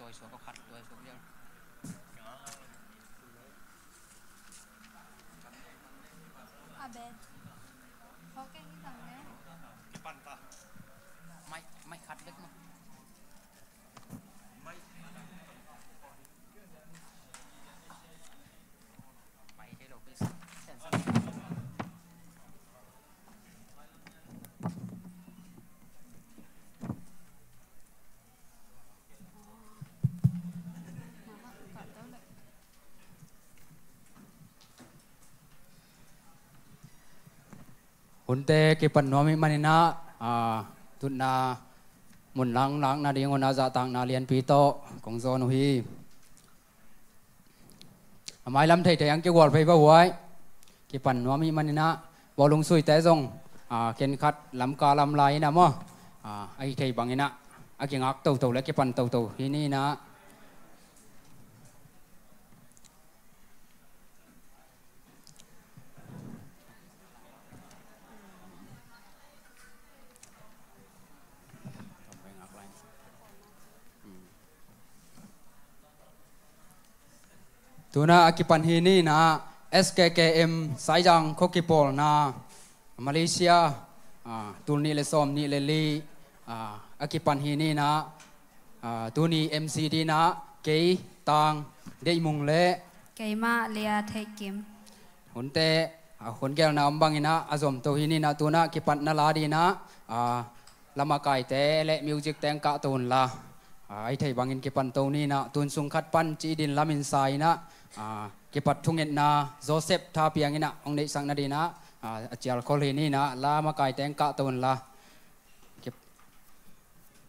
đôi số có khát đôi số giờ à bên có cái thằng này cái bàn ta máy khát biết mà máy cái đầu cái sen Hunte kipan nomi manina tunna mun lang na ding ona za tang na lian pito kong zon hi amai lam thei thei ang ke wal phei ba huai kipan nomi manina bolung sui te zong ken khat lam ka lam lai na mo ai thei bangina akingak tau tau le kipan tau tau hi ni na tuna akipan hini na SKKM Saijang Kokipol na Malaysia tuni le som ni le li akipan hini na tuni MCD na kei tang dei mung le kei ma lia thei kim hunte hun gel na ambang ina azom to hini na tuna kipan na la di na lama kai te le music teng ka tun la ai thei bangin kipan to ni na tun sung khat pan chi din lamin sai na kipat thungin na Joseph tha piang ina ong nei sang na di na achial kholi ni na lama kai teng ka tun la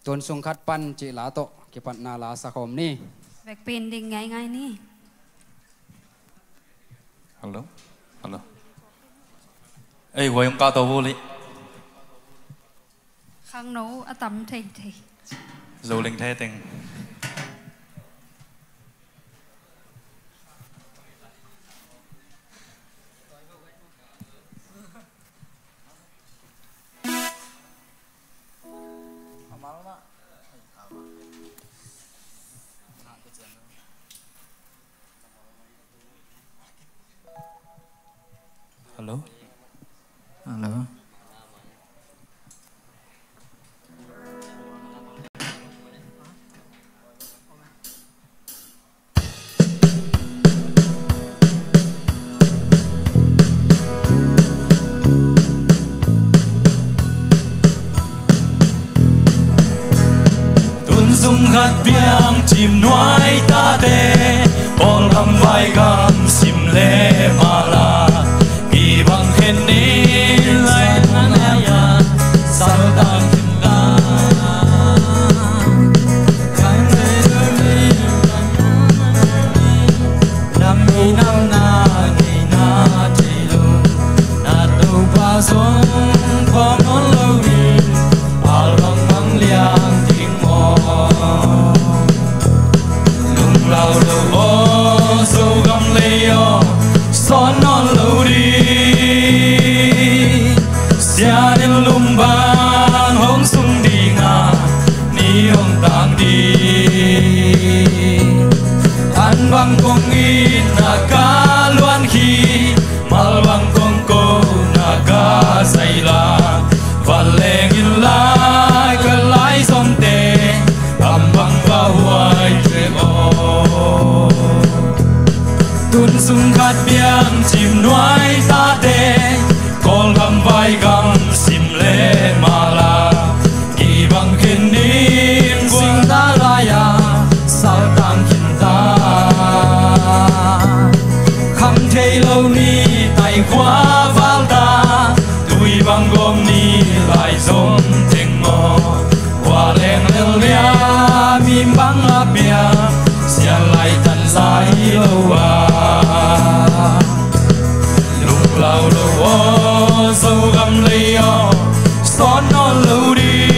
tun sung khat pan chi la to kipat na la sa khom ni vek pin ding ngai ngai ni hello ấy vừa ông cao tàu vô lý khang nấu ở tầm thầy dầu linh thế tình hello dung gắt biang chim nuai ta đê bol hầm vai gam sim lê ma la kỳ bằng khen ní lại nắng ya sao tan kim ta cánh lê mi nam mi nam na ni na chỉ lu na tu ba song phong on lâu đi al long mang liang lung lao đầu ô sâu găm leo xóa non lâu đi xia đến lum ban hong sung đi ngà ni hong tang đi an bang kong in na ca luan khi mal bang kong ko na ca say la và leng in lai ka lai som te am bang ba huai tre o tun sung khat biang chim nuai ta te kol gam vai gam sim le mala ki bang khin nim sing ta la ya sao tang khin ta kham thei lâu ni tai khóa val ta tui bang gom ni lai zom theng mo qua leng lel lia mim bang apia sia lai tan sai lâu lục lao lâu o sâu găm leo xóa non lâu đi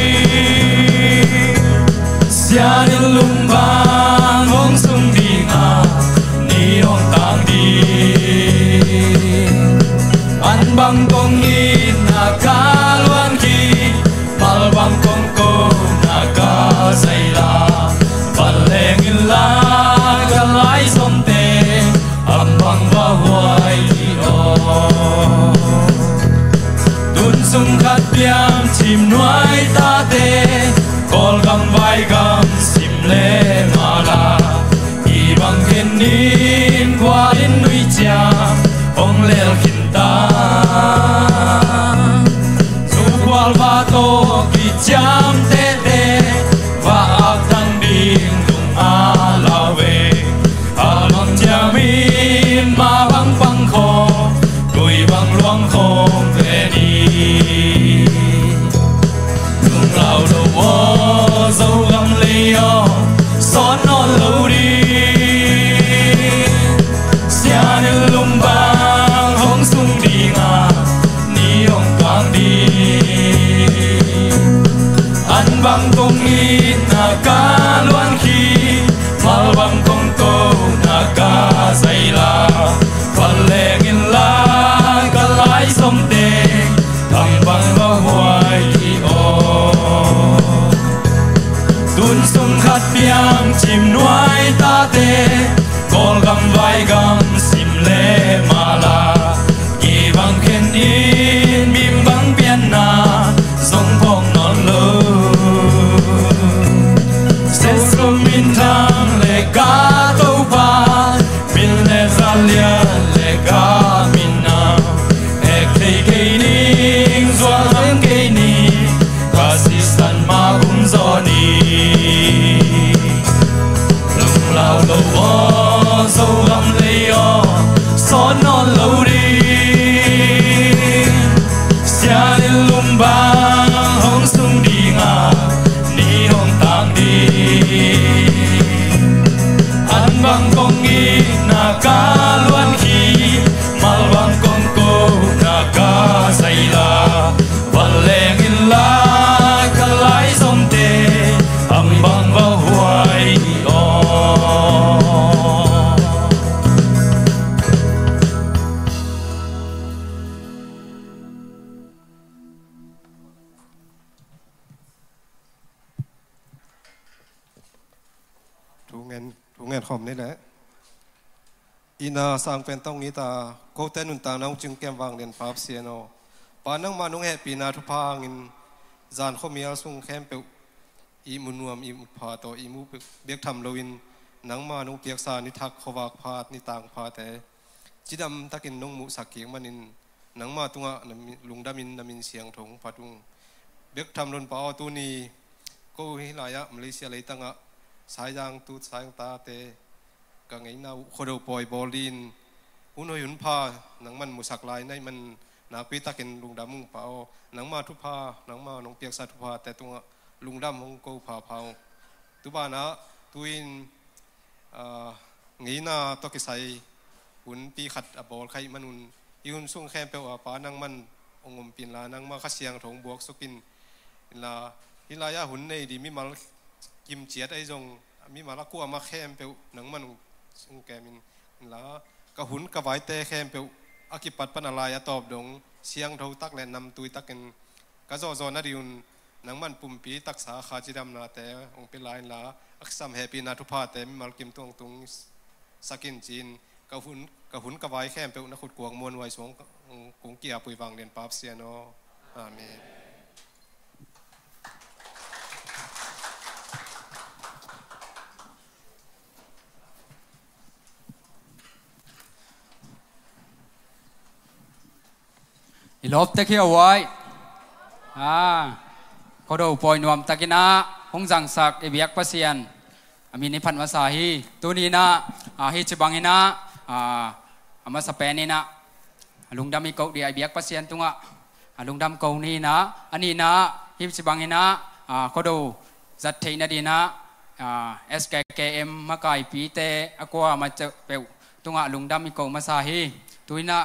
sia đến lung vang hong sung đi ngà ni hong tang đi an bang kong in na ka luan ki mal bang kong ko na ka say la van leng in hun sung khát biang chim nuai ta te kol gam vai gam sim le mala ki bang khen in mim bang pian na song phong non lo se sum min thang le ga to pa min le zalia le ga min na ek thei ke ning zwa hang ke ni ka si san ma hum zo ni lung lao lo o so gam le yo so non lo ri sia lum bang hong sung di nga ni hong tang di an bang kong i na ka luan khi mal bang kong ko na ka sai la van leng in la ka lai som te am bang va huai o thu nghen khomนี่แหละอินาสังเป็นต้องนี้ตาโคเตนุนตาน้องจึงแก้มวางเรียนภาพเสียโนปานังมานุงแห่ปีนาทุพางินจานข้อมีอาสุงแคมเปอีมุนวมอีมุพาโตอีมุเบียกทำโลวินนังมานุเปียกสานิทักขวากพาดนิต่างพาแต่จิดำตะกินนงมุสักเกียงมันนินนังมาตุงะลุงดามินนามินเสียงถงพาตุงเบียกทำลนปาอตูนีก็ฮิลายะมาเลเซียเลยตั้งะสายยางตูสายตาเตกังไงนาโคโดปอยบอลินอุนหยุนพาหนังมันมุสักลายในมันนาปีตะกินลุงดำมุงเปาหนังมาทุพาหนังมาน้องเปียกสัตทุพาแต่ตัวลุงดำมุงกูพาเผาตุบานะตุอินงี้นาตกิใส่หุ่นปีขัดบอลไข่มันหุ่นยุนสุ่งแคมเปว่าป้านังมันองมปินลานังมาขเสียงถงบวกสุกินลาฮิลายะหุ่นในดีมิมากิมเจียดไอจงมีมาละกัวมาแคมเปวหนังมันสุ่งแกมินลากะหุ่นกะไว้เตะแคมเปวอากิปัดปนอะไรตอบดงเสียงเท่าตักแลนำตุยตักกันกะโซนาดิอุนหนังมันปุ่มปีตักษาขาจิดำนาแต่องเป็นลายลาอักษรแฮปีนาทุพาแต่มีมากิมตวงตุงสกินจีนกะหุ่นกะไว้แคมเปวนักขุดกวงมวลไว้สวงกุงเกียปุยวังเรียนปาบเสียโนอาเมนอีลบตะเคียวไว้เขาดูปล่อยนวมตะกินะหงสังสักเอเบียกปัสยันมีนิพันธ์วาสาฮีตัวนี้นะฮิจบังนะอามาสเปนนี่นะลุงดำมีเกาดีไอเบียกปัสยันตรงลุงดำเกานี่นะอันนี้นะฮิจบังนะเขาดูจัดเทนดีนะSKKM มาไก่ปีเตอกัวมาเจอเปลตรงลุงดำมีเกามาสาฮีตัวนี้นะ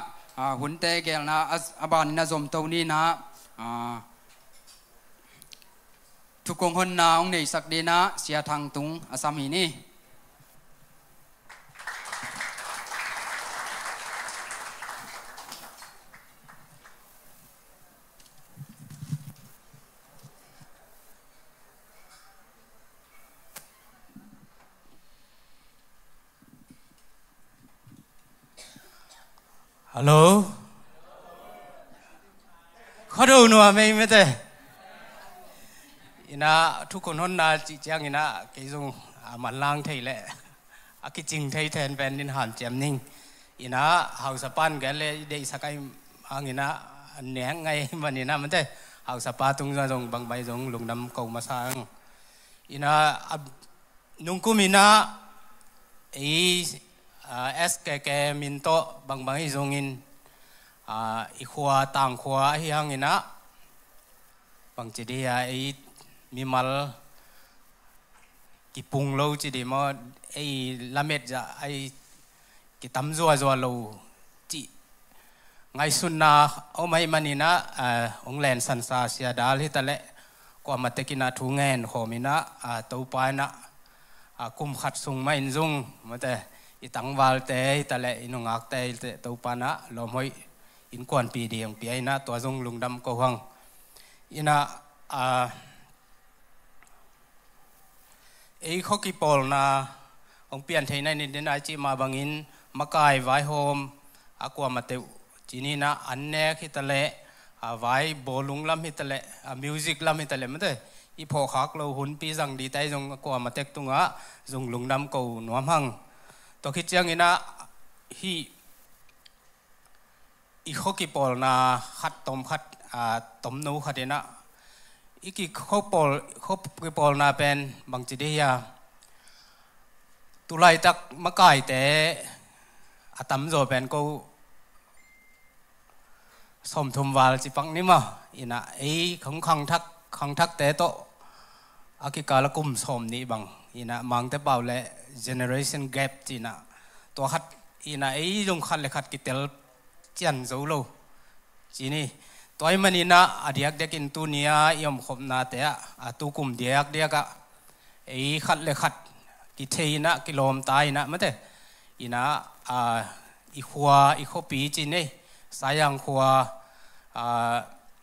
หุ่นเตะเกลนะอาบานนะจมตัวนี้นะทุกคนนะองค์ในสักดีนะเสียทางตุงอาสามีนี่ฮัลโหลเขาดูหนูไม่ได้อินะทุกคนคนน่าจีจังอินะกิจงมันล้างไทยแหละอากิจิงไทยแทนเป็นนินหันเจียมนิ่งอินะเฮาสปันกันเลยได้สักไอ้อังอินะเนียงไงวันนี้นะมันได้เฮาสปาตุงจะจงบางใบจงลุงดำเก่ามาสร้างอินะนุ่งกุมินะSKK มินโตบางฮิจงอินอีขวาต่างขวาเฮียงอินะบางจีดีมีมัลกิปุงโลจีดีมาละเม็ดจะกิตำจัวโลจีไงสุนนะเอาไม่มันนี่นะองแลนสันซาเสียดาลิตะเละกว่ามาตะกินาทุงเงินขอมินะตัวปายนะกุมขัดสุงไม่จุงมาแต่อีตังวาลเตะตะเละอินุงักเตะตัวปานะลมห้อยอินกวนปีเดียงปีไอนะตัวจุงลุงดำกหังอินะ ข้อกี่ปอลนะองเปลี่ยนเทนในเดนไอจีมาบางอินมากายไว้โฮมอากว่ามาเตวจีนี่นะอันเนกฮิตเล่ไว้บอลุงลำฮิตเล่มิวสิกลำฮิตเล่มันเถอะอีพอขักเราหุ่นปีสังดีใจจงกว่ามาเตกตุงะจงลุงดำกูหนวมหังตัวคิดจังอินะฮีอีข้อกี่ปอลนะขัดต้มขัดต้มนูขัดเดนะอีกข้อกี่ปอลนะเป็นบางจีเดียตุไลตักมะกายแต่อาตมโจเป็นกูสมทุมวาลจิปังนี่มั้งอินะไอ้ของทักแต่โตอากิกาลกุมสมนี่บังอินะมังแต่เบาและ generation gap จีนะตัวขัดอินะไอ้ลงขัดเลยขัดกิเตลเจียนโจโลจีนี่ตัวไอ้มันอินะอดียกเด็กอินตุนียยอมขบนาแต่ตุกุมเดียกไอ้ขัดเลยขัดกิเทนะกิโลมตายนะมั้งแต่อินะอีขวาอีขปีจีนี่สายังขวา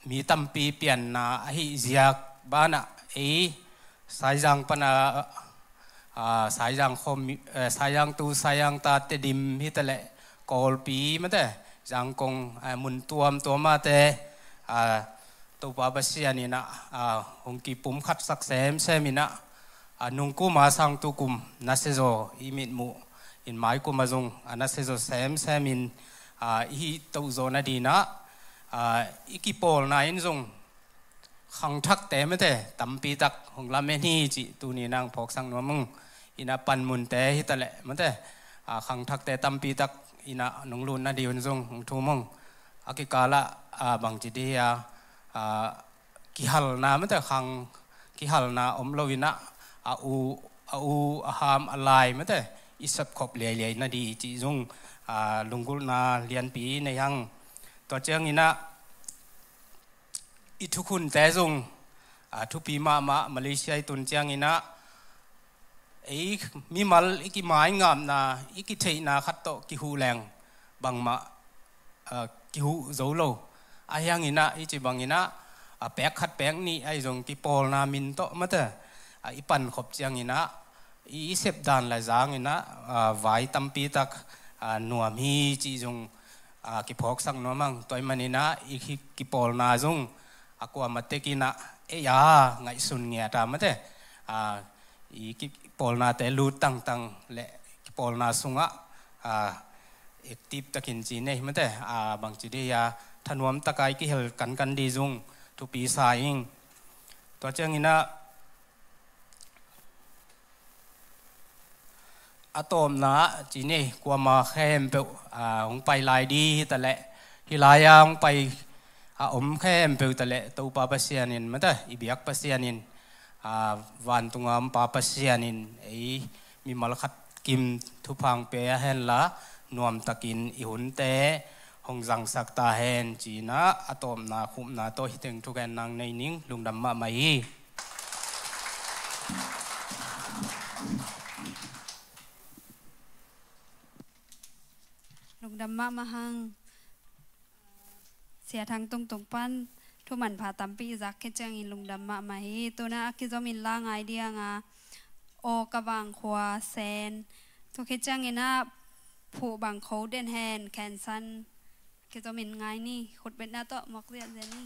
มีตั้มปีเปลี่ยนนะฮิเจียกบ้านไอ้สายยังปนะสายยังคมสายยังตูสายยังตาเตดิมฮิตเละกอลปีมั้งแต่ยังคงมุนตัวมาแต่ตัวปาบเสียนี่นะหงกีปุ่มขัดสักเซมินะนุ่งกูมาสังตุกุมนัสเซโซอิมิดมูอินไม้กูมาจงนัสเซโซเซมินอีตัวโซนาดีนะอีกิโปลนายจงขังทักแต่ไม่แต่ตั้มปีตักของลาเมนีจิตัวนี้นางพอกสังนัวมึงอินาปันมุนแต่ฮิตะเละไม่แต่ขังทักแต่ตั้มปีตักอินาหนงลุนนาดีวันจงของทูมึงอากิกาละบางจิดียกิฮัลนาไม่แต่ขังกิฮัลนาอมโลวินะอูฮามอะไรไม่แต่อิสับขบเลียนาดีจิจงลุงกุลนาเรียนปีในยังตัวเจ้างี้นะอิทุกคนแต่จงทุกปีมาเลเซียตุนเจ้างี้นะไอ้มีมัลอีกไม้งามนะอีกเทนาขัดโตกิหูแรงบางมากิหูโจโลไอ้ยังงี้นะอีจีบางงี้นะแปกขัดแปกนี่ไอ้จงกิปอลนามินโตมาเถอะอีปันขบเจ้างี้นะอีเสพดานหลายจางงี้นะไว้ตั้มปีตักหนัวมีจีจงกิพอกสังนัวมังตัวมันนี่นะอีกิปอลนาจงกว่ามาเตกินะยาไงสุนเงียตามมาเถอะอีกิปอลนาแต่ลูตั้งและกิปอลนาสุงะเอกติบตะกินจีเนี่ยมาเถอะบางจีเดียถนวมตะไคร้กิเฮลกันดีจงทุปีสายงตัวเจ้างี้นะอะตอมนะจีนี่กว่ามาแค่มเปองไปลายดีแต่ละที่ลายยังไปอมแค่มเปแต่ละตัวปาปัสยานินมันแต่อีเบียกปัสยานินวันตุงามปาปัสยานินไอมีมลคัดกิมทุพังเปียเห็นละนวมตะกินอีหุ่นเตะหงจังสักตาเห็นจีนะอะตอมนะคุมนะโตหิถึงทุกแกนนางในนิ่งลุงดำมาไม่ลุงดำมาหังเสียทางตรงปั้นทุมันพาตัมปีจักแค่จังอินลุงดำมาไม่ตัวน่ะคิดว่ามินล่างไอเดียงโอกระบังขวาแซนตัวแค่จังอินน่ะผู้บังเขาเด่นแฮนแคนซันคิดว่ามินไงนี่ขุดเป็นหน้าโต๊ะมอกเรียนเจนี่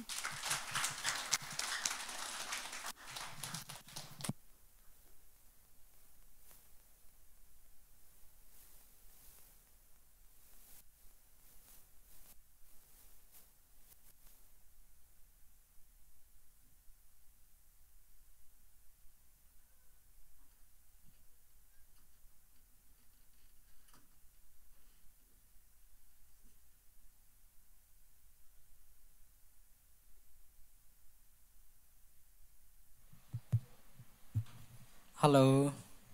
ฮัลโหล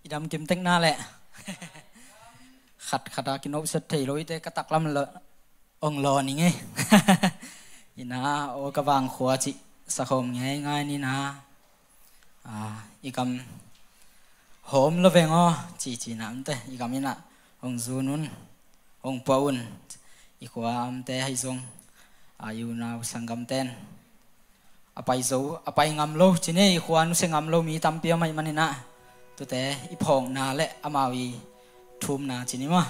อีดำกิมเต็งหน้าแหละขัดกินอบสัตย์ที่รู้แต่กระตักลำเลองรอนี่ไงอีน่าโอกระบางขวาจิสะคมง่ายนี่นะอีกำหอมละเวงอ๋อจีน้ำแต่อีกำนี่นะองซูนุนองปาอุนอีขวามแต่ให้ทรงอายุนาสังกำเต้นอภัยโซอภัยงามโลจีนี่อีขวานุเสงามโลมีตามเปียไม่มันนี่นะ ตัวแต่อีพองนาและอามาวีทุ่มนาจีนี่มา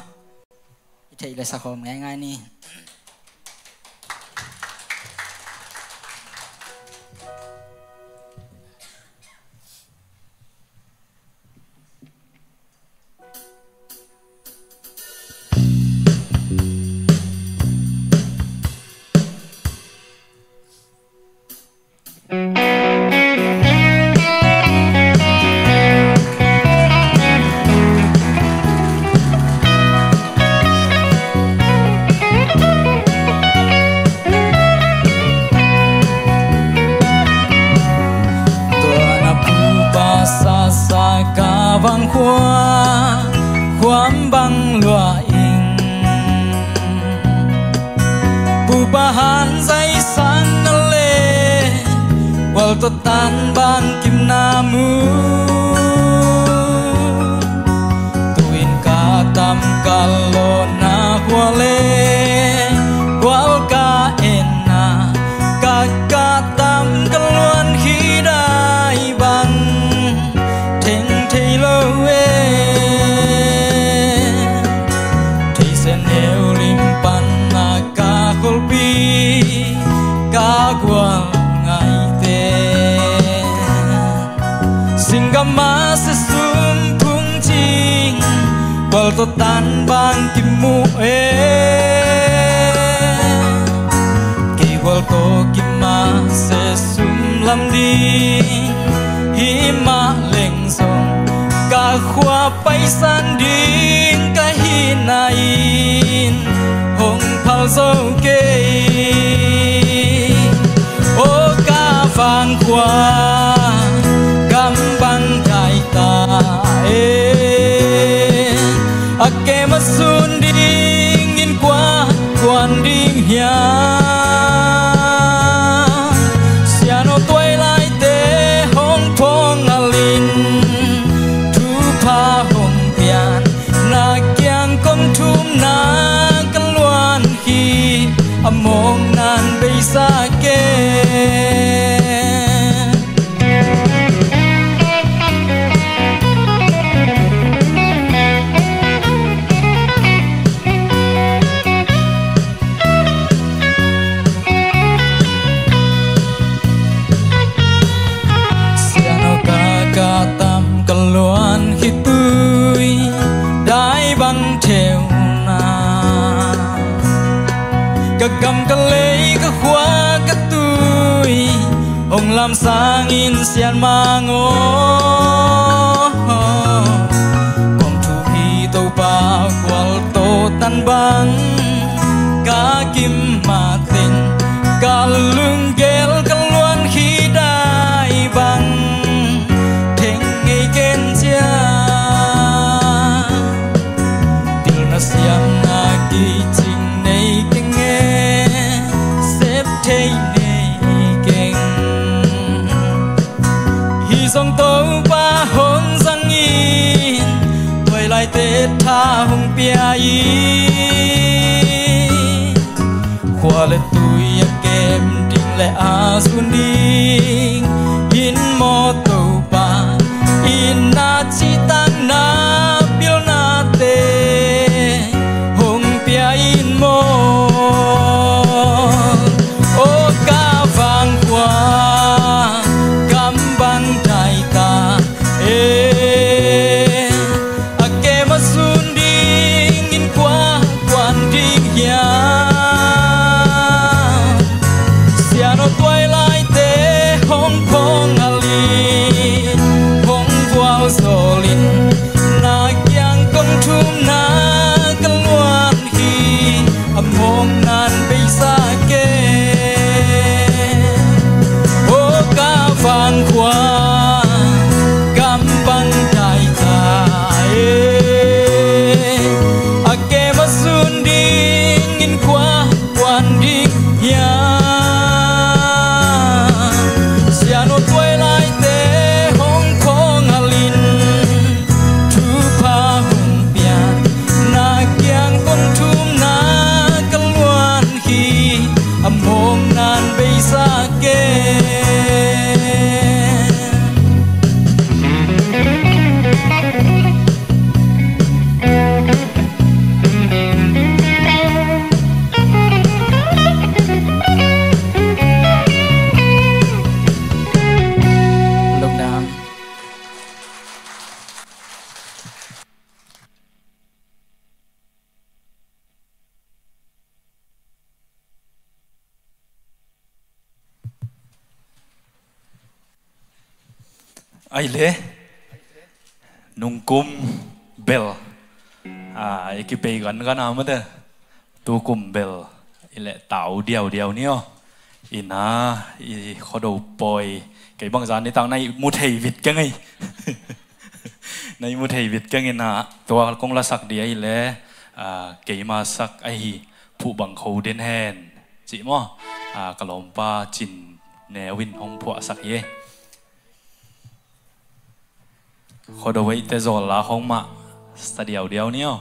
อีเทอีเลยสักคนง่ายๆนี่ความบังลัวอิงผู้ประหารใจสังนั่นเลวัลตตันบางกิมนามูตุอินกาตำกาโลนาหัวเลวัลกาเอ็นนากากาตำกลวนขีได้บังเทงเทโลเวKagwal ngai te Singama se sum phung ching Wal to tan bang kim mu e Ki wal to kim ma se sum lam di Hi ma leng song Ka khwa pai san ding Ka hi na in Hong phal dâu kê ô ca vang qua cam băng cài ta a kê mất xuân đi nghìn qua quan đi nhà siano tuổi lại tê hong phong alin thu pha hong pian na kyang công thum na kan luan khi among nan bay xa kê siano ka tam kan luan khi tui dai băng theo ka gam ka lei ka khwa ka tui hong lam sang in sian mango kong thu hi to pa kwal to tan bang ka kim ma ting ka lung gel ka luan khi dai bang theng ngei ken chia til na siam na ki ching nei king thế này kinh hi song tàu ba hôn răng in quay lại tết tha hùng bia y khoa lệ tuổi kem đình lệ a xuân đi in mò tàu ba in na chi tăng na biểu na tê hùng bia in mò cam băng đại ta a kê mà xuân đi nghìn qua quan đi nhà siano tuổi lại tê hong kong ali hong vào rồi ai lẽ nung kum bel ai cái bề gần nào mất đấy tu kum bel lẽ tạo điều niyo ina khó đầu bồi cái băng dán này tao này mua thầy Việt cái ngay này mua thầy Việt cái ngay nàตัวcông la sắc đi ấy lẽ cái mà sắc ấy phụ bằng khâu đến hèn chị mò cái lồng ba chín nè win hong phụ sắc ye khó đầu ấy te rồi là hong mà sa điều niyo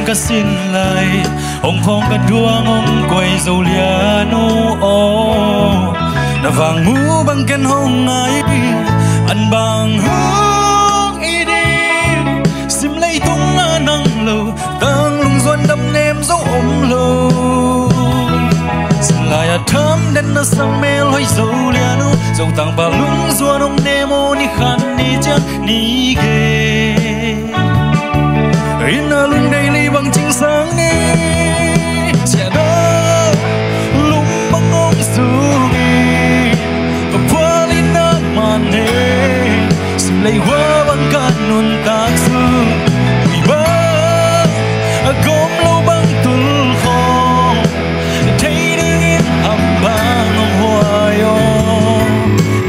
ka sin lai ong phong ka duang ong quay dầu liano o na vàng mu bang ken hong ngai an bang hong i đi sim lấy tung na nang lâu tang lung doan đâm nem dấu ôm lâu xin lại thắm đến na sang mê lối dầu liano dầu tang ba lung doan ong nemo ni khan ni chang ni ge ina lung đây li bằng chính sáng ni chia đó lung bằng ong sugi và qua li na mane sim lấy hoa bằng cả non tak su mi ba gom lâu bằng tul kho thấy đứng in âm bang ong hoa yo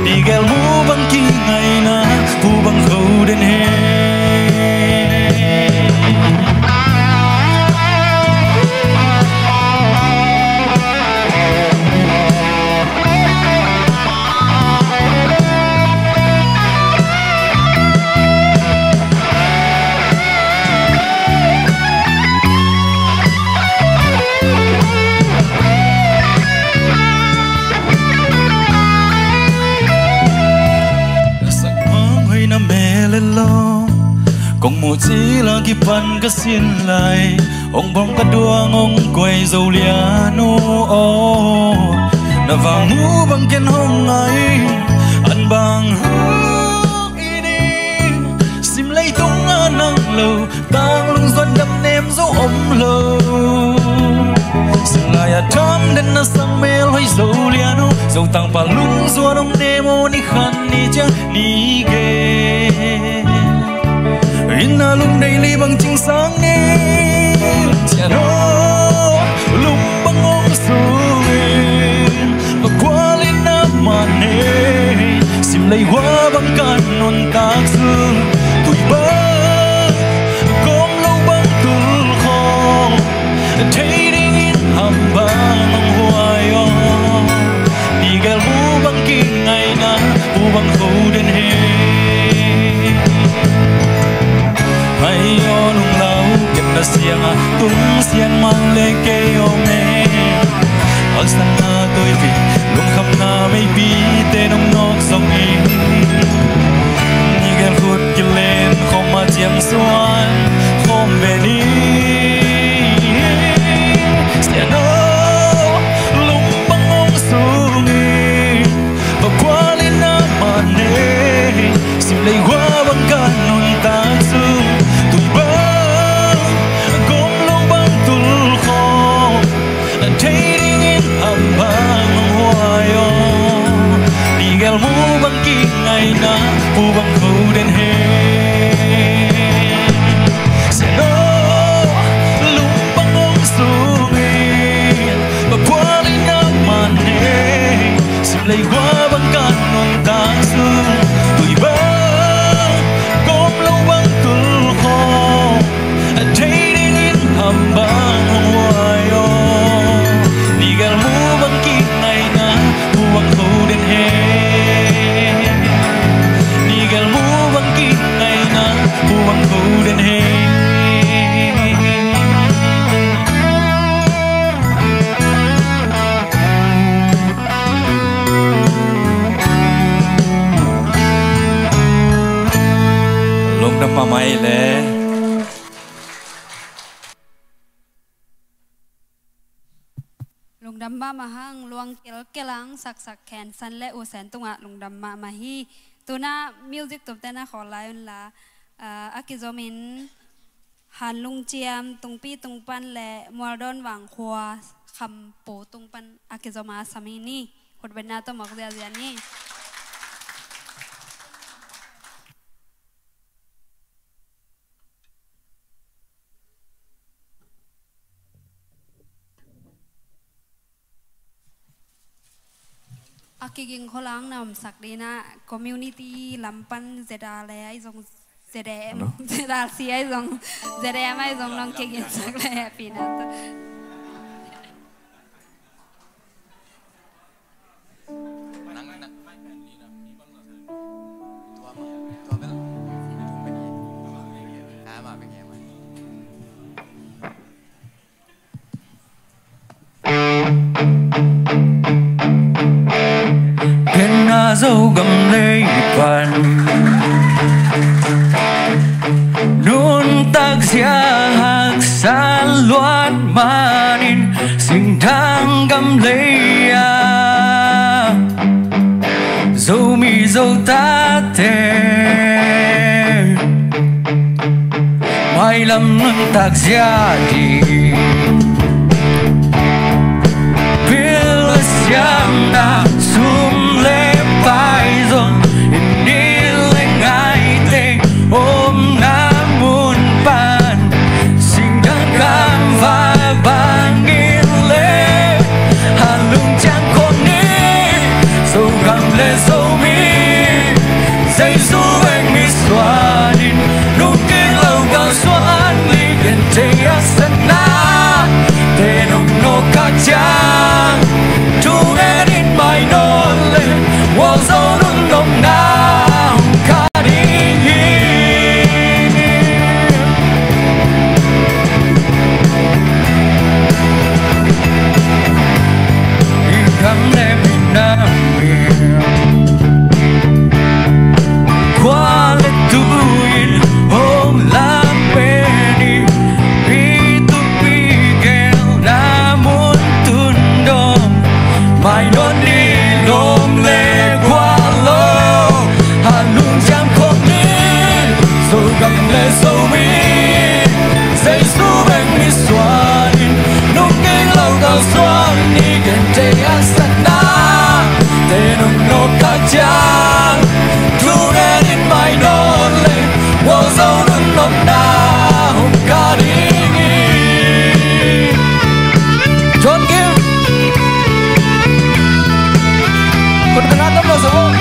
đi gel mu bằng ki ngày na pu bằng khâu đến he Kong mu chỉ là cái pan cái xin lại ông bông cái đuông ông quay dầu liano o na vàng mu bằng ken hong ngai an bang hong i đi sim lấy tung nang lâu tang lung doan đâm nem dấu ôm lâu xin lại thắm đến na sang mê lối dầu liano dầu tang pa lung doan ông nemo ni khan ni chang ni ge ina lung đây li bằng chính sáng ni chia đó lung bằng ong suin và qua li na mane sim lấy hoa bằng can non tak su tuổi ba gom lâu bằng tul kho thấy đi in hầm bang ong hoa yo đi gel mu bằng ki ngày na u bằng khâu đến he mai yo nung lau ket na siang tung sian mang le ke yo me al sang na tôi vi lung kham na mai pi te nong nok song ni ni gel khut ki len khom ma gal mu bang ki ngai na pu bang khu den he se no lung bang ong su ngi ba pwali na man he sim lei wa bang kan nong ta su tui ba kom lo bang tul kho a dating in ham bang wa yo ni gal mu bang ki ngai na pu bang khu den he ni gal mu bang ki ngai na pu bang khu den he lung đam ma mai le lung đam ma hang luang kel kelang sak sak khen san le u sen tunga lung đam ma hi tuna music tum tena kholai un la akizomin han lung chiam tung pi tung pan le muardon wang khwa kham po tung pan akizoma samini khot bena to mak dia ni akiging kholang nam sakdina community lampan zeda le ai jong zeda si ai jong zeda mai jong nong kigin sak le happy na to dâu gầm lấy phần luôn tác giả hàng xa loạt manin sinh thang gầm lấy dâu mi dâu ta tê mai lắm luôn tác giả đi biết siang đã sum lên vai rồi đi lên ngay tên ôm nam muôn bàn xin đang cam và bàn nghìn lệ hà lung chẳng còn đi dâu gầm lệ dâu mi dây du anh mi xóa đi nụ kinh lâu cao xóa ly gần thấy sân na tên ông nô ca chang tu nghe in mai nô lên wo dâu nung nông nào ca đi cắm lên miền Nam miền qua lên tuổi hôm làm bên đi vì tôi bị ghẹo đã muốn tuôn đom mai đón đi lom lê qua lô hà luôn chẳng không đi rồi gặp lê sâu mi dây su bên mi xóa đi nung kinh lâu cao xóa đi gần đây ăn sẵn na tên ông nô ca chang thu đến in mai đón lên wo dâu nung nông na hôm ca đi John Kim con kena tamo semua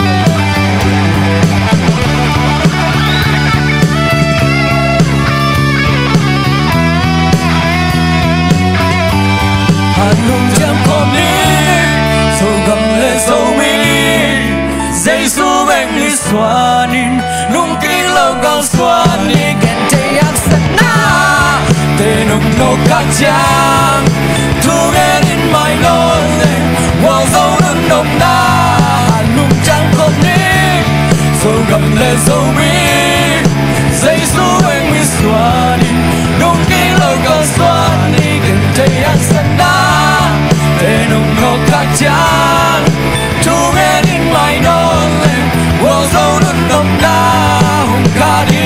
Hanung chẳng còn đi dâu gầm lên dâu mi dây su bên đi xóa đi nung kinh lâu cao xóa đi kèn chạy ác sẵn na tên ông nô ca chang thu đến in mai nôn lên wo dâu nung nông na Hanung chẳng còn đi dâu gầm lên dâu mi dây su bên mi xóa đi nung kinh lâu cao xóa đi kèn chạy ác sẵn na tên ông nô ca chang thu đến in mai nôn lên wo dâu nung nông na hôm ca đi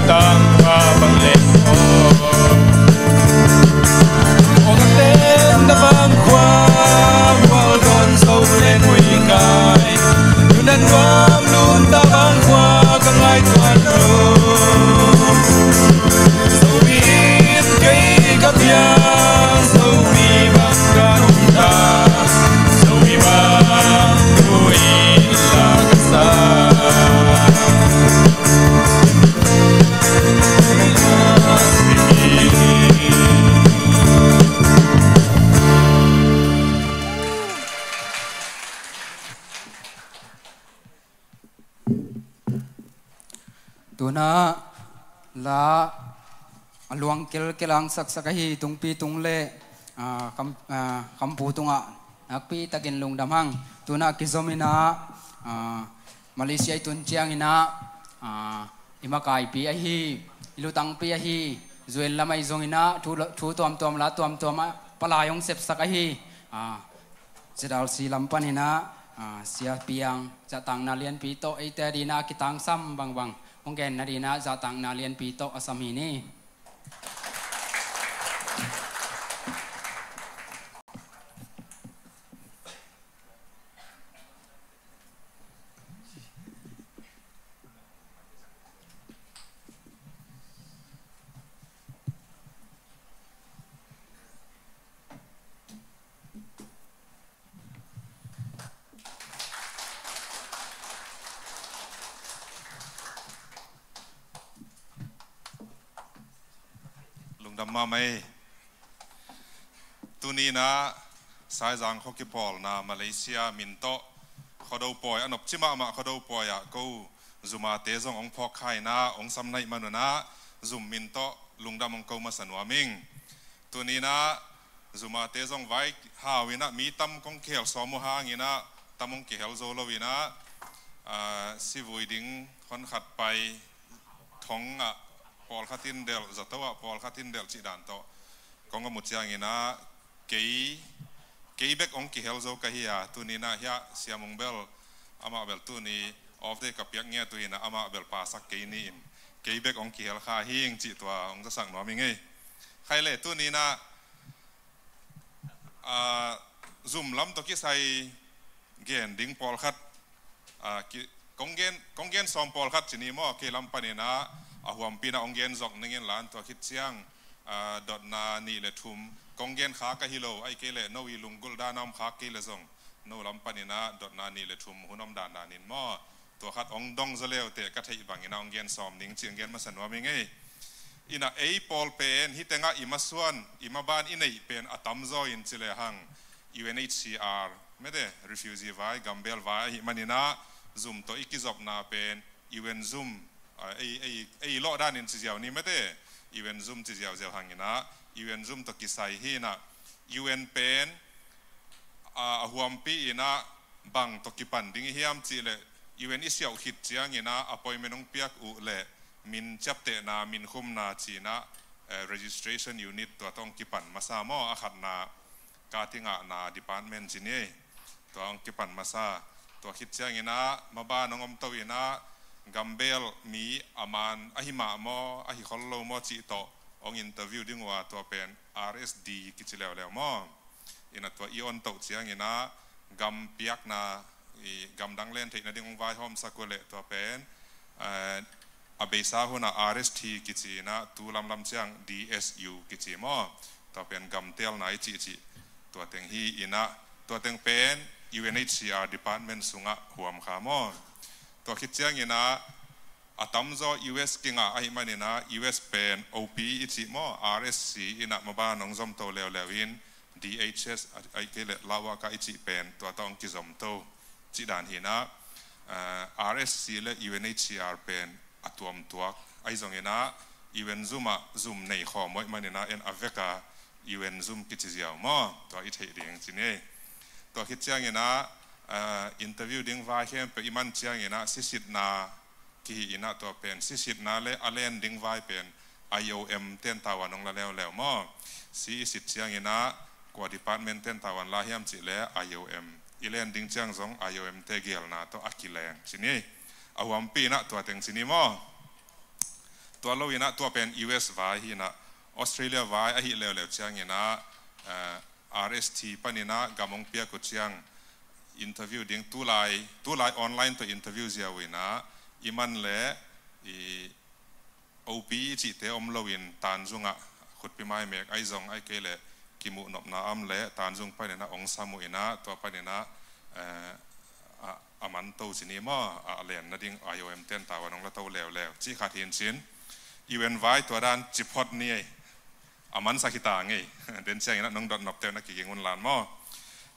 tang wa bang le o ka tem na bang kwa wal don so len wi kai yunan wam lun ta bang kwa ka ngai tuan ro so wi kai ka pia so wi bang ka ta so wi bang ru in la ka sa tuna la luang kel kelang sak sakahi tungpi tungle kampu tunga nakpi takin lungdamang tuna kizomina Malaysia tun chiang ina imakai pi ahi ilutang pi ahi zuel lamai zongina thu tom la tom palayong sep sakahi sedal si lampanina sia piang jatang nalian pito ite dina kitang sam bang mungkin narina jatang nalian pito asam iniมาไม่ตัวนี้นะสายจางเขาคิดพอลนะมาเลเซียมินโตเขาดูปอยอันนบชิมะมาเขาดูปอยอ่ะกูจุมาเตจงองพอกไข่นะองสำนัยมันนะจุมมินโตลุงดำองกูมาสนวมิงตัวนี้นะจุมาเตจงไว้หาวินะมีตั้มกงเขียวสอมุหางี้นะตั้มกงเขียวโซโลวินะสิวุยดิ้งคนขัดไปท้องอ่ะพอลขัดทินเดลจัตวะพอลขัดทินเดลจีดันโตกงก็มุดอย่างงี้นะเกย์เบกองกิเฮลโซกะเฮียตัวนี้นะเฮียเสียมงเบลอามาเบลตัวนี้ออฟเดกับยักเงี้ยตัวนี้นะอามาเบลปาสักเกย์นี่เกย์เบกองกิเฮลคาฮิงจีตัวองจะสั่งหน่อมิงไงใครเล่ตัวนี้นะซุ่มล้ำตัวกี้ใส่เกนดิ้งพอลขัดกงเกนซอมพอลขัดจีนี่มั่วเกล้ำปนีนะหัวปีน่าองเกนจอกนึงเงินล้านตัวคิดเชียงดอทนานี่เลทุมกงเกนขากะฮิโลไอเกเลโนวิลุงกุลดานามขาเกเลซงโนลำปนินะดอทนานี่เลทุมหุ่นอมดานนานินมั่วตัวขัดองดงจะเลวเตะกะเทยบังอินาองเกนซอมนิ่งเชียงเกนมาสนว่ามิงไงอินาเอปอลเป็นฮิตเตงะอิมาส่วนอิมาบานอินเอเป็นอัตัมโซอินจิเลหัง UNHCR ไม่ได้ refugee ไว้กัมเบลไว้ฮิมันอินะซุมตัวอิกิจอบนาเป็น UN Zoomไอโลด้านอินจิเจียวนี่ไม่ได้ UN Zoom จิเจียวเจียวหังอินะ UN Zoom ตัวกิไซฮีนะ UN เป็นหัวปีอินะบังตัวกิปันดิ้งเฮียมจิเล UN อิเสียวหิดเจียงอินะอพอยเมนองเปียกอุเลมินจับเตนามินคุมนาจีนะregistration unit ตัวต้องกิปันมาซาโมอาขัดนากาติงะนา department จีนี่ตัวต้องกิปันมาซาตัวหิดเจียงอินะมาบ้านน้องอมตัวอินะกัมเบลมีอามันอหิมาโมอหิคอลโลโมจิโตองอินเตอร์วิวดิ้งว่าตัวเป็น RSD กิจแล้วโมอินะตัวอีออนโตเจียงอินะกัมเปียกนากัมดังเล่นที่นาดิ้งไว้หอมสักเวลตัวเป็นอาเบซาหุนา RST กิจนะตูลำเจียง DSU กิจโมตัวเป็นกัมเทลนายจิตัวเต็งฮีอินะตัวเต็งเป็น UNHCR Department สุงะหัวมขาโมตัวคิดเชียงอินะอาตัมโซ US กิงะไอมันอินะ US เป็น OP อิจิโม RSC อินะมาบ้านน้องซอมโตเลวอิน DHS ไอเกเลลาวากาอิจิเป็นตัวต้องกิซอมโตจิดานหินะRSC และ UNHCR เป็นอัตวมตัวไอซงอินะ UN Zoom Zoomในข้อมวยมันอินะเอ็นอเวกา UN Zoom กิจเจียวโมตัวอิเทเรียงจินี่ตัวคิดเชียงอินะอินเตอร์วิวดิ้งว่าเข้มไปอิมันเชียงอินะสิสิทนาที่อินะตัวเป็นสิสิทนาเลอเลนดิ้งว่าเป็น IOM เต้นตาวันองละแล้วมั่งสิสิทเชียงอินะกว่าดีพาร์ตเมนต์เต้นตาวันลาเฮียมจิเล IOM อิเลนดิ้งเชียงซง IOM เตเกลนะตัวอักกิเลงสินี่อาวันปีนะตัวเต็งสินี่มั่งต ตัวเราอินะตัวเป็น US ไว้ฮินะออสเตรเลียไว้อหิเลวเลวเชียงอินะRST ปนินะกำมงเปียกุเชียงอินเทอร์วิวดิ้งตู้ไลน์ออนไลน์ตัวอินเทอร์วิวเสียวินะอิมันเล่OP จิตเตอมลวินตานจุงะขุดปีไม้เมกไอซงไอเกลกิมุนบนาอัมเล่ตานจุงไปเนี่ยนะองซามุอินะตัวไปเนี่ยนะอามันโตสินีมาเลียนนั่นดิ้ง IOM เต้นตาวันน้องละโตแล้วจีขาดเห็นสินอีเวนต์ไว้ตัวด้านจิพอดนี่อามันสักตาไงเดินเชียงนะน้องดอทนับเต้นนักกิจงุนลานมา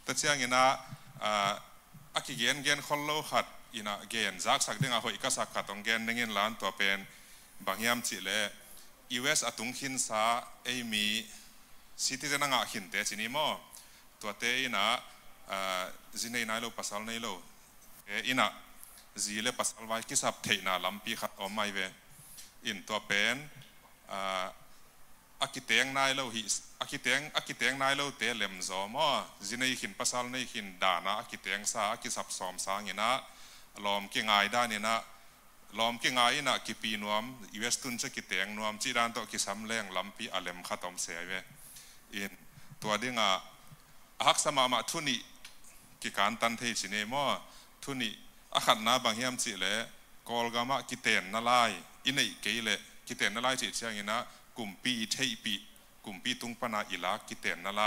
แต่เชียงนะอักกิเกนคนโลขัดอินะเกนจากสักเด้งอาหอยก็สักขัดตรงเกนเด้งลานตัวเป็นบางยามจิเล US อตุงหินซามีซิติเซนงะหินเตจินีมอตัวเตอินะจินในนายโลภาษาในโลอินะจีเลภาษาไว้กิสับเทน่าลำปีขัดออกมาเวอินตัวเป็นอักกิเตียงนายโลหิอักกิเตียงนายโลเตเลมซอมอจินในหินภาษาในหินดานะอักกิเตียงซาอักกิสับสอมสางเนะลอมเก่งไงได้เนี่ยนะลอมเก่งไงนะกิปีนวม US ตุนจะกิเตียงนวมจีดานตัวกิสัมแรงลำปีอเลมขัดอมเสียเวอินตัวดิ้งหักสมามาทุนีกิการตันเทชินเอมอทุนีอาขัดนาบางยามจิเลกอลกามากิเตนนาไลอินไอเกเลกิเตนนาไลจิเชียงอินะกลุ่มปีเทยปีกลุ่มปีตุงปนาอิลากิเตนนาไล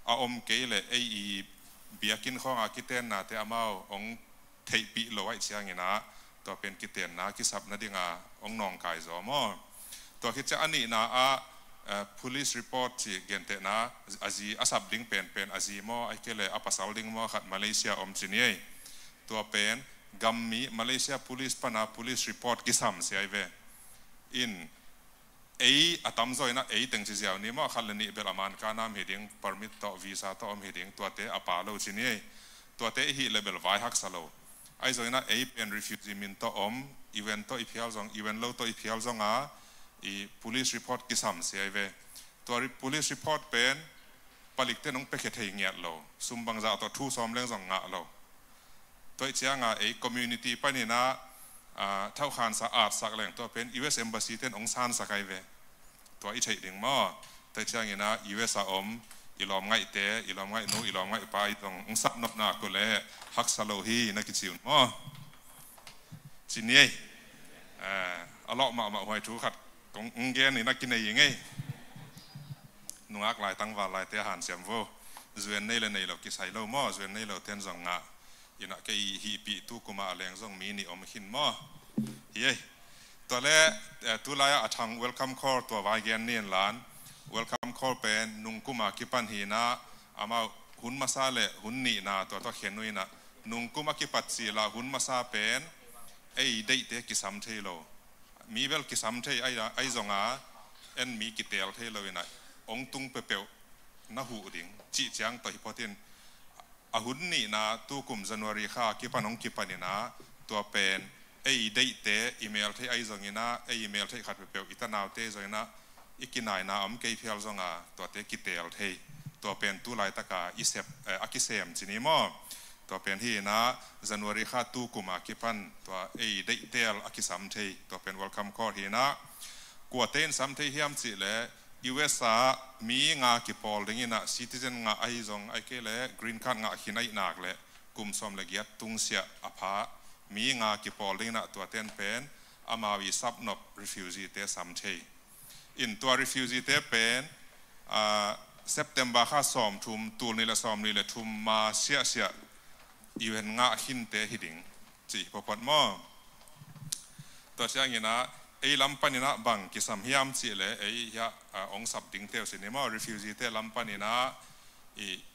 อาอมเกเลไอเบียกินข้องอากิเตนนาเตอมาองเทยปีโลไอเชียงอินะตัวเป็นกิเตนนากิสับนาดิงาองนองกายจอมอตัวคิดจะอันนี้นะpolice report ที่เกณฑ์เตนะอาจีอาสับดิ้งเป็นอาจีมอไอเกเลอาปัสสาวดิ้งมอขัดมาเลเซียอมจินีตัวเป็นกัมมีมาเลเซีย police ปนา police report กิสัมเสียเวอินอาตัมซอยนะตึงเสียวนี้มอขัดเลนี่เบลามันการนำเหดิ้ง permit ต่อ visa ต่ออมเหดิ้งตัวเตอาปาโลจินีตัวเตฮีเลเบลไวฮักสโลไอซอยนะเป็น refugee มินต่ออม event ต่ออีพิลซอง event โลต่ออีพิลซองpolice report กิสัมเสียเวตัว police report เป็นผลิตเต้นองไปเขตเหงียดเราซุ่มบางจากตัวทู้ซ้อมเรื่องสองงะเราตัวเชียงcommunity ปนี่นะเท่าขานสะอาดสักแหล่งตัวเป็น US embassy เต้นองซานสักไอเวตัวอีเฉยดิ่งมั่วตัวเชียงนะ US อมอีลอมไงเตะอีลอมไงนู้อีลอมไงไปตรงองซับนบนากุเล่ฮักสโลฮีนักกิจสิวมั่วสินี่อลอกมาหอยทูขัดกงเกนนี่นักกินในยังไงนุ่งอักลายตั้งว่าลายเตะหันเสียมโวจวนในเลยในเรากิใส่เราหม้อจวนในเราเต้นส่งงะยินักไอฮีปีตู้กุมาแรงส่งมีนี่อมหินหม้อเฮ้ยตัวแรกตัวลายทาง welcome call ตัววายเกนนี่ล้าน welcome call เป็นนุ่งกุมากิปันหีนะอามาหุ่นมาซาเล่หุ่นนี่นะตัวเขียนนุ้ยนะนุ่งกุมากิปัดสีละหุ่นมาซาเป็นไอเด็กเตะกิสัมเทโลมีเวลกิสัมเทไอจงอามีกิเตลเทเลยนะองตุงเปเปวนาหูดิ่งจีจังต่อฮิปโปเทนอาหุนนี่นะตัวกลุ่มจันวารีข้ากิปันองกิปันนี่นะตัวเป็นไอเดเตอีเมลเทไอจงนะไออีเมลเทขัดเปเปวอิตานาวเตจงนะอีกินายนะเกยเพียลจงอาตัวเตกิเตลเทตัวเป็นตัวลายตะกาอิเซปอากิเซมจินิมอตัวเป็นที่นะจันวารีข้าตู้กุมากิปันตัวไอเดเตลอากิสัมเทตัวเป็น welcome call ที่นะกัวเต้นสัมเทเฮียมสิเลUS มีงากิปอลดิ้งนะ citizen งาไอจงไอเกเล green card งาหินไอนักเลกุมสมเลกียตุงเสียอภามีงากิปอลดิ้งนะตัวเต้นเป็นอามาวิซับนบ refugee เตสัมเทอินตัว refugee เตเป็นSeptember ข้าสอมทุมตูนี่ละสอมนี่ละทุมมาเสียอีเวนงาหินเตหิดิงจีพอปดมอตัวเชียงยินะไอ้ลำปานินะบังกิสัมฮิมสิเลยไอ้ยาองสับดิ้งเทวสิเนมา refugee เตลำปานินะ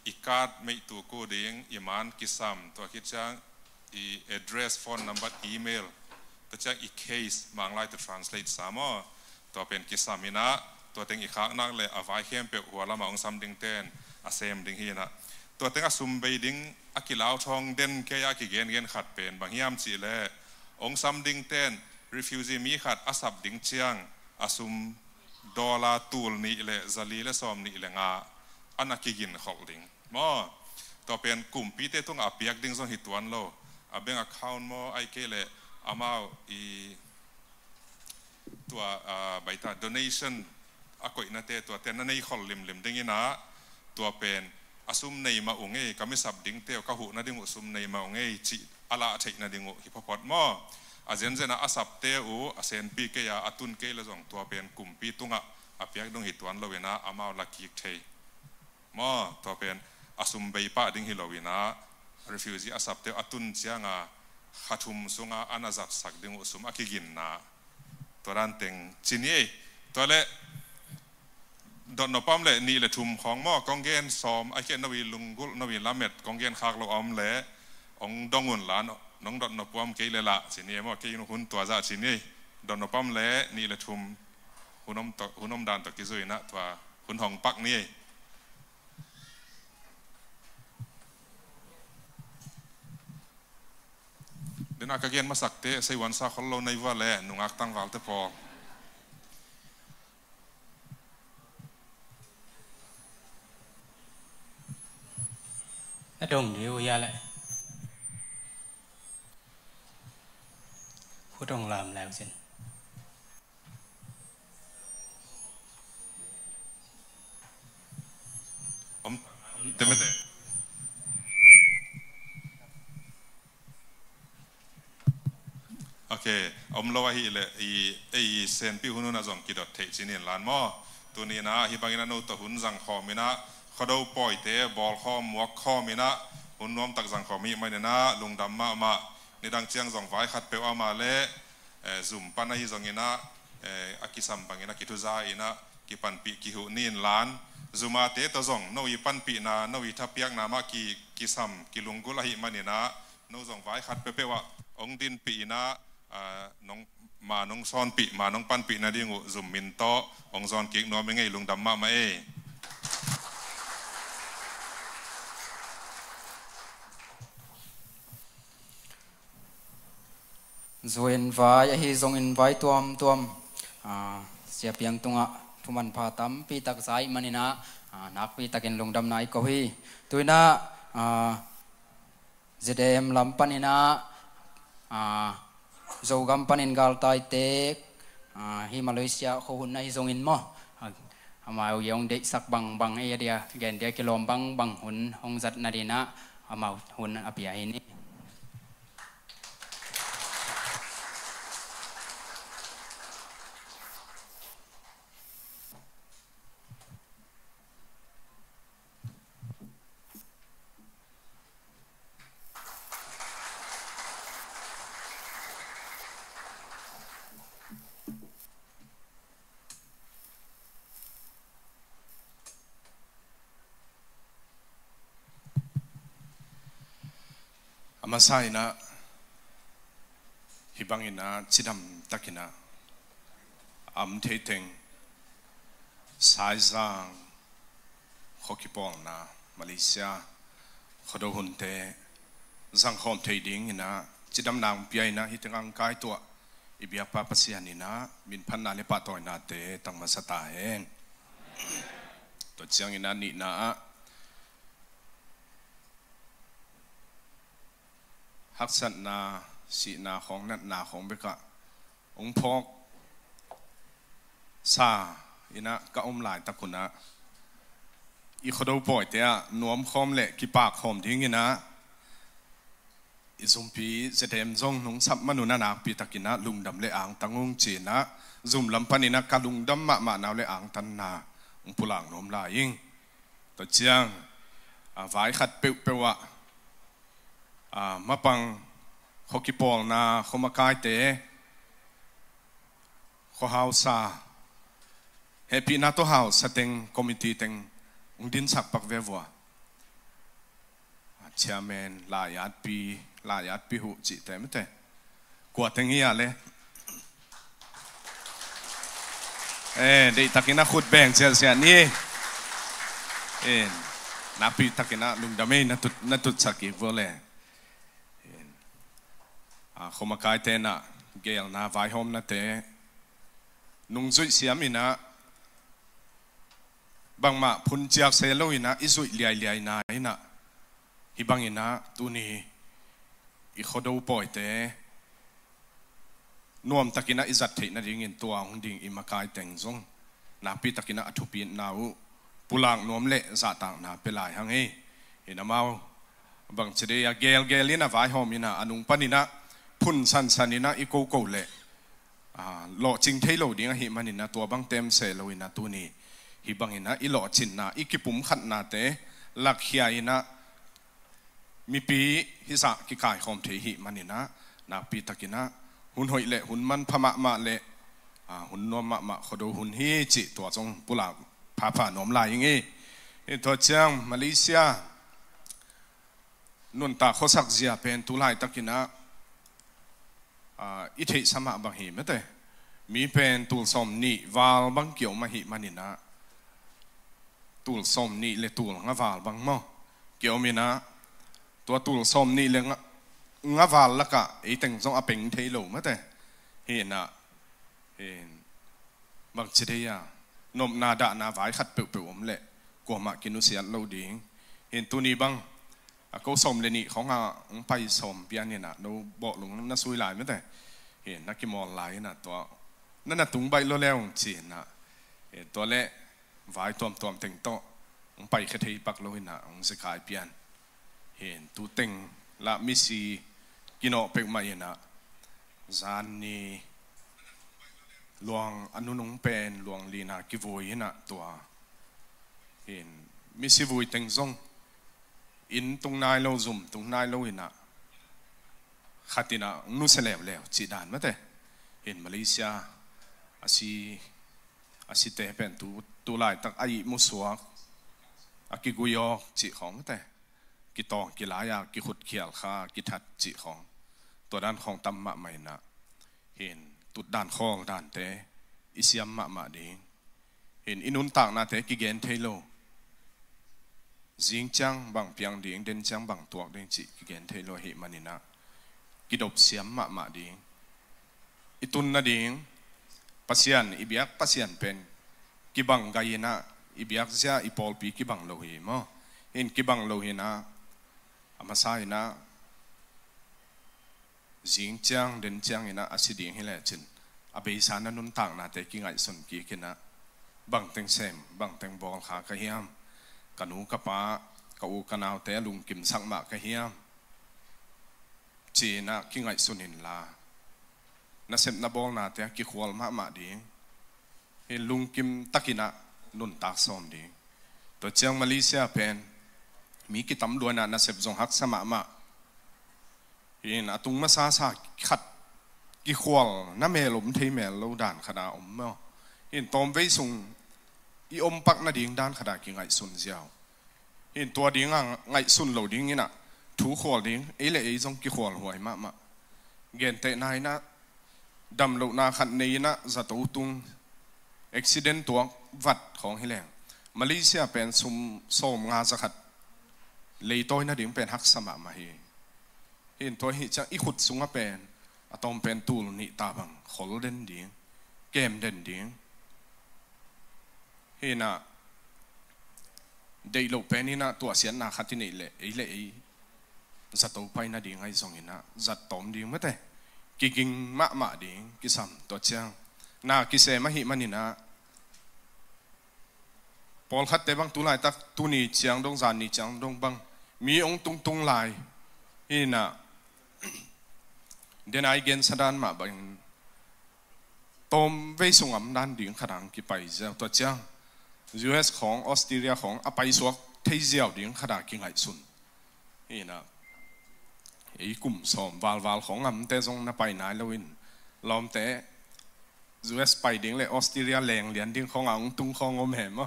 อีกาดไม่ตัวกูดิ้งอีมันกิสัมตัวคิดจังอี address phone number email ตัวจังอี case มังไล่ตัว translate สามอตัวเป็นกิสัมมินะตัวเต็งอีกครั้งนักเลยอวัยเข้มเปียหัวละมาองสัมดิ้งเต้นอาเซมดิ้งฮีนะตัวเต็งอสุมไปดิ้งอากิลาวทองเด่นแค่อากิเกนขัดเป็นบางฮิมสิเลยองสัมดิ้งเต้นrefugee มีขัดอาศับดิ้งเชียงอาซุมดอลลาร์ตูลนี่เลยซาลีและซอมนี่เลยงาอันนักกินขอกดิ้งมอต่อเป็นกลุ่มปีเตต้องอาเปียกดิ้งส่งหิตวันโลอาเบง account มอไอเกเลอามาอี ตัวใบตา donation อากอยนาเตตัวเต้นนั่นในขอลิมดิ้งนะตัวเป็นอสุมในมาองเงก็ไม่สับดิ้งเตียวก็หูนาดิ้งอสุมในมาองเงจีอาลาเทนาดิ้งฮิปฮอปมออาเจนเจนะอาสับเตียวอาเซนปีเกียอาตุนเกลจงตัวเป็นกลุ่มปีตุงะอาเปียกดงหิตวันลวินะอามาลักยิกเทมอตัวเป็นอสุมใบป้าดิ้งฮิลวินะ refugee อาสับเตียวอาตุนเจียงาขัดทุมสุงาอาณาจักรสักดิ้งอสุมอากิกินนะตัวรันเต็งจีนี่ตัวเล่ดอนนปั๊มเล่นี่เล่ทุมของมอกองเกนซ้อมไอเกนนวีลุงกุลนวีลาเม็ดกองเกนขากเราอมเล่องดองหุ่นหลานน้องดอนนปั๊มเกยเลละจีนี่มอเกยนหุ่นตัวจ่าจีนี่ดอนนปั๊มเล่นี่เล่ทุมหุ่นอมดานตะกิจุยนะตัวหุ่นหองปักนี่เดินอากาเกนมาสักเตะใส่วันซาคนเราในว่าเล่นุ่งอักตั้งวัลเตพอดงเดียวยาแหละผู้ดงลามแล้วสิผมเต็มไม่เตะโอเคอมโลวะฮีเลยไอเซนพี่หุ่นน่ะจงกิดเทจินินลานมอตัวนี้นะฮิบังอินาโนตหุ่นจังขอมินะเขาดูปล่อยเตะบอลข้อมวกข้อมินะหุ่นน้อมตักจังขอมีไม่เนี่ยนะลุงดำมาในดังเชียงจงไว้ขัดเปลวมาเล่ซุ่มปันนะฮิจงินะอากิสัมปังอินะกิทุซาอินะกิปันปีกิหุนินลานซุมาเตะตัวจงโนวิปันปีนะโนวิทับเปียกนามากิสัมกิลุงกุลหิมันเนี่ยนะโนจงไว้ขัดเปลวว่าองดินปีนะน้องมาน้องซ้อนปีมาน้องปันปีนะดิงูซุ่มมินโตองซ้อนกิกนัวไม่ไงลุงดำมาZoin vai hi zong in vai tuam sia piang tunga thuman pha tam pi tak sai manina nak pi takin lungdam nai ko hi tuina zedem lampanina zogam panin gal tai te hi Malaysia kho hun nai zong in mo amau yong de sak bang e dia gen dia kilom bang hun hong zat nadina amau hun apia iniมาใส่นะฮิบังอินะจิดำตักินะเทติงสายจางขกิปองนะมาเลเซียขดหุ่นเตสังคมเทดิ้งนะจิดำนางเปียนะฮิตังกายตัวอิบยาปาปัสยานินะมินพันนาเลปะตอยนาเตตังมาสตาเองตัวเจียงอินะนี่นะฮักษณนาสีนาของนัดนาของเบกะองพอกซาอินะก็อมหลายตะกุนะอีขดปล่อยเตะนวมคอมเละกิปากคอมทิ้งอินะอิซุมพีเสด็จจงนงสับมนุนานาปีตะกินะลุงดำเละอ่างตังงจีนะซุมลำพันินะกะลุงดำมะนาวเละอ่างตันนาองพุลังนมลายิงตัวเจียงไว้ขัดเปวะมาปังขกิปองนาขมากายเตะขหาวซาเฮปีนาตัวหาวสเต็งคอมมิตี้เต็งองดินสักปักเววัวเชียร์แมนลายาดปีหูจิเตไม่เตะกวดเต็งเฮียเลยเด็กตะกินะขุดแบ่งเสียนี่นับปีตะกินะลุงดำไม่นัตุสักกี่วัวเลยขมากายเตนะเกลนาไวโฮมนะเตนุ่งจุยเสียมินะบางมาพุนเจียกเซโลอินะอิสุยเลียนาอินะฮิบังอินะตุนีอิขดูปอยเต นวมตะกินะอิจัดเทนะดิ่งอินตัวหุ่นดิ่งอิมากายแต่งซงนาปีตะกินะอธุปีนาวปุลางนวมเละซาต่างนาเปลายหังเฮเห็นมาบางเฉดียเกลลินะไว้หอมินะอนุปนินะพุ่นสันสันินะอีโกโกเละหล่อจริงเทโลดิ่งหิมันินะตัวบางเต็มเซโลวินะตัวนี้หิบังหินะอีหล่อจินนะอีกิปุ่มขัดนาเตลักเฮียอินะมีปีฮิสะกิกายหอมเทหิมันินะนาปีตะกินะหุ่นหอยเละหุ่นมันพมะมาเละหุ่นนวมมะขดูหุ่นฮีจิตัวจงปุลาผานมลายอย่างงี้ตัวเชียงมาเลเซียนุ่นตาโคสักเจียเป็นตุลายตะกินะอิทธิสมะบางหิมเตมีเป็นตุลสมนีวาลบางเกี่ยวมาหิมันินะตุลสมนีเลตุลงาวาลบางมอเกี่ยวมีนะตัวตุลสมนีเลงาวาลละกะไอแต่งทรงอเป็งเทโลมเตเห็นนะเห็นบางเฉดียนมนาดานาไว้ขัดเปล่าๆเละกลัวมากินุเสียโลดีเห็นตัวนี้บ้างก็สมเลนี่ของไปสมเปียนี่นะเราบอกลงน่าซุยหลายไม่แต่เห็นนักกิมอลหลายนะตัวนั่นน่ะตุงใบโลแล้วจีนนะเห็นตัวเละไว้ตัวเต็งโตไปแค่ที่ปักโลหินะสกายเปียนเห็นตัวเต็งละมิซีกินอเป็กมาเห็นนะจานนี้หลวงอนุนงเป็นหลวงลีนากิวุยนะตัวเห็นมิซีวุยเต็งซงอินตรงนายเราซุ่มตรงนายเราเห็นนะขัดตินะนุเสลแล้วจีดานมาแต่เห็นมาเลเซียอาศิเตเป็นตัวลายตักไอมุสวกอากิกุยอจีของมาแต่กิตองกิลายากิขุดเขียลคากิทัดจีของตัวด้านของตัมมะไม่นะเห็นตุดด้านข้อด้านเตอิสยามมะดีเห็นอินุนต่างนาเตกิเกนเทโลจิงจังบางเพียงดิ่งเดินจังบางตัวเดินจิกิเกนเทโลหิมันินะกิดบเสียมมะดิ่งอิตุนนาดิ่งปัสยันอิบยักปัสยันเป็นกิบังกายนะอิบยักเสียอิปอลปีกิบังโลหิมะเห็นกิบังโลหินะอามาไซนะจิงจังเดินจังอินะอาศิดิ่งให้แลจินอเบสานันุนต่างนาเตกิไงสนกีกินะบางเต็งเซมบางเต็งบอลขากระเฮียมกันหูกระปะกอูกันเอาแต่ลุงกิมสังมากระเฮียมจีนะกิไงสุนินลานาเซมนาบอลนาแต่กิขวลมาดีเห็นลุงกิมตักินะนุนตักซ้อมดีตัวเจียงมาเลเซียเป็นมีกิตำดวนนาเซมจงฮักสมาเห็นอาตุงมาซาขัดกิขวลน้าเมลมเทเมลโลด่านขนาอมเนาะเห็นตอมไว้ส่งอีอมปักนาดิ่งด้านขนาดกิไงสุนเจียวเห็นตัวดิ่งไงสุนเหล่าดิ่งนี่นะถูขวลดิ่งเอเล่จงกิขวลหวยมาเกณฑ์เตะนายนะดำเหล่านาขันนี้นะจะตัวตุงอุบิเหตุตัววัดของฮิแรงมาเลเซียเป็นซุ่มโสมงาสักเลยตัวนาดิ่งเป็นฮักสมามาเห็นตัวฮิจะอีขุดสุงเป็นอะตอมเป็นตูลนิตาบังขอลเด่นดิ่งเกมเด่นดิ่งเห็นนะเดี๋ยวเราเป็นนี่นะตัวเสียนนาขัดที่นี่เลยจัดตัวไปนะดิ่งไอ้สองนี่นะจัดตอมดิ่งไม่แต่กิงมะดิ่งกิสัมตัวเชียงนากิเสมาหิมันนี่นะพอขัดแต่บางตัวลายตักตัวนี้เชียงดงจานนี่เชียงดงบังมีองตุงลายเห็นนะเดี๋ยวไอ้เกณฑ์สดานมาบังตอมเวสุงอำนันดิ่งขนาดกี่ไปเจ้าตัวเชียงUS ของออสเตรเลียของอภัยสวกเที่ยวดิ่งขนาดกิ่งไอซุนนี่นะไอ้กลุ่มสมวาลของอำแต่ทรงนับไปไหนแล้ววินล้อมแต่ US ไปดิ่งเลยออสเตรเลียแรงเหรียญดิ่งของอังตุงของอมแหม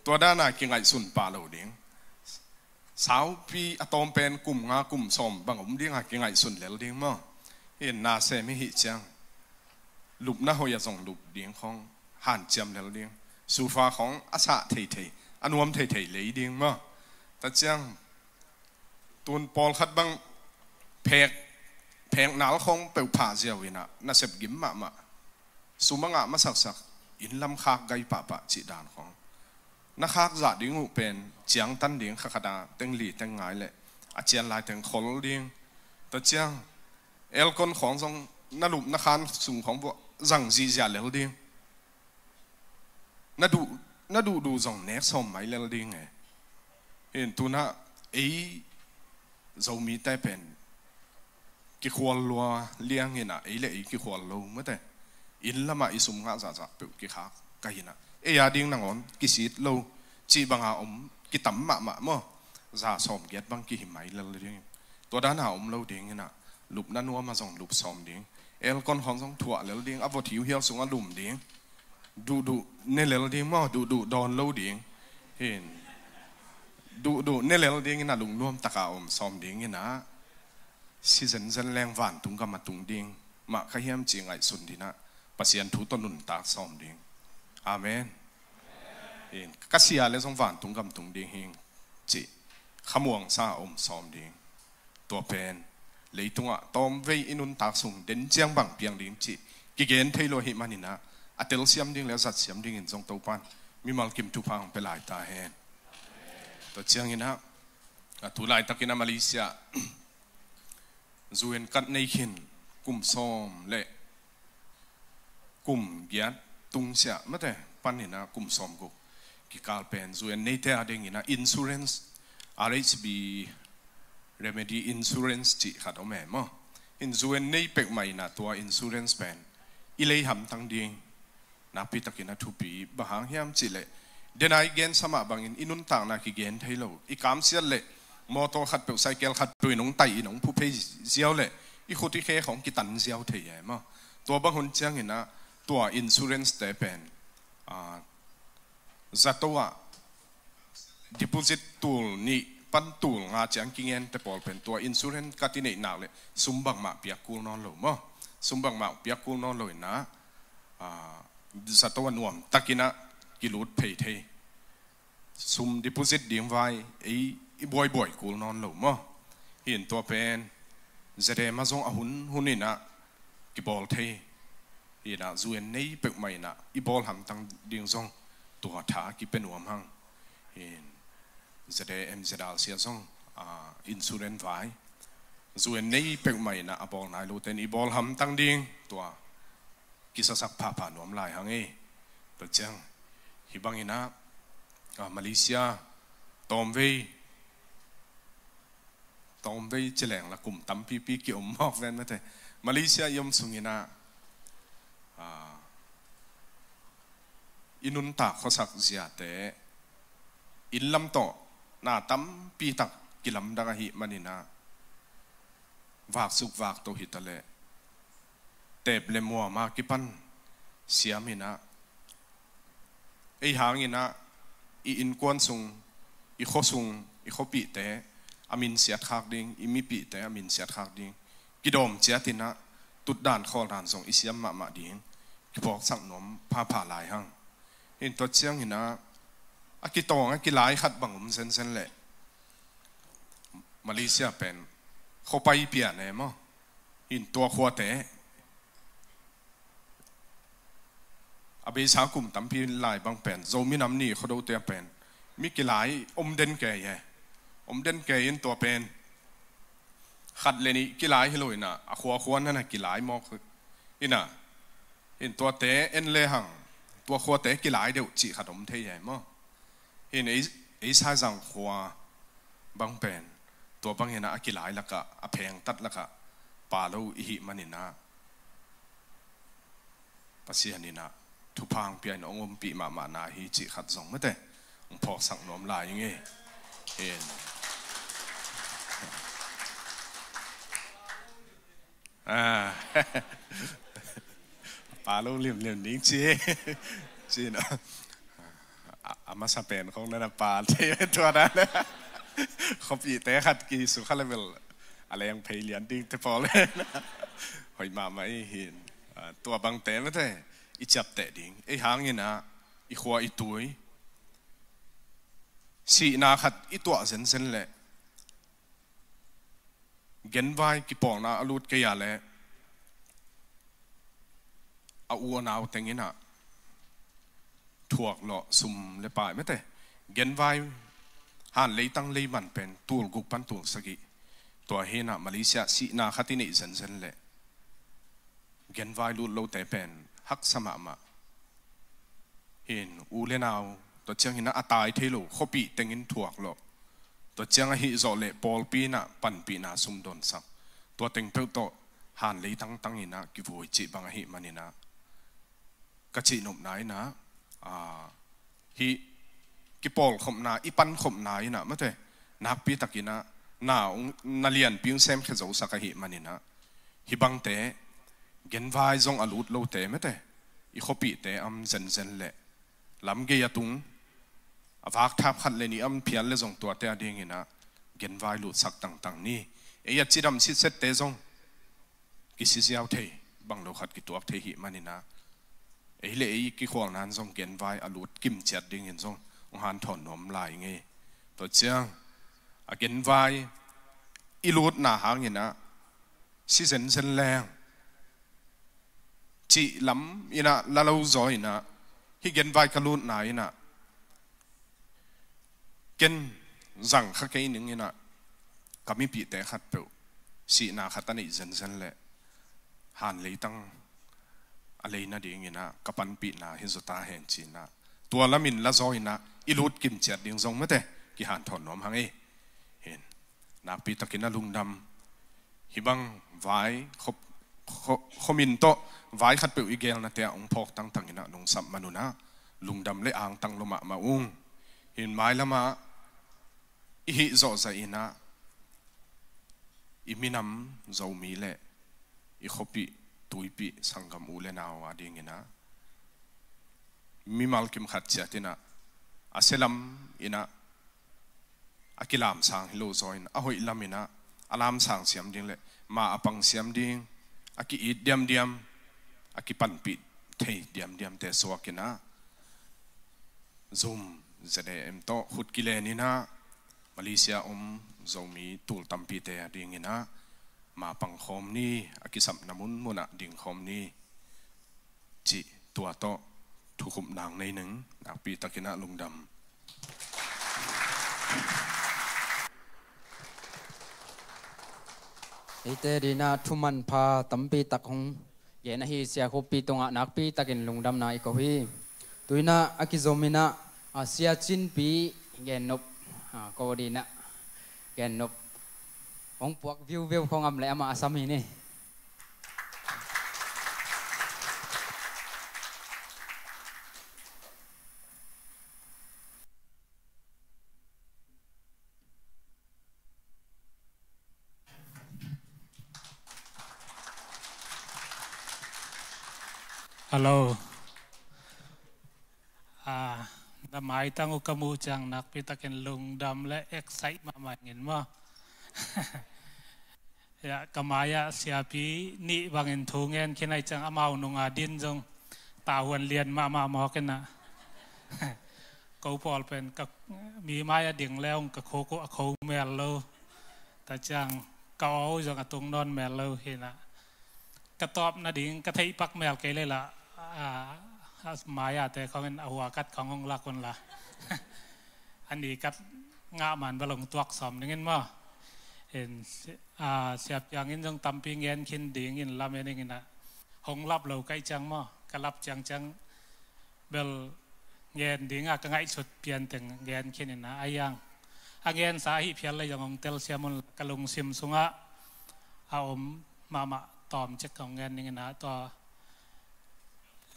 ตัวด้านน่ะกิ่งไอซุนป่าเหล่าดิ่งสาวปีอะตอมเป็นกลุ่มกลุ่มสมบางอมดิ่งกิ่งไอซุนเหล่าดิ่งมั้งเห็นนาเซไม่หิจังลุบน่าหอยส่งลุบดิ่งของหันเจียมเหล่าดิ่งสูฟ้าของอาสาเทอนุมเทเลยดิ่งมั้งแต่จังตุนปอลขัดบังเพงหนาวของเปลวผ่าเจียวนะน่าเสพกิมมาสุมังมาสักอินลำคากไกปะจีดานของนักขากจัดดิ่งเป็นเจียงตันดิ่งขดาเต็งหลีเต็งไงเลยอาเจียนลายเต็งขลดิ่งแต่จังเอลกอนของทรง น่าลุบนักขันสุ่งของพวกจังจีจ่าเลวดิ้งน่าดูจังเน็กสมไม่เลวดิ้งไงเห็นตัวน่ะจะมีแต่เป็นกี่ขวลัวเลี้ยงเห็นน่ะเลยกี่ขวลัวเมื่อแต่อินละมาอิสุมงาจะเปิดกี่ขาก็เห็นน่ะยาดิ้งนั่งอ่อนกี่สิทธิ์ลัวจีบังอากี่ตั้มมามั่วจะสมเกียรติบางกี่หิมะเลวดิ้งตัวด้านหาเลวดิ้งเห็นน่ะลุบนั่นว่ามาส่งลุบสมดิ้งก้อนของส่งถั่วเลวดิ้งอับวถิวเหี่ยวส่งอลุมดิ้งดูเนี่ยเลวดิ้งมั่วดูดอนเลวดิ้งเห็นดูเนี่ยเลวดิ้งน่ะลุงร่วมตะกาสมดิ้งนะซีซันแรงหวานตุงกับมาตุงดิ้งมาขยันจริงไอ้สุนดีนะปัสยันทุตนุนตาสมดิ้งอาเมนเห็นกัสยาเลส่งหวานตุงกับตุงดิ้งเฮงจีขมวงซาสมดิ้งตัวเป็นเลยตุงอ่ะตอมเวอินุนตาส่งเด่นเจียงบังเปียงดิ้งจีกิเกนเทโลหิมานินะอัตเตลเซียมดิ้งแล้วสัตเซียมดิ้งอินทรงตัวปันมีมัลกิมทุพังไปหลายตาเฮนตัวเจียงอินะตัวหลายตะกินามาเลเซียจูเอ็นกัดในขินกุ่มซ้อมเละกุ่มเกียรตุงเสียไม่แต่ปันนี่นะกุ่มซ้อมกูกิการเป็นจูเอ็นในเท่าเด้งนะ insurance RHB remedy insurance จีขัดเอาแม่มั้งอินจูเอ็นในเป็กใหม่นะตัว insurance เป็นอิเลยหำตั้งดิ่งนับปีตะกินะทุปีบางแห่งจีเละเดนไอเกนสมาบางอินุนต่างนะกิเกนไทยโลอีกามเสียเละมอเตอร์ขัดเปลวไซเคิลขัดเปลวน้องไตน้องผู้เพย์เสียวเลยอีคนที่แค่ของกิตันเสียวเทียมั้งตัวบางคนเจ้าเห็นนะตัวอินซูเรนส์แต่เป็นจัตัวดิปูซิตตูลนี่ปันตูลงาจังกิเงินแต่พอเป็นตัวอินซูเรนส์กัติเนหนักเลยซุ่มบังมาเปียกูนอนหลงมั้งซุ่มบังมาเปียกูนอนหลงนะจัตัวหน่วมตะกินะกิลุดเพย์เทซุ่มดิปูซิตดิ่งไว้บ่อยกูนอนหลุมมั้งเห็นตัวเป็นจะได้มาส่งหุ่นนี่นะกิบอลเทเห็นนะจูเอ็นนี่เปิดใหม่นะอีบอลทำตั้งดิ่งส่งตัวท้ากิเป็นหัวมังเห็นจะได้จะได้เสียส่งอินซูเรนไว้จูเอ็นนี่เปิดใหม่นะบอลนายรู้แต่อีบอลทำตั้งดิ่งตัวกิสสักผ่านหัวมลายหังตัวเจ้าฮิบังอินะมาเลเซียตอมเวเจริญละกลุ่มตั้มปีเกี่ยวมากแน่นไม่ใช่มาเลเซียยมสุงินะอินุนตาข้อสักเสียแต่อินลำโตหน้าตั้มปีตักกิลำดังหิมันนี่นะวากสุกวากโตหิตะเลเต็บเลมัวมากิปันเสียมินะไอหางอินะอินกวนสุงอีโคสุงอีโคปีแต่อามินเสียดขากดิ้งอิมิปีแต่อามินเสียดขากดิ้งกิดอมเจ้าตินะตุดด่านข้อด่านส่งอิเสียมมาดิ้งกิบอกสั่งนมผ่าลายหังเห็นตัวเชียงเห็นนะอากิตองอากิหลายขัดบังเส้นแหละมาเลเซียเป็นเขาไปเปลี่ยนไหนมั้งเห็นตัวขวดแต่อาเบสากลุ่มตั้มพีลายบางเป็นโจมิน้ำนี่เขาดูเตียเป็นมีกี่หลายอมเด่นแก่เด่นแก่ยันตัวเป็นขัดเลยนี่กี่หลายให้เลยนะขวนั่นนะกี่หลายมอกอินะเห็นตัวเตะเอ็นเลยหังตัวขวเตะกี่หลายเดี๋ยวจีขัดอมเทียมั้งเห็นไอ้ชายสังขวบางเป็นตัวบางเห็นนะกี่หลายแล้วก็อเพงตัดแล้วก็ป่าเราอิหิมันนี่นะปัสยานี่นะทุพังเปลี่ยนองค์ปีมานาฮิจิขัดส่งไม่แต่พอสั่งนมลายอย่างงี้เห็นปลาลูกเหลี่ยมนิ่งจีนะอามาสเปนของนั่นปลาเที่ยวตัวนั้นเขาปีเตะขัดกีสุขเลเวลอะไรยังเพลียนดิ้งแต่พอเลยหอยมาไม่เห็นตัวบางเตะไม่ใช่อีจับเตะดิ้งไอ้หางนี่นะอีขวาอีตุยสีนาขัดอีตัวเส้นเลยเงินไว้กี่ปองนะอลูดกี่ยาเลยเอาอ้วนเอาแต่งี้นะถ่วงหล่อซุ่มเลยไปไม่แต่เงินไว้หันเลยตั้งเลยมันเป็นตูลกุกปันตูลสกิตัวเฮนะมาเลเซียสีนาขัดที่นี่เส้นเลย เกณฑ์วายลุดโลแต่เป็นฮักสมะมาเห็นอูเลนาวตัวเชียงหินะอัตายเทโลขบีเต็งินถ่วงโลตัวเชียงหิโซเลปอลปีนะปันปีนะซุมโดนสับตัวเต็งเปลโตหันเลยตั้งหินะกิบุยจีบังหิมันหินะกะจีนมนายนะฮิกิปอลขมนาอีปันขมนายนะไม่ใช่นักปีตะกินะนาเลียนพิงเซมเขจสักหิมันหินะฮิบังเตเกณฑ์วายจงอลุดโลเตไม่ใช่อีขบีเตอัมเซนเซนเล่ลำเกียตุงอวักทับขัดเลยนี่อัมเพียนเลยจงตัวเตะดิ่งหินะเกณฑ์วายลุดสักต่างๆนี่เอียจีดำสิเซตเตจงกิสิเซียวเทบังโลขัดกิตัวเทหิมันหินะเอ้เลยกี่ขวางนั้นจงเกณฑ์ไว้อลุดกิมเจ็ดดิ่งเห็นจงองหันถอนนมลายไงตัวเจ้าเกณฑ์ไว้อีลุดหนาหางเห็นนะสิเซนเซนแรงจีล้ำอินะละเราจอยนะฮิเกณฑ์ไว้กระลุดหนาอินะเกณฑ์จังขักไอ้หนึ่งอินะก็มีปีแต่ขัดเปล่าสีนาขัดตันอีเซนเซนแหละหันเลยตั้งอะไรนะเดียงนะกับปันปีนะหินสุตาแห่งจีนะตัวละมินละซอยนะอิลุดกิมเจ็ดดิ่งทรงไม่แต่กิหันถอนน้อมหังเห็นนักปีตะกินนะลุงดำฮิบังไว้ขมินโตไว้ขัดเปลวอีเกลนะแต่องพอกตั้งนะนงสัมมนุนะลุงดำเลยอ่างตั้งลมมาอุ้งเห็นไม้ละมาอิหิโจใจนะอิมินำโจมีเละอิขบิตุยปีสังกัมอุเลนาวาดิ่งนะมีมัลกิมขัดเจตินะอาเซลัมอินะอากิลามสังฮิโลโซอินะอาหอยลามินะอาลามสังเสียมดิ่งเลยมาอปังเสียมดิ่งอากิอิดเดียมอากิปันปีเทเดียมเตสวกินะซุมจะได้เอ็มโตขุดกิเลนินะมาเลเซียโจมีตูลตัมปีเตดิ่งนะมาปังคอมนี่อากิสัมนามุนมุนะดิ่งคอมนี่จีตัวโตทุกขุมนางในหนึ่งนักปีตะกินะลุงดำไอเตดีนาทุมันพาตัมปีตะคงเย็นฮีเสียขบปีตรงนักปีตะกินลุงดำนาอีกฮีตุยนาอากิโซมินะเสียจินปีเย็นนบก็ดีนะเย็นนบองพวกวิวของอำเลยมาอาสามีนี่ฮัลโหลทำไมตั้งอุกมูจังนักพิตาเกนลุงดำและเอ็กไซต์มาใหม่เห็นมั้ยya kamaya siapi ni bangin thungen khinai chang amau nunga din jong tahuan lian ma mo kena ko pol pen ka mi maya ding leong ka khoko akho mel lo ta chang ka au jong atung non mel lo hina ka top na ding ka thei pak mel ke le la maya te khong awa kat khong la kon laอันนี้กัดงามันบลงตัวอักษรนึงมั้ยเห็นเสียบอย่างนี้ต้องตำปีเงินคินดิ่งอินลำเองนะหงรับเราใกล้จังมั้งกรับจังเบลเงินดิ่งก็ง่ายสุดเปลี่ยนถึงเงินคินนะไอ้ยังเงินสาหิเพียรเลยอย่างของเตลเซียมุลกลงซิมสุงะเอามาตอมเช็คของเงินนี่นะตัว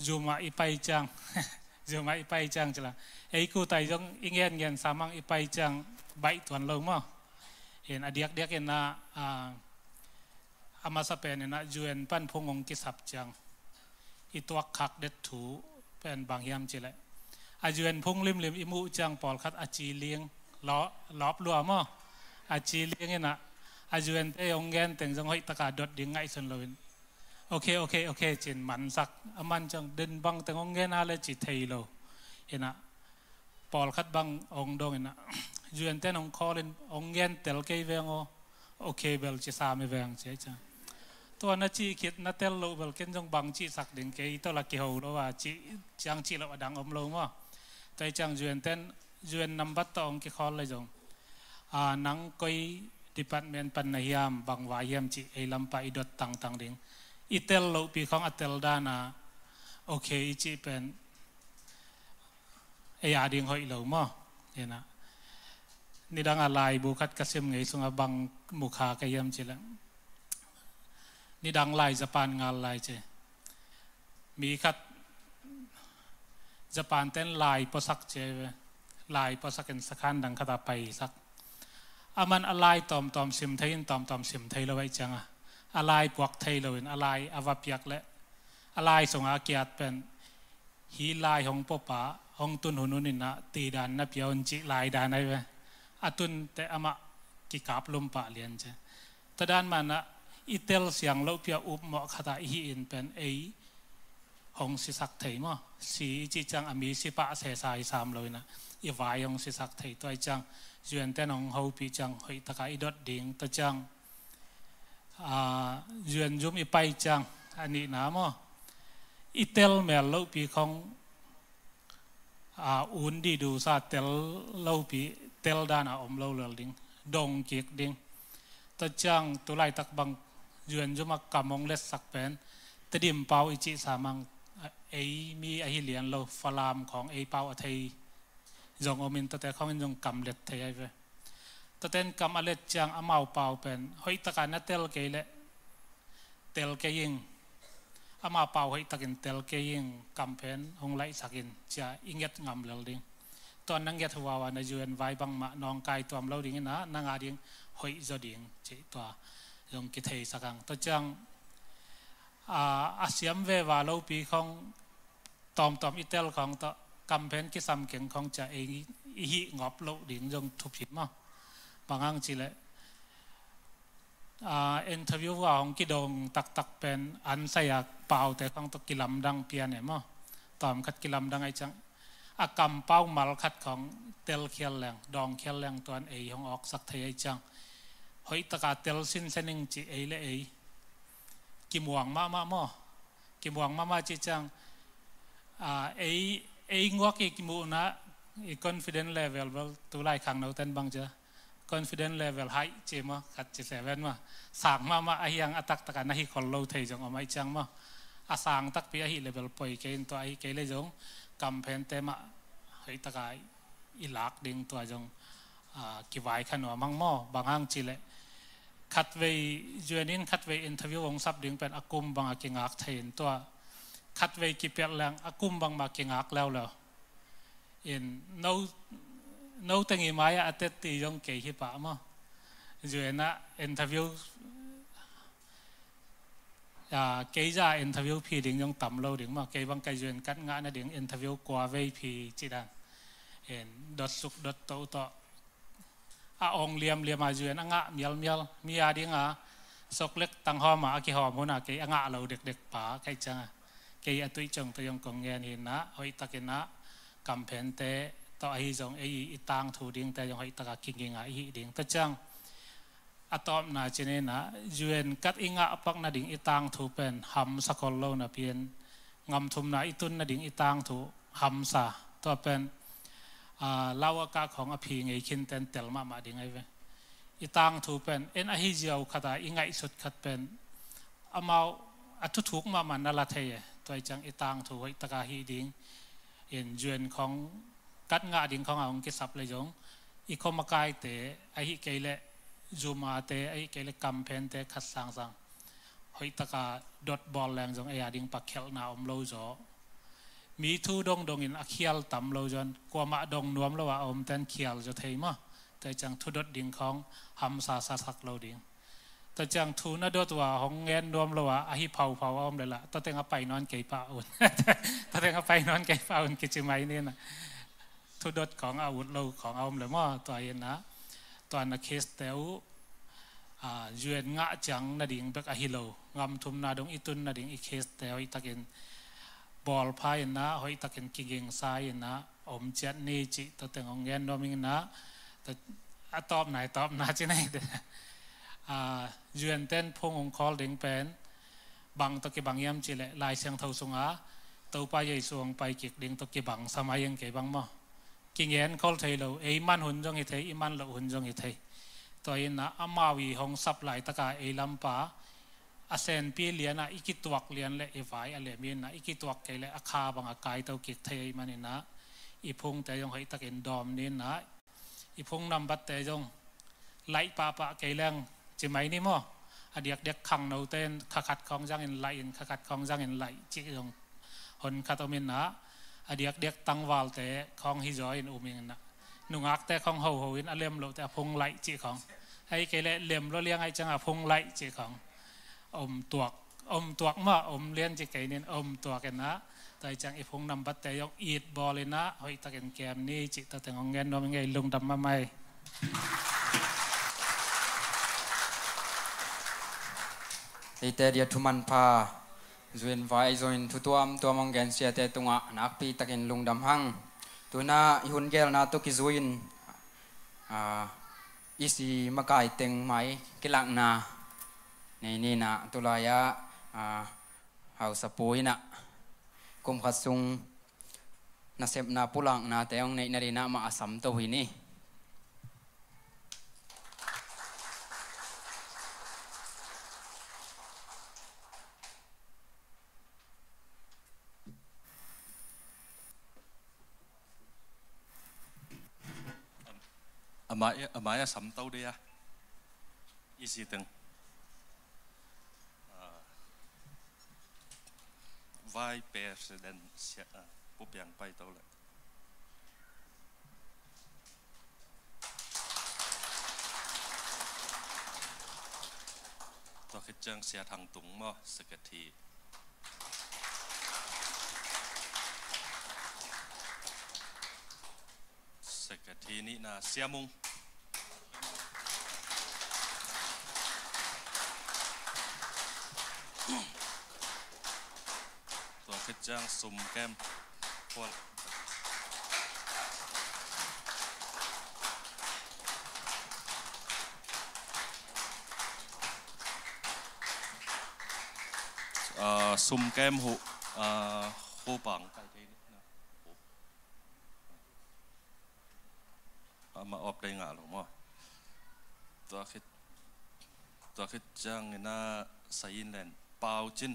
จูมาอีไปจังจูมาอีไปจังจ้ะไอ้กูไต่จงเงินสามังอีไปจังใบถวนลงมั้งเห็นอดีตเห็นนะอามาสเปนนะจูเอ็นปั้นพงองกิสับจังอีตัวขักเด็ดถูเป็นบางยามจีเลยอาจูเอ็นพงลิมอิมูจังปอลคัดอาจีเลี้ยงล้อบลัวมั้งอาจีเลี้ยงนะอาจูเอ็นเตยองเงินแต่งจังห้อยตะการดดดิ่งไงส่วนเลยโอเคจินมันสักมันจังเดินบังแต่องเงินอะไรจิตไทยโลเห็นนะปอลคัดบังองดงเห็นนะยูเอ็นเต้นองคอลินองเงินเตลเกยเวงโอเคเบลจะสามเวงใช่จ้ะตัวนัดจีคิดนัดเตลโลเบลเก็นจงบังจีสักดิ่งเกยตัวละเกี่ยวแล้วว่าจีจังจีเราดังอมโลมั้งแต่จังยูเอ็นเต้นยูเอ็นนับบัตรองกี่คอเลยจงนังกอยดิพาร์ตเมนต์ปัญญามบางวายมจีไอลำไปดดต่างดิ่ง อีเตลโลปีของอัตเตลดานาโอเคอีจีเป็นไอ้อาดิงหอยเหลวมั้งเห็นนะนี่ดังอะไรบุคัดกระเซมไงส่งบังมุขากระยำจิละนี่ดังลายญี่ปุ่นงานลายเจมีคัดญี่ปุ่นเต้นลายภาษาเจลายภาษาเกันสักขันดังคาตาไปสักอามันอะไรตอมซิมไทยตอมซิมไทยเราไว้จังอะอะไรพวกไทยเราเป็นอะไรอวับยักษ์และอะไรส่งอาเกียรติเป็นฮีลายของป๊อปะของตุนหุนุนินะตีดานนับยอนจิลายดานอะไรไปอาตุนแต่อามากิกาบลมปะเลียนเจแต่ด้านมันนะอิเตลเสียงเราเปียอุบเหมาะขตาอีอินเป็นไอของศิสักไทยมั้งสีจิจังอมีสิปะเสสายสามเลยนะอีวายของศิสักไทยตัวจังจวนแต่น้องเฮาปีจังหอยตะกายดดดิ่งตัวจังจวนยุมอีไปจังอันนี้นะมั้งอิเตลเมลเราปีของอุ่นดีดูซาเตลเราปีเตลดานาอมเราเลือดิ่งดงเกียกดิ่งตัวจังตัวไล่ตักบังจวนยุมกำมงเล็ดสักเป็นตดิมเปาอิจิสามังไอมีไอเลียนเราฟลามของไอเปาอทัยจงอมินแต่เขาเป็นจงกำเล็ดเทียไปแต่เต้นกำอเล็ดจังอามาเปาเป็นหอยตะการนัดเตลเกยเลเตลเกยิงอามาเปาหอยตะกินเตลเกยิงกำเพนหงไลสักินจะอิงเกตงำเลือดิ่งตอนนั่งเกตหัววันในจวนไว้บังมะนองกายตัวเราดิ่งนะนางอาดิ่งหอยจะดิ่งเจตัวจงกิเทสักังตัวจังอาเซียมเววาเราปีของตอมอิเตลของต่อกำเพนกิซัมเก่งของจะเองอีงอบเราดิ่งจงทุบผิดมั้งบางครั้งจีเลยอินเทอร์วิวว่าของกิดงตักเป็นอันใส่เปล่าแต่ของตกิลำดังเปียเนี่ยมั้งตอมคัดกิลำดังไอจังอากำเป้ามาลคัดของเตลเคียลแรงดองเคียลแรงตัวเอของออกสักเทียจังหอยตะกาเตลสินเซนิงจีเอเลเอกิมวงมากิมวงมาจีจังเองว่ากิมูนะconfidence level ตัวไล่ขังเราเต้นบางจ้ะ confidence level high เจมาขัดจีเซเว่นมาสั่งมาไอยังอัตักตะกันนะฮิคนเราเทจงออกมาจังมาอาสั่งตักปีไอฮิ level ปอยเกนตัวไอเกเลยจงกำเพนเตมาหอยตะกายอิลักดิ่งตัวจงกิวายขนวมังม้อบางครั้งจีเลยคัดไว้จวนนินคัดไว้อินเทอร์วิวของซับดิ่งเป็นอากุมบางอากิงักเทนตัวคัดไว้กิเปียแรงอากุมบางมากิงักแล้วอินno tengi maya atet ti jong ke hi pa mo juena interview ke ja interview phi ding jong tam lo ding ma ke bang kai juen kat nga na ding interview kwa ve phi chi dan en dot suk dot to ong liam a juen anga mial mi a ding a sok lek tang ho ma ki ho mo na ke anga lo dek pa kai chang ke atui chong to yong kong ngen hin na hoi takena campaign teต่อไอ้จงไอ้ต่างถูดิ่งแต่ยังให้ตะกิงไอ้ดิ่งแต่จังอะตอมนาเจเนนะจวนกัดอิงะปักนาดิ่งไอ้ต่างถูเป็นหำสกอลโลนะเพียนงำทุมนาไอ้ตุนนาดิ่งไอ้ต่างถูหำซาตัวเป็นเล่าอากาศของอภิงไอ้คินเตนเตลมาดิ่งไอ้เวไอ้ต่างถูเป็นเอ็นไอ้เจียวขดาอิงะสุดขัดเป็นอามาอัตุถูกมามันนั่นละเทยตัวจังไอ้ต่างถูไอ้ตะกาฮีดิ่งเอ็นจวนของกัดงาดิ่งของเราคิดสับเลยจงอีคอมกายเตะไอ้เกลจูมาเตะไอ้เกลกัมเพนเตะขัดสังหอยตะกาดอทบอลแรงจงไอ้ดิ่งปักเขลนาอมโลจ่อมีทูดงอินอักเขียลต่ำโลจนกว่ามาดงนวมแล้วว่าอมเต้นเขียลจะเทมั้งแต่จังทูดอทดิ่งของหำซาสักโลดิ่งแต่จังทูน่าดอทว่าของเงินนวมแล้วว่าไอ้เผาอมเลยละตั้งแต่เขาไปนอนเกยป่าอุ่นตั้งแต่เขาไปนอนเกยป่าอุ่นกิจไม่เนี่ยนะทุดดของอาวุธเราของเอาเลยมั้งตัวเองนะตัวนักเคสเตลจวนงะจังนาดิ่งเบกอหิโลงำทุมนาดงอิตุนนาดิ่งอีเคสเตลอีตะกินบอลพายนะหอยตะกินกิงซ้ายนะอมเจ็ดนี่จิตัวแต่งของเงินโดมิงนะแต่ตอบไหนตอบน่าจะไหนเด้จวนเต้นพงองคอลดิ่งเป็นบางตะกี้บางยามจิเลลายเสียงเท่าสงอาตัวไปใหญ่สวงไปกิกดิ่งตะกี้บางสมัยยังเก็บบางมั้งกิงเงินเขาเทเราไอ้มันหุ่นจงหิเทไอ้มันเราหุ่นจงหิเทตัวเองนะอามาวีหงซับไหลตะกาไอ้ลำป่าอ อาเซนปีเลียนอีกิตวกเลียนและอีไฟอะไรมีนะอีกิตวกเกลอาคาบังอากายเต้ากิกเทยมันนี่นะอีพงแต่ยงให้ตะเกินดอมนี่นะอีพงนำบัตแต่ยงไล่ปะเกลังจะไหมนี่มั้งอเดียกเด็กขังเอาเต้นขัดของจังเงินไหลขัดของจังเงินไหลจิกยงหนขัดเอามินนะอเดียกเด็กตั้งวาลแต่ของฮิจอยน์อุมิงนะนุ่งอักแต่ของเฮาอินอเลมโลแต่พงไหลจิของไอ้เกลเลียมเราเลี้ยงไอ้จังพงไหลจิของอมตัวมาอมเลี้ยนจิกไอ้เนี่ยอมตัวกันนะแต่จังไอ้พงนำบัตแต่ยกอีดบอลเลยนะหอยตะเกินแกมนี่จิตตะเต็งของเงินน้องไงลงดำมาไหมไอเตเดียทุมันพาจวนไฟจวนทุตัวมองแกนเสียแต่ตรงอ่ะนักปีตะเกินลงดำหังตัวน่าหุ่นแก้วน่าตุกิจวนอีสีมากายเต็งไหมกิลังนาในนี่นะตุลายะเฮาสปุยนะกุมขัดซุงนาเซบนาปุลังนาแต่ยังในนารีนามาอาสัมตัวหินี่amaya sam tau dia isi teng vai president sia pupiang pai tau le to khitjang sia thang tung mo sekati sekati ni na siamungตัวขึ้นจ้างสุ่มแก้มพวกสุ่มแก้มหูหูปังไก่ที่นะมาออกได้งาหรอมั้งตัวขึ้นจ้างน่าใส่ยินแลนเปล่าจิน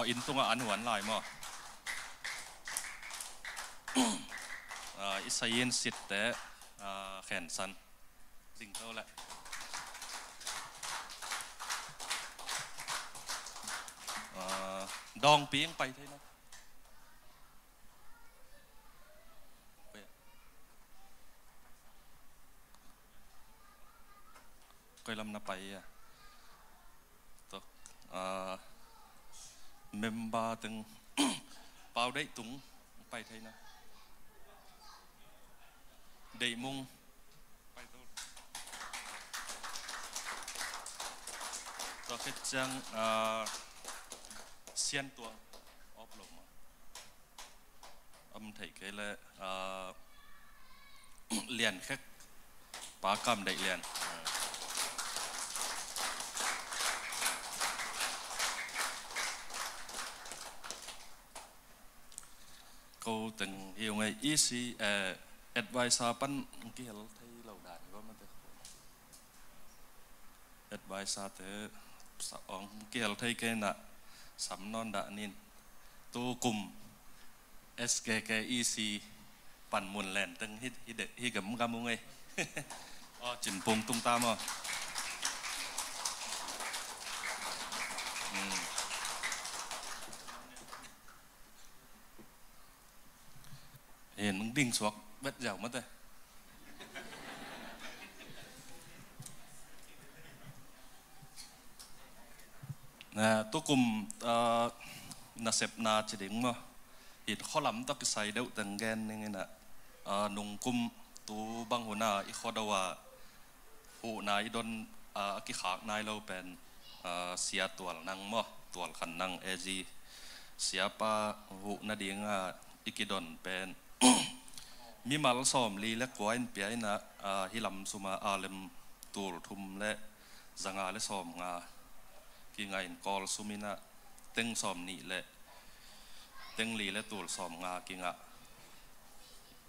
อินตุงอันหวนลายมั้งอิสยินสิทธิ์แต่แขนสันสิ่งเท่าแหละดองปีงไปเท่านั้นก็ลำนับไปตัวเมมบาตึงเปล่าได้ตุงไปเท่านั้นได้มุงไปตัวคิดจังเซียนตัวออฟลงมาถ่ายกันเลยเรียนแค่ปากรรมได้เรียนเขาตึงเรื่องไงอีซีadvisor ปั้นกี่เหล่าไทยเราได้ก็มันจะ advisor เตอสองกี่เหล่าไทยกันน่ะสำนอนด่านินตัวกลุ่ม SKKEC ปั่นมุนแลนตึงฮิกำกำมุงไงจินปงตุ้งตามอ่ะเห็นมึงดิ่งสวกเบ็ดเหยามาแต่นะตัวกลุ่มนาเซบนาจะดิ่งมั้งอิดข้อลำตักใส่เดาตังแกนนี่ไงนะนุ่งกลุ่มตัวบางหัวหน้าอีกข้อดว่าหัวนายโดนกิขากนายเราเป็นเสียตัวนังมั้งตัวขันนังจีเสียป้าหัวนาดีงอีกิดอนเป็นมีมาลสอมลีและกวนเปียนะฮิลำสุมาอาเลมตูรทุมและจังอาและสอมงากิไงกอลสุมินะเต็งสอมนี่และเต็งลีและตูรสอมงากิงะ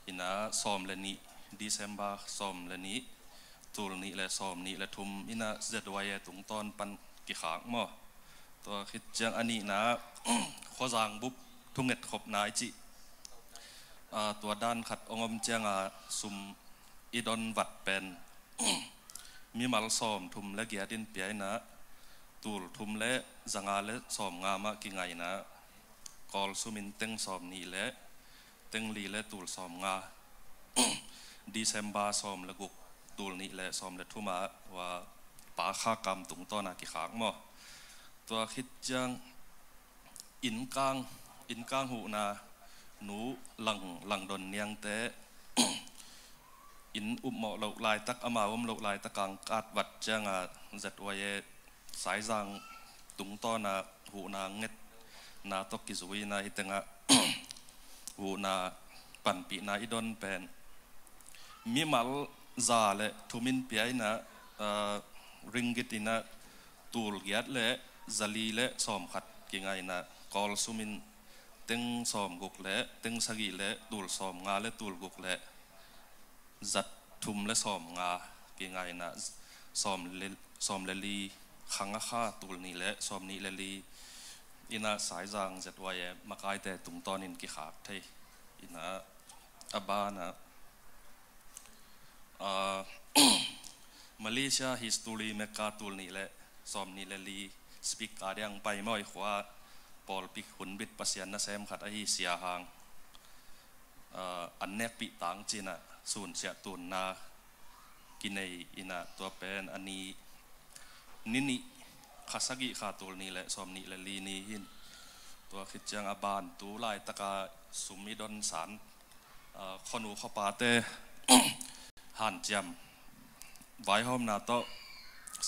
อินะสอมและนี้เดซ embr สอมและนี้ต ตูลนี้และซ้อมนี้และทุมอินะเจ็ดวัยตุงตอนปันกิขางมั่วตัวคิดจังอันนี้นะข้อจางบุบทุ่งเงิดขบนายจิตัวด้านขัดองมเจียงซุมอีดอนวัดเป็นมีมัลซ้อมทุมและเกียดินเปียนะตูลทุมและจังอาและซ้อมงามกิไงนะกอลสุมินเต็งซ้อมนี้และเต็งลีและตูลซ้อมงาดีเซมบาซ้อมและกุกตูลนี้และซ้อมและทุมาว่าป่าข้ากรรมตุงต้อนากิขางมั่วตัวคิดจังอินกางหูนาหนูหลังดนเนียงเตอินอุบหมอเหลาลายตักอามาวมเหลาลายตะกังกาดวัดจังจัดไว้สายจังตุงต้อนาหูนาเง็ดนาตกกิสุยนาอิตังหูนาปั่นปีนาอิดอนเป็นมีมัลซาเลทุมินเปียนะริงกิตินะตูลเกียดและจัลีและสอมขัดกิไงนะกอลสุมินเต็งสอมกุกและเต็งสกีและตูลสอมงาและตูลกุกและจัดทุมและสอมงากิไงนะสอมเลลีขังข้าตูลนี้และสอมนี้เลลีอินะสายจางจัดไว้มากายแต่ตุงตอนินกิขาดเทอินะอบานะมาเลเซียฮิสตอรีเมกาตูลนี่แหละสอมนี่แหละลีสปิกการยังไปไม่ขวาปอลปิกหุ่นบิดปัสยันนะเซมขัดไอเสียหางอันเนกปิต่างจีน่ะส่วนเสียตุนนากินในอินะตัวเป็นอันนี้นิข้าสกิขาตูลนี่แหละสอมนี่แหละลีนี่หินตัวคิดจังอบานตูไลตะกาสุมิดอนสารขนูข้าปาเตหันจำไว้ห้อมนาโต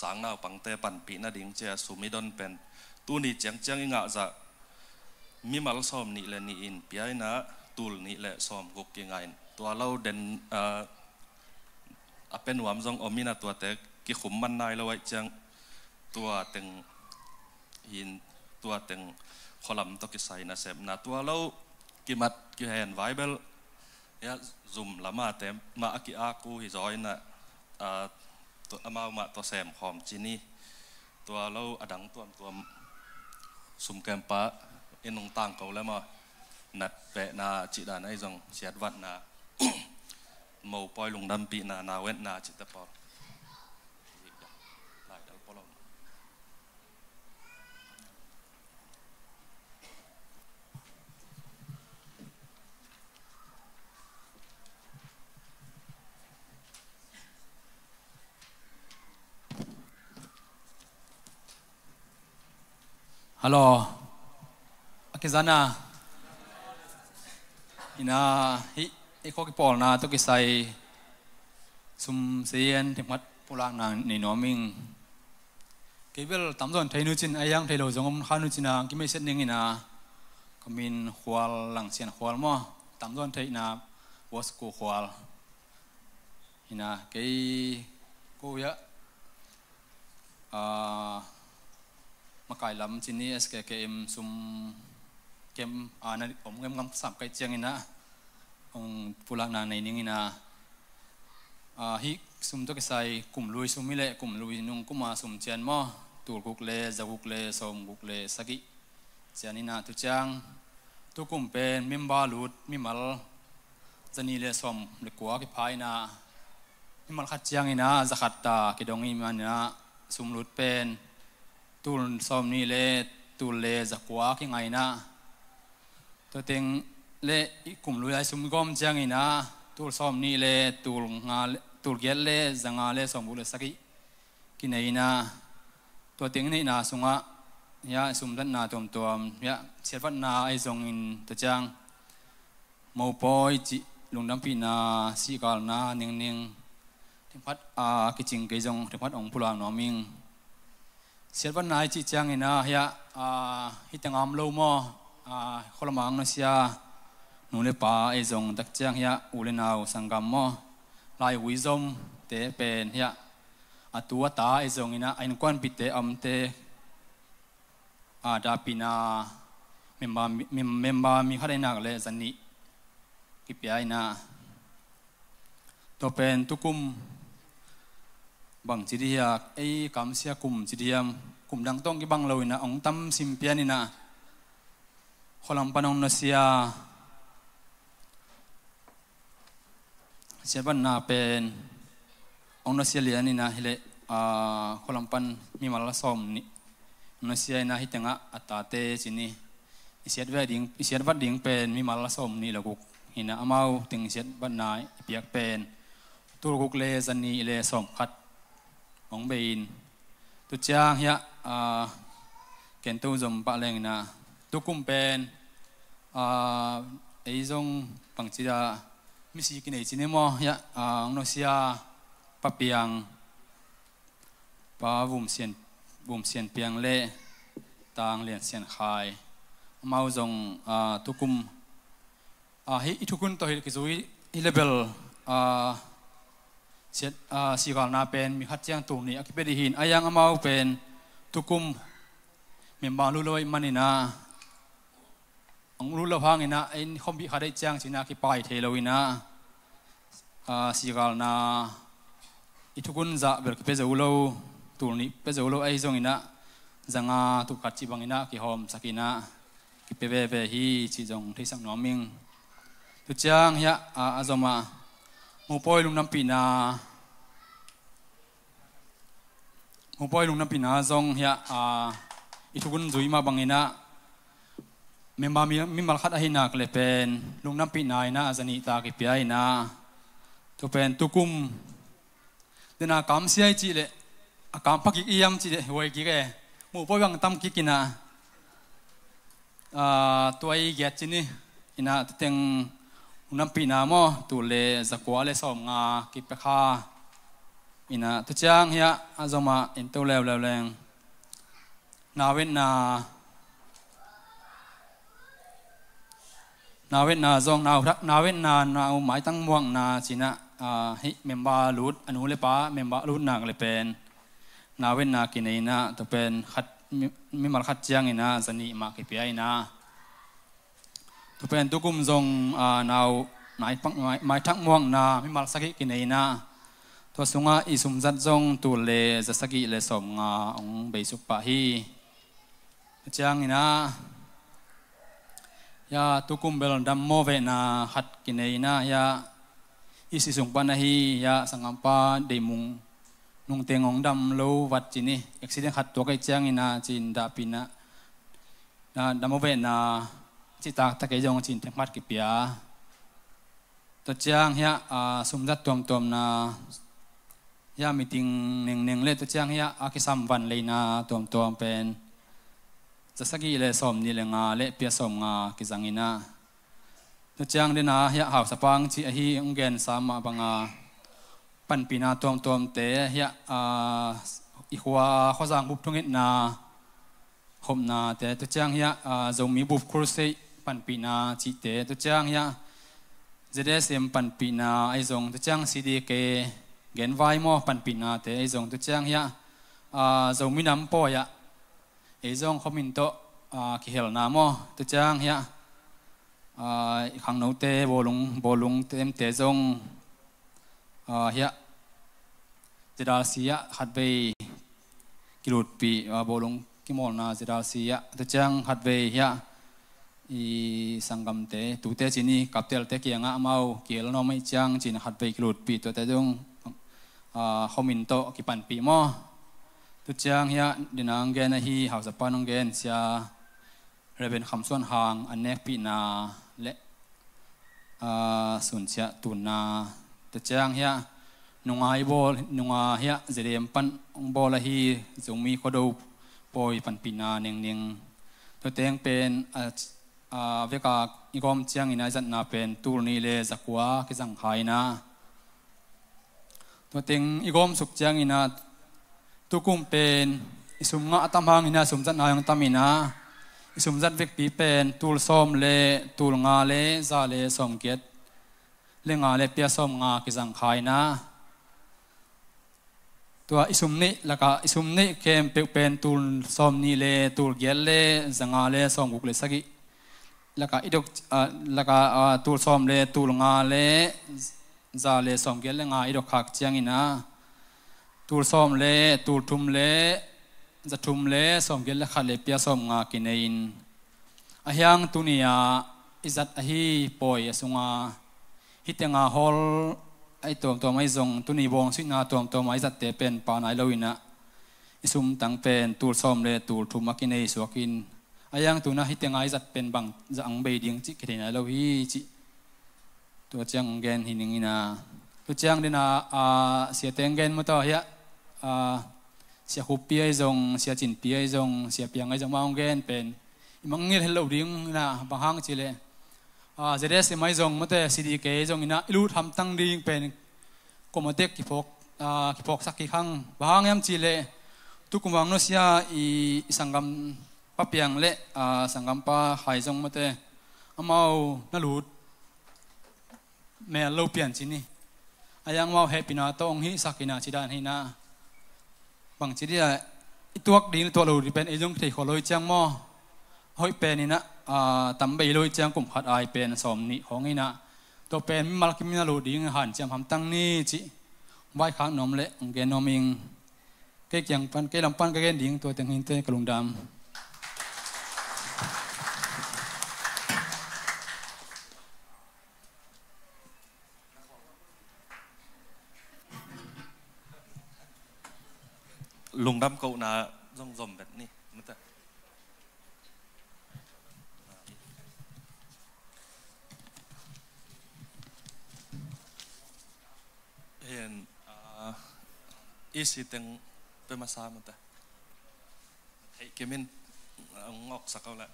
สางนาวปังเตปันปีนาดิ่งเจสุมิดอนเป็นตัวนี้จังอิงะจะมีมัลซ้อมนี่และนี่อินปีไอนะตูลนี่และซ้อมกุกยังไงตัวเราเด่นเป็นหวามจงอมินาตัวเตกิขุมมันนายเราไว้จังตัวเต็งหินตัวเต็งขลัมตกิไซนะเสพนะตัวเรากิมัดกิเห็นไวเบลยะซุ่มละมาแต่มาอากิอากูฮิจอยนะตัวอามาตัวแซมหอมจีนี่ตัวเราอดังตัวซุ่มแกมปะอินนงต่างเขาแล้วมานัดแปะนาจิดานไอจงเสียดวัดนาโมปอยลงดำปีนาเวทนาจิตปอฮัลโหลอากิซานาอินาฮิโคกิปอลนาตุกิไซซุมเซียนถึงมัดปุรังนางในน้อมิงกิเวลตามส่วนไทยนุจินอายังไทยเราจงข้านุจินากิไม่เสร็จนิ่งอินาก็มินขวาหลังเสียนขวามั่วตามส่วนไทยนาวอสกูขวาอินากูยะมาไก่ลำจีนี่SKKMซุมเกมนั่นผมเกมกำสับไก่เจียงอินะองปุรังนางในนิ่งอินะฮิซุมตัวกิไซกลุ่มลุยซุมมิเล่กลุ่มลุยนุ่งกุมาซุมเจียนมั่วตูกุกเล่จะกุกเล่สมกุกเล่สกิเจียนินะตุจังตุกลุ่มเป็นมิมบาลุดมิมัลจะนี่เล่สมเล็กกว่ากิพายนะมิมัลขัดเจียงอินะจะขัดตากิดองอิมันนะซุมลุดเป็นตูลซ้อมนี่เล่ตูลเล่จะกว่ากิไงนะตัวเต็งเล่กลุ่มลุยไอซุมกอมเจียงอินะตูลซ้อมนี่เล่ตูลงาตูลเกลเล่จังาเล่สมบูรณ์สักกินไงนะตัวเต็งนี่นะสุงะยาสุมดันนาตัวยาเสียฟันนาไอซงอินตัวจังมูปอยจิลุงดำปีนาสีกาลนาเนียงถึงพัดกิจิงกิจงถึงพัดองพุลานอมิงเสียวันนายจีจังอินะฮะฮิตังอามโลมอขลมังนเสียนูเลป้าไอจงตักจังฮะอุเลนาวสังกัมมอลายวิจมเตเป็นฮะตัวตาไอจงอินะไอ้นกวนปิเตอัมเตดาปินาเมมบามีข้าได้นักเลยสันนิกิปยายนะตัวเป็นตุกุม bang chỉ đi ấy cảm xia cùng chỉ đi cùng đang tông cái bang lôi na ông tâm sim pian na kholam panong na sia ban na pen ông na sia lian na hele kholam pan mi mal som ni na sia na hitenga atate sini isiat vad ding pen mi mal som ni laguk hina amau ting isiat ban na piak pen tur guk le zani le som khat ong bein tu chang ya ken tu zom pa leng na tu kum pen ei zong pang chi da mi si ki nei chi ne mo ya ong no sia pa piang pa vum sian piang le tang lian sian khai mau zong tu kum hi itukun to hi ki zui hi level siat sigal na pen mi khat chiang tu ni akipedi hin ayang amau pen tukum memba lu loi manina ong lu lo hangina in khombi khadai chiang china ki pai theloina sigal na itukun za ber ki pe zaulo tu ni pe zaulo ai zongina zanga tu khat chi bangina ki hom sakina ki pe ve hi chi jong thei sang noming tu chiang ya azoma mu poi lung nam pina zong ya itukun zui ma bangina memba mi mal khat ahina kle pen lung nam pina ina azani ta ki pi ina to pen tukum dena kam siai chi le akam phaki iam chi le hoi ki ge mu poi bang tam ki kina tuai get chi ni ina teng nam pina mo tu le zakwa le som nga ki pe kha ina tu chang ya azoma in to lew leng na wen na zong na wen na mai tang muang na china hi memba lut anu le pa memba lut na le pen na wen na ki nei na to pen khat mi mal khat chiang ina zani ma ki pi ai na tu pen tu kum zong nau nai pang mai thak muang na mi mal saki ki nei na to sunga isum zat zong tu le za saki le som nga ong be su pa hi chiang ina ya tu kum bel dam mo ve na khat ki nei na ya isi sung pa na hi ya sangam pa de mung nung teng ong dam lo wat chi ni accident khat to kai chiang ina chin da pina na dam mo ve na chỉ ta cái dòng chín thằng mắt cái bia, tôi chăng ya sum dắt tuom na ya meeting neng le tôi chăng ya cái sam van le na tuom pen,จะสักกี่le som ni le nga le pia som nga cái zang ina, tôi chăng de na ya hào sapang chỉ hi ông gen sama banga pan pina tuom te ya ihua khó giang búp thung na hôm na te tôi chăng ya giống mi búp kurse pan pina chi te tu chang ya ZSM pan pina ai zong tu chang CDK gen vai mo pan pina te ai zong tu chang ya zong mi nam po ya ai zong khomin to ki hel na mo tu chang ya khang no te bolung tem te zong ya zedal sia hat be kilut pi bolung kimol na zedal sia tu chang hat be ya i sangam te tu te chini kaptel te kianga mau kiel no mai chang chin hat be klut pi to te dong homin to ki pan pi mo tu chang ya dinang gen hi house panong gen sia reben khamson hang anek pi na le sun sia tu na tu chang ya nungai bol nunga ya zerem pan ong bol hi zumi khodo poi pan pi na neng to teng pen về cả igom chiang ina zat na pen tur ni le zakwa ki jang khai na to ting igom suk chiang ina tu kum pen isum nga atam hang ina sum zat na yang tamina isum zat vek pi pen tul som le tul nga le za le som ket le nga le pia som nga ki jang khai naตัวอิสุมนี่เกมเป็นตูลซอมนี่เลยตูลเกลเลยสังอาเลยซอมกุกเลยสักแล้วก็อีดกแล้วก็ตูลซอมเลยตูลงาเลยซาเลยซอมเกลเลยงาอีดกขักเจียงอินะ ตูซ้อมเล่ตูทุ่มเล่จะทุ่มเล่ซ้อมเกลขัดเล่เปียซ้อมงากินเองอาเฮียงตุนียอิจัดอาฮีปอยสุงาฮิตงาฮอลไอตัวไม่ทรงตุนีบงสุนาตัวไม่จัดเตเป็นปานายลวินะอิสุมตังเป็นตูซ้อมเล่ตูทุ่มมากินเองสวกินอายังตัวน่ะฮิตงาอิจัดเป็นบังจะอังเบดิงจิกินายลวิจิตัวเจียงเกนหินิงนะตัวเจียงเดน่ะเสียเตงเกนมาต่อเฮียเสียขุบเปียจงเสียจินเปียจงเสียเปียงไอจงมาองเกนเป็นมังเงินเฮลดิ้งนะบางครั้งจิเลจะได้เสียไม่จงมาแต่ซีดีเกจงนะอิลูทำตั้งดิ้งเป็นกมเด็กกี่พกสักกี่ครั้งบางยามจิเลทุกคนวางโนเสียอีสังกัมป้าเปียงเละสังกัมป้าหายจงมาแต่อามานั่นหลุดแม่เราเปลี่ยนจินี่อายังว่าเฮปินาตองฮิสักินาจิดานฮินาบางจิเดียตัวดีตัวเราดิเป็นไอจงที่ขอลอยจังมอหอยเป็นนี่นะตั้มใบลอยจังกุมขัดไอเป็นสมนิของนี่นะตัวเป็นมิมาลกิมินาลูดิ้งหันจำทำตั้งนี่จิไว้ข้างนมเละเกนนมิงเกี่ยงปันเกี่ยลำปันเกี่ยดิ้งตัวเต็งหินเตกลุงดำลุงดำเก่าหนาร่องรมแบบนี้มันจะเห็นอีสิเต็งเป็นมาซามันแต่ไอ้เกมินงอกสักเอาละ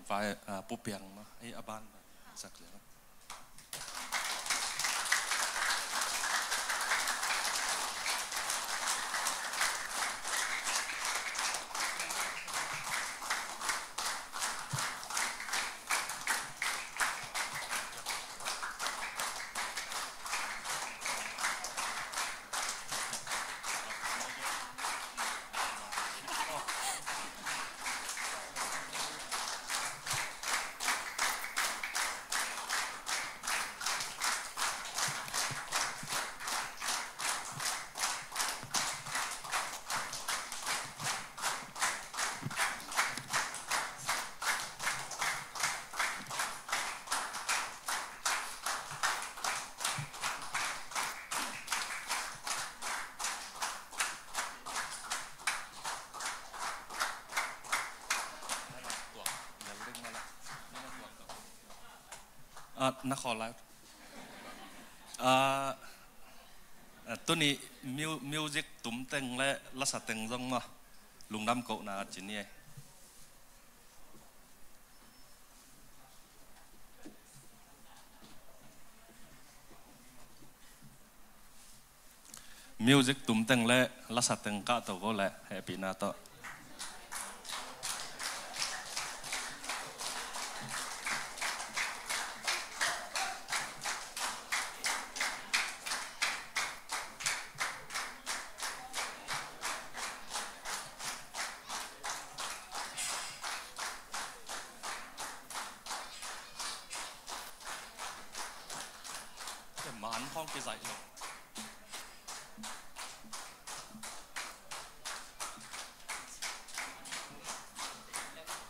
ไฟปุ๊บเปียงมาไอ้อาบานสักแล้วนครแล้วตัวนี้มิวสิกตุ้มเต็งและลักษณะเต็งตรงมาลุงดำเก่าหนาจีนี่มิวสิกตุ้มเต็งและลักษณะเต็งก้าตัวก็และแฮปปี้นาโต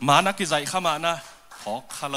มานักกิจใจเข้ามานะขอคาร์ล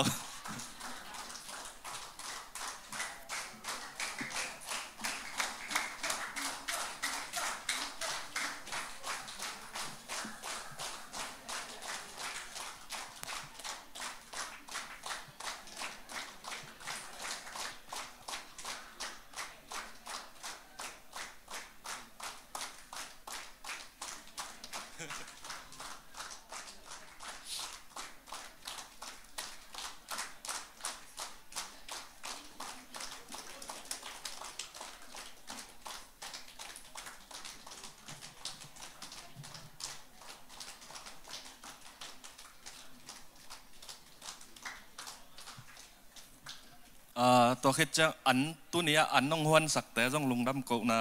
ตัวคิดจะอันตัวนี้อันน้องฮวนสักแต่ต้องลุงดำกูนะ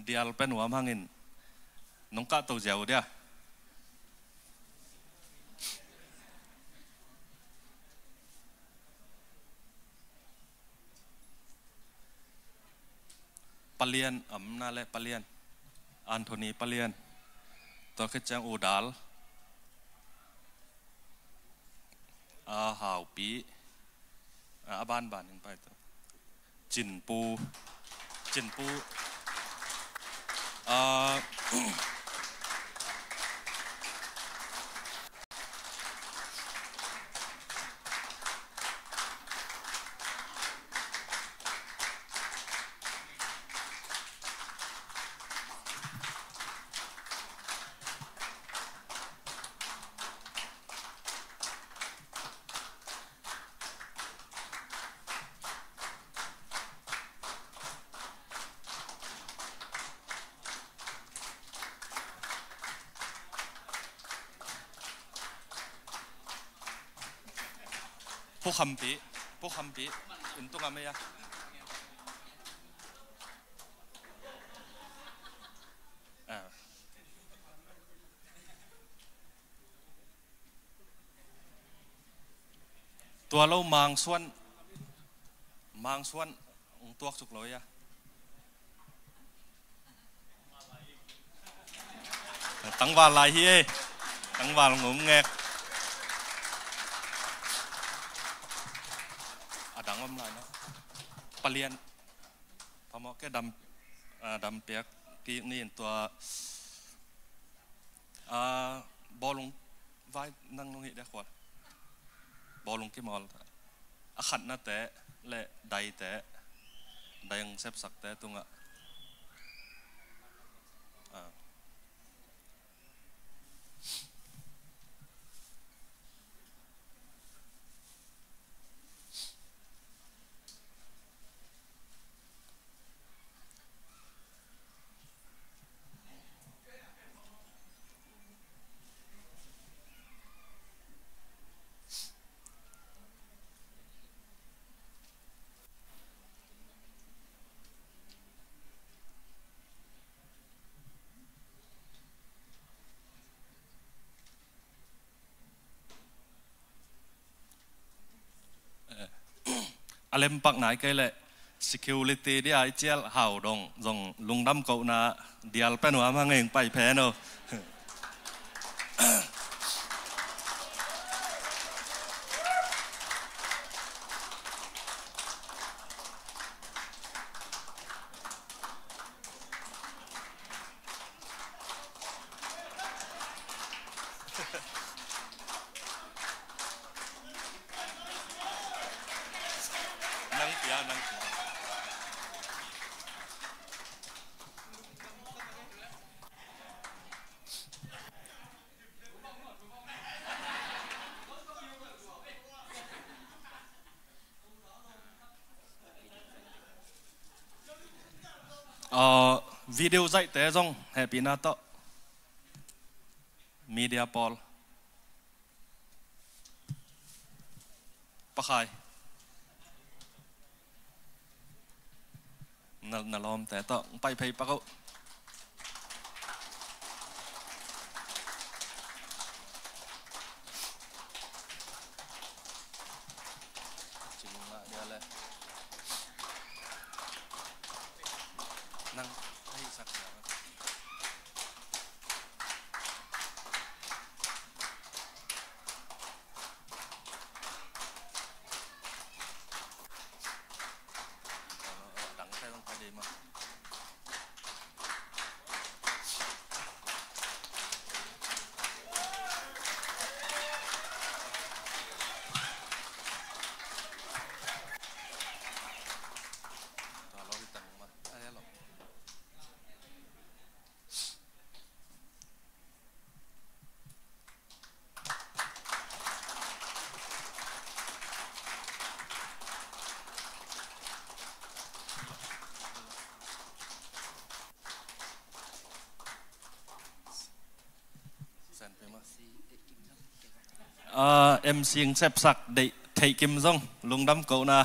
เดียลเป็นหัวพังอินน้องกะตัวเจ้าเดีย ปเลียนน่าเละปเลียนอันโทนีปเลียนตัวคิดจังอูดาลหาวปีบ้านยังไปตัวจินปูพวกคำปีอุ่นตุ้งอะไรอะตัวเรามังส่วนตัวสุกเลยอะตั้งวาลายเฮ้ตั้งวาลงมแงกดังว่าอะไรนะปเลียนพอมอแค่ดำเปียกกีนี่ตัวบอลลงไว้นั่งลงหิได้ขวดบอลลงกี่มอลขัดหน้าแต่และใดแต่ใดยังเซฟสักแต่ตรงอ่ะอะไรมันปักไหนกันเลย security ที่ไอเจียลห่าวดงจงลุงดำเก่านาเดียลเป็นหัวมาเองไปแพ้เนาะวิดีโอใจแต่จงแฮปปี้นาโตมีเดียพอลปะใครนั่นล้อมแต่ต้องไปปะเขาจริงละเดี๋ยวเลยนั่งให้สักหน่อยดังแค่ต้องไปดีมากem xiên xếp sặc để thầy kim dông lùng đâm cậu na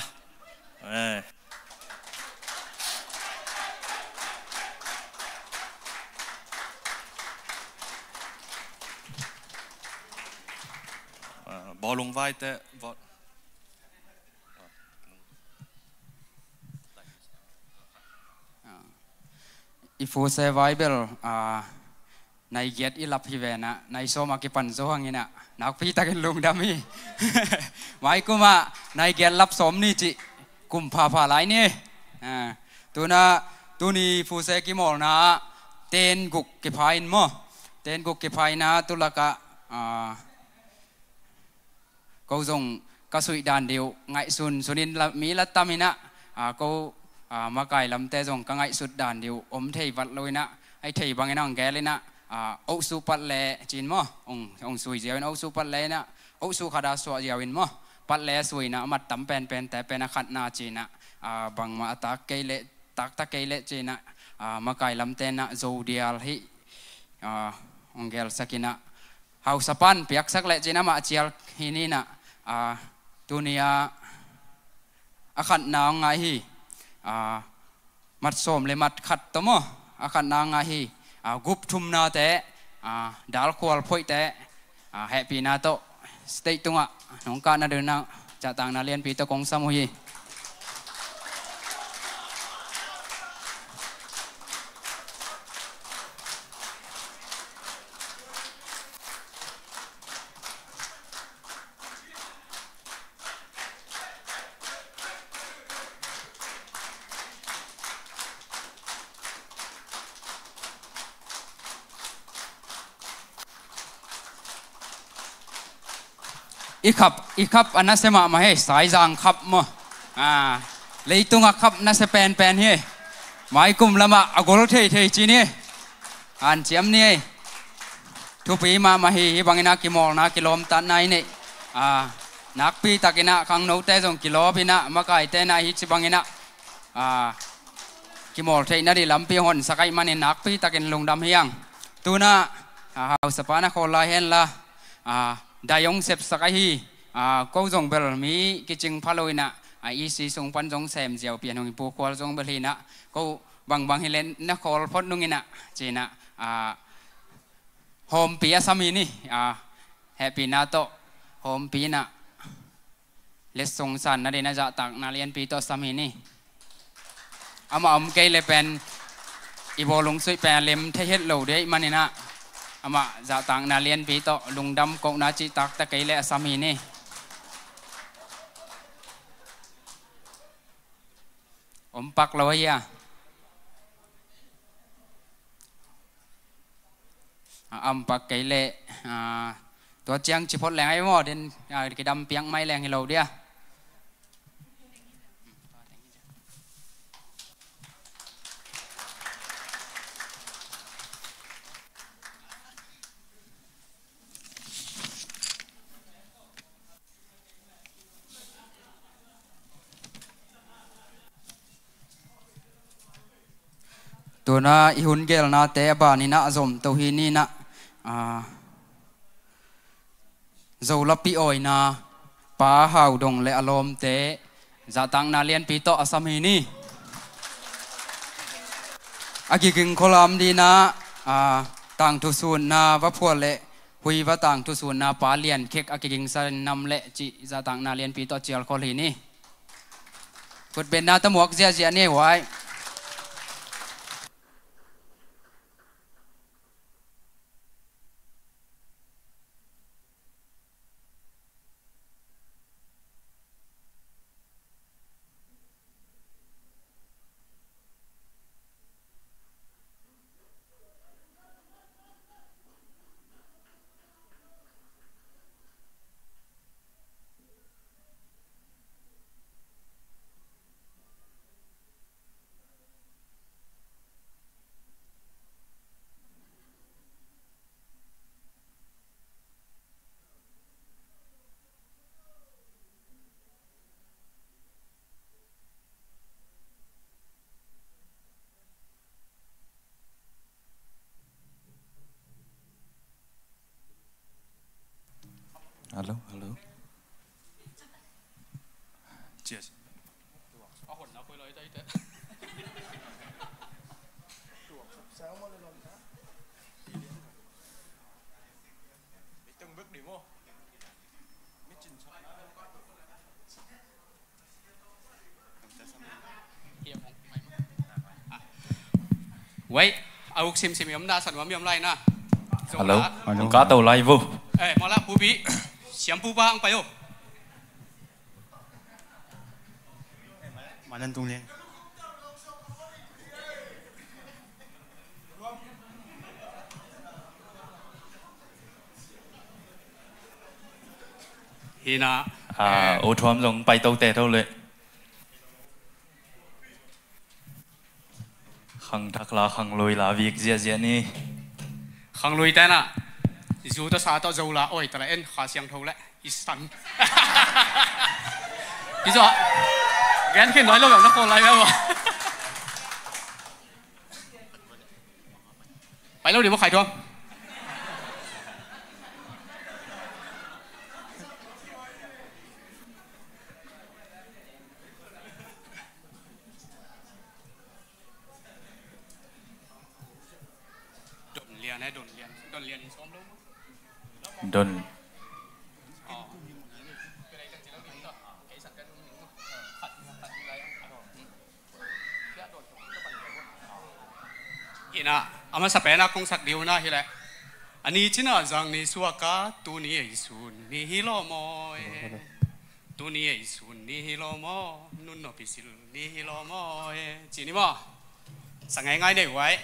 bỏ lùng vai te vọt ifu survivalในเกียรติอิลับพิเวนะในโซมากิปันโซหังนะนักพี่ตะกินลุงดามีไว้กูมาในเกียรติรับสมนี่จิกุมภาพันธ์ไรนี่ตัวน่ะตัวนี้ฟูเซกิมอลนะเต้นกุกกิพายน์มั้งเต้นกุกกิพายนะตุลกะก็ส่งกสุยดานเดียวไงสุนินมีลัตตามินะก็มาไกลลำเตส่งก็ไงสุดดานเดียวอมเทวัดเลยนะไอเทบางอย่างแกเลยนะอุสุปัลเล่จีนมั้งองสุยเจียวินอุสุปัลเล่นะอุสุขาดาสวะเจียวินมั้งปัลเล่สุยนะมัดตั้มเป็นแต่เป็นขัดนาจีนะบางมาตากเกลตักตะเกลจีนะมาไกลลำเตนะโจเดียลฮิองเกลสักินะเฮาสปันเปียกสักเละจีนะมาเจียลฮินี่นะตัวนี้ขัดนางไงฮิมัดส้มเลยมัดขัดตัวมั้งขัดนางไงฮิกุบทุมนาเตะดาลควอลพอยเตะแฮปปี้นาโตสเตย์ตุงะน้องการนาเดินนาจะต่างนาเรียนปีตะกงสมุยอีขับอันนั้นเสมาให้สายจางขับมั้งเลยตุงขับนั่นเสเป็นเฮ้หมายกุมละมาอากรเทจีนี่อันเจียมนี่ทุกปีมาให้บางนักกิโมนักกิโลมตันไหนนี่นักปีตะกินะขังโน้ตแต่ส่งกิโลปีนะมาไก่แต่นายฮิตบางนักกิโมเทนั่นดิลำปีหอนสักไอมันนักปีตะกินลงดำเฮียงตัวน่ะเอาสปานะคนละเห็นละได้ยงเสพสักทีก็จงเบลมีกิจงพาลอยนะอีสีทรงปันจงเสมเจียวเปลี่ยนหงปูควอลจงเบลีนะก็บางเฮเลนนักคอลพดนุ่งนะจีนะโฮมปีอาสามีนี่แฮปปี้นาโตโฮมปีนะเลสทรงสันนะเดนะจะตักนาเรียนปีโตสามีนี่มาเกยเลเป็นอีโบลงสุยแปลเลมเทเฮตโลเดมันนี่นะama zatang na lian pi to lungdam ko na chi tak ta kaile asami ni pak lo ya pak kaile to chiang chi phot leng ai mo den ki dam piang mai leng hi lo diaตัวน่ะอิหุนเกลน่ะเตะบานี่น่ะจอมตัวฮีนี่น่ะโจลับปีอ้อยน่ะป้าหาวดงเลอารมณ์เตะจะตั้งน่ะเรียนปีโตอาสามีนี่อากิกิงโคลามดีน่ะต่างทุสุนน่ะว่าพวกเละหุยว่าต่างทุสุนน่ะป้าเรียนเค้กอากิกิงสันนำเละจิจะตั้งน่ะเรียนปีโตเจียลโคลีนี่กดเป็นน่ะตะหมวกเจียนี่ไว้Halo, halo. Cheers. ไว้เอาซิมยมดาสันว่ามียมไรนะ Hello, mình có tàu live vô. มาละผู้บีเสียมผู้บ้างไปโอมานั่นตรงนี้ฮีน่าô thoám giống bay tàu tè thôi lệ. Khang thắc là khang lùi là việc gì nè. Khang lùi tên à, dù ta sao tao giàu là ôi ta lại en khá xiang thâu lệ, istan. Cái gì vậy? Ghen khi nói lâu rồi nó còn lại đâu à? Phải lâu đi mà khai thôi. Đồn. Ina, ama sapena kung sakdiw na hila. Ani china zang ni suaka tu ni isun ni hilo mo tu ni isun ni hilo mo nun no pisil ni hilo mo chini mo sangai ngai dei wai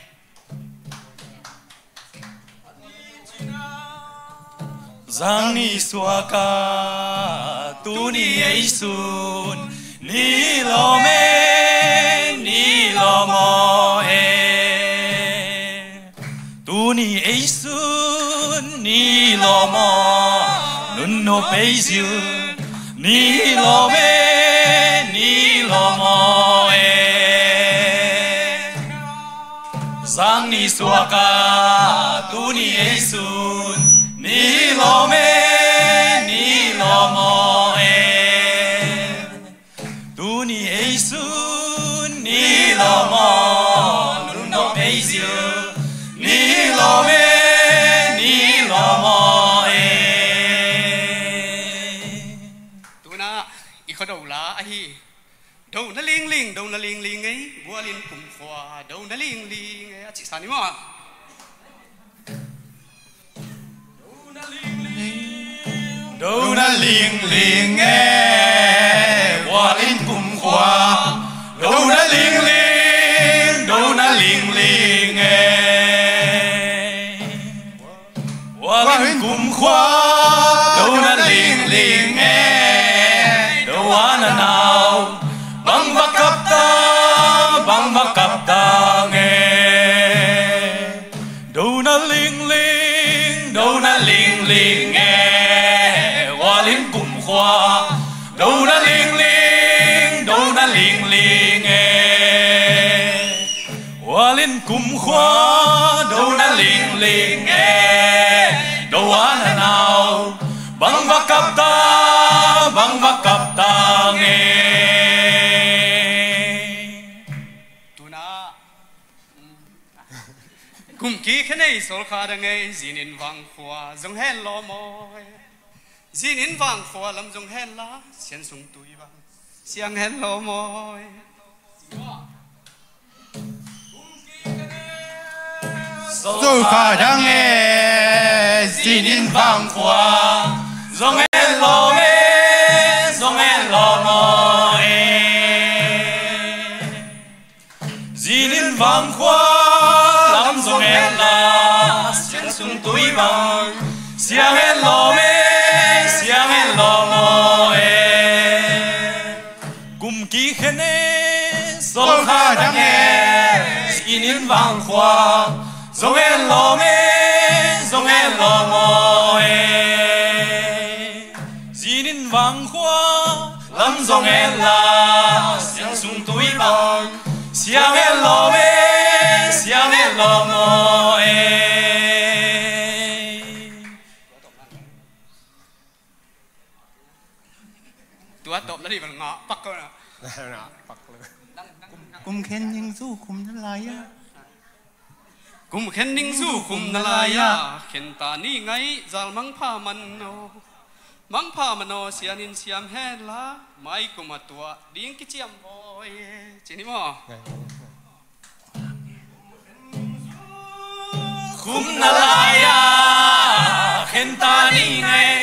Giang ni suaka tu ni isun ni lo me ni lo mo tu ni isun ni lo mo nun no peisu ni lo me ni lo mo Giang ni suaka tu ni isun ni lo me ni lo mo tu ni isun ni lo mo nun no peisu ni lo me ni lo mo tu na ikho đầu lá ai đầu nó ling ling ấy vua liên cùng khoa đầu nó ling ling ấy chị sao đi mà đâu na ling ling nghe qua lên cùng khoa đâu na ling nghe qua lên cùng khoa đâu na ling nghe đâu ana nào băng va cặp ta nghe đâu na ling nghe qua lên cùng khoa đâu na ling nghe qua lên cùng khoa đâu na ling nghe đâu ana nào băng va cặp ta nghe cùng kỹ cái này số khá đang nghe zinin vang khoa giống hen lo môi zinin vang khoa làm giống hen lá xiên sung tui vang xiang hen lo môi số khá đang nghe zinin vang khoa giống hen lo mê giống hen lo môi zinin vang khoa làm giống hen la xiên sung tui vang xiang hen lo mo cùng ký khen số khá đang nghe zinin vang khoa giống hen lo mo zinin vang khoa làm giống hen la xiên sung tui vang xiang hen lo moตัวตบแล้วดิมันเงาะปักก็นะปักเลยกุมเข็นยิงสู้คุมนั่นไรอะกุมเข็นยิงสู้คุมนั่นไรอะเข็นตานี่ไงจาลมังพามันโนเสียนินเสียมแห่ละไม่กุมตัวดิ้งกิเจียมบอยจีนี่มั้ง khum na laya khen ta ni ngay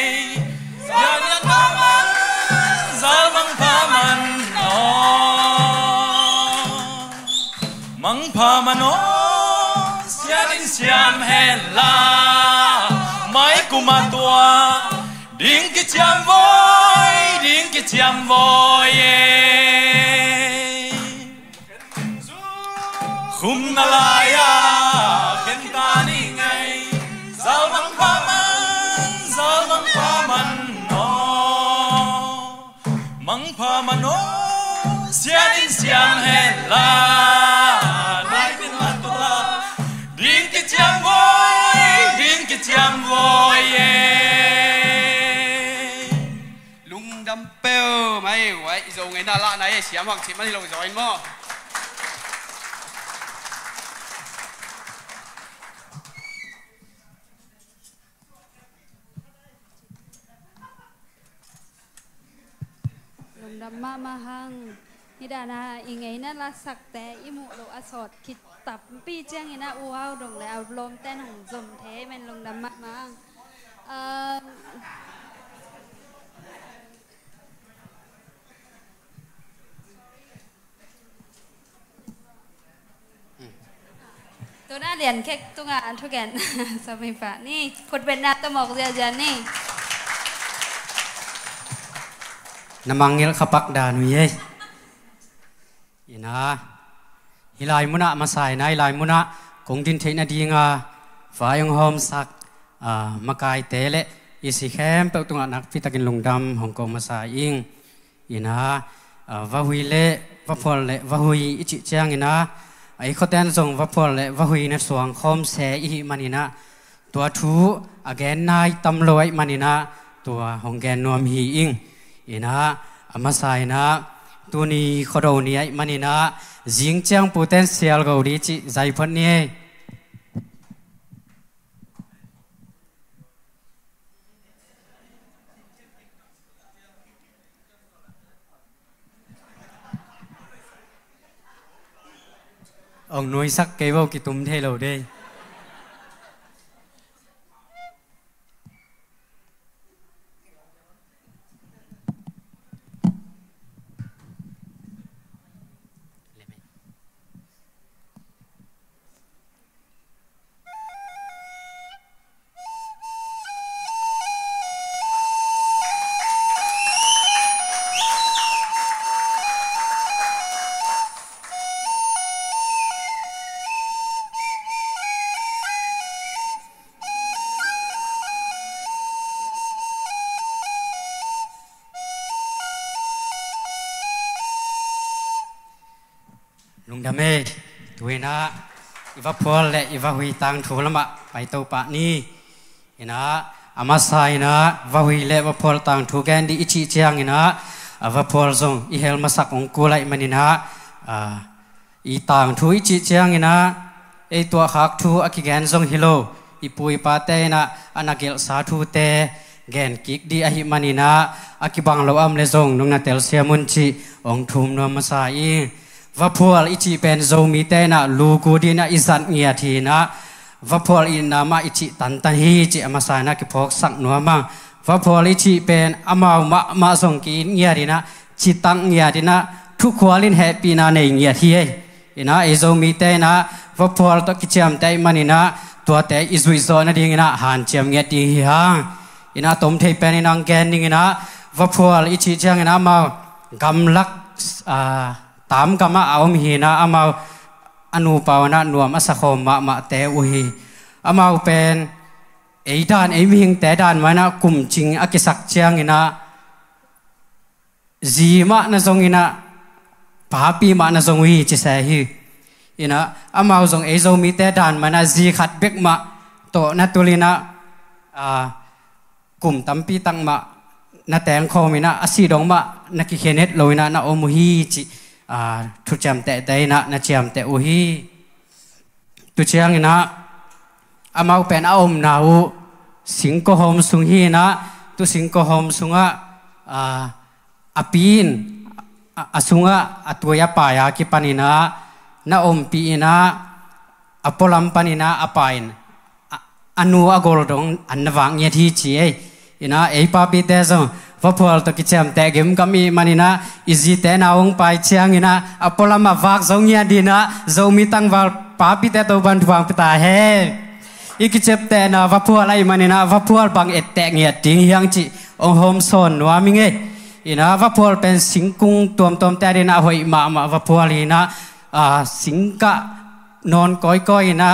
yan yan paman zal mang paman no mang paman no sian in siam hen la mai kuma tua ding ki cham voi khum na laya khen ta ni ngay zal mang paman no mang paman no sian in siam hen la mai kuma tua ding ki cham voi đâm bèo mày vậy rồi ngày nào lạ này xém hoặc xém ăn thì lồng giỏi mò lồng đâm ma hangนี่ดานาอีไงนั่นละสักแต่อิมุโลอสอดคิดตับปีเจียงอีน่าอูเอาดงแล้วลมแต่นของจมเทมันลงดำมากมากตัวน่าเรียนแค่ตัวงานทุกแกนสมัยป่านี่คนเป็นนาตมอกเรียนนี่น้ำมังเงลขับปักดานุยอีน่าฮิลายมุนะมาใส่นะฮิลายมุนะคงดินเทนดีงาฝ่ายองหอมสักมากายเตะเละอีสิแคมเปิดตัวนักพิตากินลงดำฮ่องกงมาใส่อิงอีน่าวะหุยเละวะพอลเละวะหุยอิจิเจียงอีน่าไอ้ข้อแทนส่งวะพอลเละวะหุยในสวงคอมเสอีมันอีน่าตัวทูอแกนนายตำรวจมันอีน่าตัวฮ่องแกนนวมฮีอิงอีน่ามาใส่นะตัวนี้ขอดูนี่ไอ้มันนี่นะจิงจัง potential ก็ดีจิใจพันนี่องหน่วยสักเกี่ยวกับตุ้มเทเราได้ลุงดำเมด้วยนะอีวะพอลและอีวะหุยตังถูละมะไปตัวปะนี่นะอามาใส่นะวะหุยและวะพอลตังถูกันดีอิจิเจียงนะวะพอลส่งอีเฮลมาสักองกูไลมันนี่นะอีตังถูอิจิเจียงนะไอตัวขักถูอากิแกนส่งฮิโลอีปุยปาเตนะอนาเกลสาถูเตแกนกิกดีอาหิมันนี่นะอากิบังเราอัมเลส่งนงนาเตลเซียมุนจิองทุมนวมมาใส่วะพอลอิจิเป็นโซมิเตนะลูกูดีนะอิสันเงียทีนะวะพอลอินามาอิจิตันตันฮีจิอามาสานะกิพอกสักนัวมังวะพอลอิจิเป็นอามาวมาส่งกินเงียดีนะจิตังเงียดีนะทุกขวาลินแฮปปี้นะในเงียทีเอนะไอโซมิเตนะวะพอลตกิจามแต่มันนี่นะตัวแต่อิสุอิโซนะดิ้งนะหันเจียมเงียดีฮังเอนะตมเทเป็นนังแกนดิ้งนะวะพอลอิจิเจียงนะมากำลักตามกรรมเอามีนะอามาอนุปาวนะนวมอสคมมาเตอุฮีอามาเป็นไอ้ด้านไอ้วิ่งแต่ด้านไว้นะกลุ่มจริงอากิสักเชียงอินะจีมานะทรงอินะพาปีมานะทรงฮีจิเสฮีอินะอามาทรงไอ้ทรงมีแต่ด้านมานะจีขัดเบกมาโตนะตุลินะกลุ่มตั้มปีตั้งมานะแต่งคอมินะอาศีดงมานะกิเคเนตโลยนะโอมุฮีจิทุกจำแต่ได้นะจำแต่โอฮีตุเชียงนะอามาเป็นอมนาวสิงโกหอมสุงฮีนะตุสิงโกหอมสุงะอาปีนอาสุงะอตัวยาปายากิปันินะนะอมปีนะอปอลัมปันินะอปายน anu agol dong an nawang nya thi chi ina ei pa pi te zo va phol to ki chem te gem kami manina izi te na ong pai chiang ina apola ma vak zo nya dina zo mi tang wal pa pi te to ban thuang pita he iki chep te na va phol ai manina va phol bang et te nya ting yang chi ong hom son wa mi nge ina va phol pen singkung tom te dina hoi ma va phol ina singka non koi ina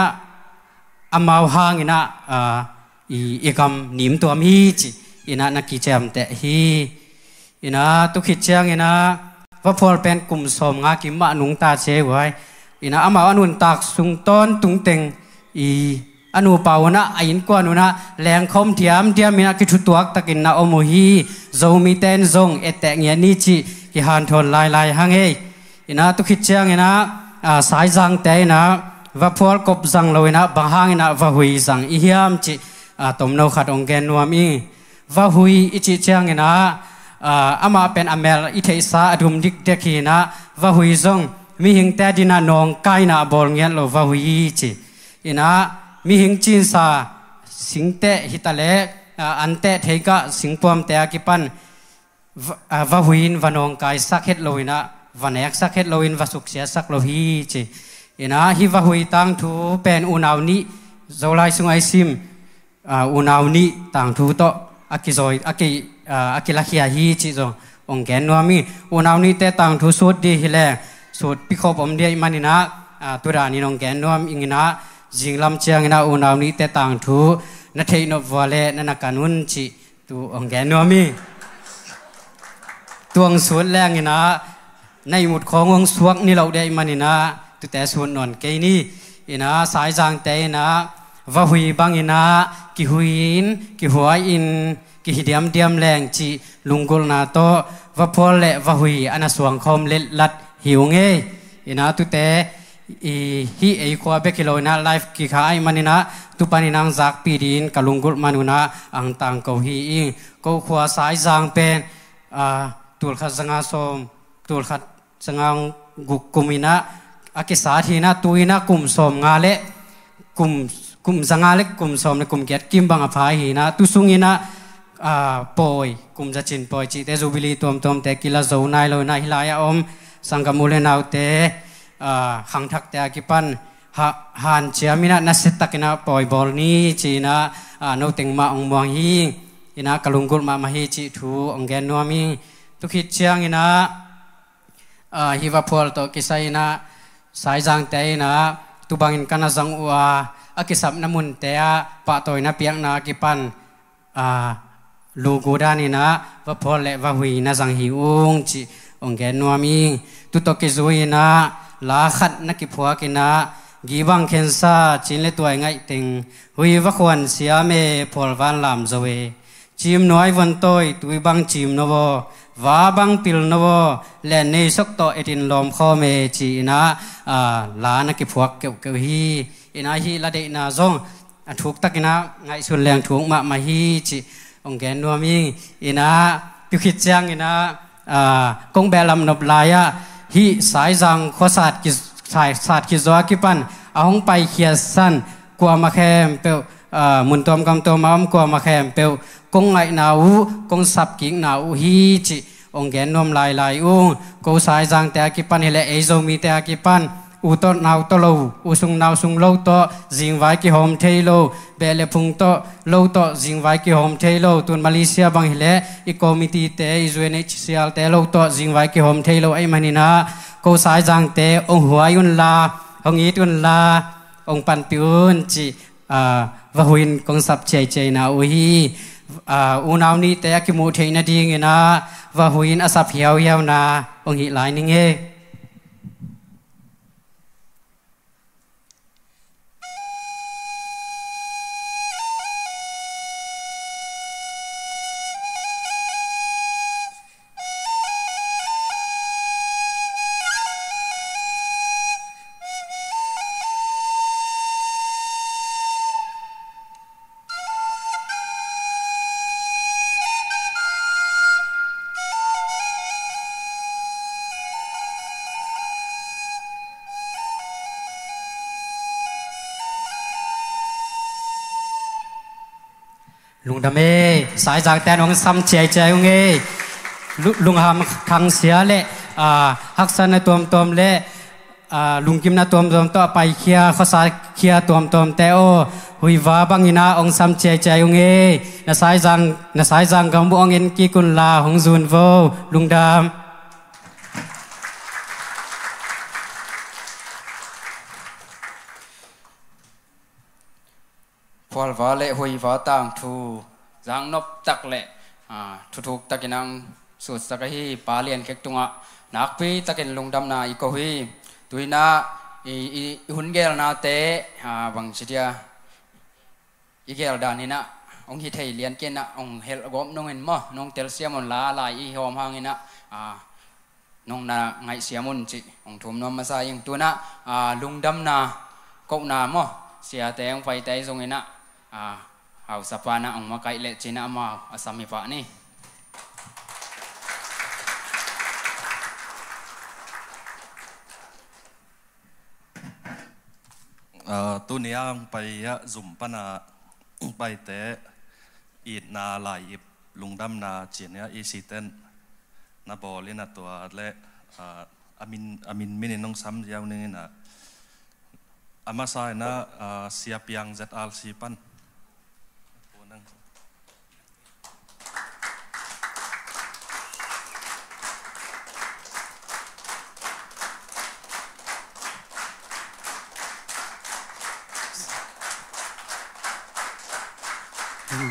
amau hang ina ikam nim tuam hi chi ina naki cham te hi ina tu khit chang ina va phol pen kum som nga ki ma nung ta che wai ina ama anun tak sung ton tung teng anu pauna ain ko anuna leng khom thiam mina ki thu tuak takin na omu hi zomi ten zong ete ngia ni chi ki han thon lai hang he ina tu khit chang ina sai jang te na va phol kop jang loina bang hang ina va hui jang i hiam chi tom no khat ong gen nuam i va hui i chi chang ina ama pen amel i thei sa adum dik dekhina va hui zong mi hing te dina nong kai na bol ngian lo va hui chi ina mi hing chin sa singte hitale ante theika singpom te akipan va huin vanong kai sakhet loina vanek sakhet loin vasuk sia sak lo hi chi ina hi va hui tang thu pen unaw ni zolai sungai sim unaw ni tang thu to akizoi akila khia hi chi zo ong gen no mi unaw ni te tang thu sut di hile sut pikhop om dia manina turani nong gen no ingina jinglam chiang ina unaw ni te tang thu na thei no wale na kanun chi tu ong gen no mi tuang sut leng ina nay một khó ngông suốt ni lâu đây mà nina tu té xuống non cây ni ina sai giang té ina và hui bang ina ki huin ki huai in ki diam leng chi lungol na to và phol le và hui ana suang khom let lat hiu nge ina tu té hi ei khwa be kilo na life ki khai manina tu paninang zak pi din kalungul manuna ang tang ko hi ing ko khwa sai giang pen tul kha zanga som tul khat sangang kumina akisa thina tuina kum som nga le kum zanga le kum som le kum get kim bang aphai hina tu sungina poi kum jachin poi chi te jubili tom te kila zo nai lo na hilaya om sangamule nau te hang thak te akipan han chiamina na set takina poi bol ni china no tengma ong muang hi ina kalungul ma hi chi thu ong gen nomi tu khit chiang ina hi va phol to kisai na sai jang te na tu bangin kana jang wa akisap namun te pa toy na piang na kipan logo dani na va phol le va hui na jang hi ung chi ong gen nuami tu to ki zui na la khat na ki phwa ki na gi bang khen sa chin le tuai ngai ting hui va khwan sia me phol van lam zoe chim noi von toy tui bang chim no bo và bang pil no le nei sok to etin lom kho me chi na la na ki phuak ke hi ina hi la de na zong thuk takina ngai sun leng thuk ma hi chi ong gen no mi ina pi khit chang ina kong belam nop la ya hi sai jang kho sat ki zo ki pan ahong pai khia san kwa ma khem pe mun tom kam to mam kwa ma khem pe kong ngai na u kong sap king na u hi chi ong gen nom lai u ko sai jang te ki pan hele ei zo mi te ki pan u to naw to lo u sung naw sung lo to jing vai ki hom thei lo bele phung to lo to jing vai ki hom thei lo tun malaysia bang hele i committee te i UNHCR te lo to jing vai ki hom thei lo ai manina ko sai jang te ong huayun la ong i tun la ong pan piun chi va huin kong sap chei na u hi unaw ni te ki mu thei na ding ina và huin asap hiao na ong hi lai ning he ลุงดำเอสายจากแต่น้องซ้ำใจใจองเอลุงหำคังเสียเละฮักษณในตัวมเละลุงกิมนาตัวมต่อไปเคียข้อสายเคียตัวมแต่โอหุยว่าบังอินาองซ้ำใจใจองเอนาสายจังกำบุองเอ็นกีกุนลาหงซูนโวลุงดำพอลว่าเละหุยว่าต่างทูจังนบตักเละทุกตะกินังสุดสักฮีปาเลียนเก็กตุงะนักพีตะกินลุงดำนาอีกหุยตุยนาหุ่นเกลนาเตบังเสียอีเกลดานินะองค์ฮิตให้เลียนเกนะองค์เฮลกอมน้องเห็นมั้งน้องเตลเสียมันลาลายอีหอมหางนะน้องนาไงเสียมุนจิองทุ่มน้องมาใส่ยังตัวนะลุงดำนาก็นามั้งเสียแต่องไฟแต่ทรงเห็นนะเอาสปานะองมาไกลเละจีน่ามาอาสามิปะนี่ตัวนี้ไปจุ่มปนาไปแต่อีดนาลายลุงดำนาเจียนอีสิเต้นนาบอลนะตัวและอามินมินน้องซ้ำยาวนึงนะอามาใส่นะเสียเปียงจัดอาลซีปัน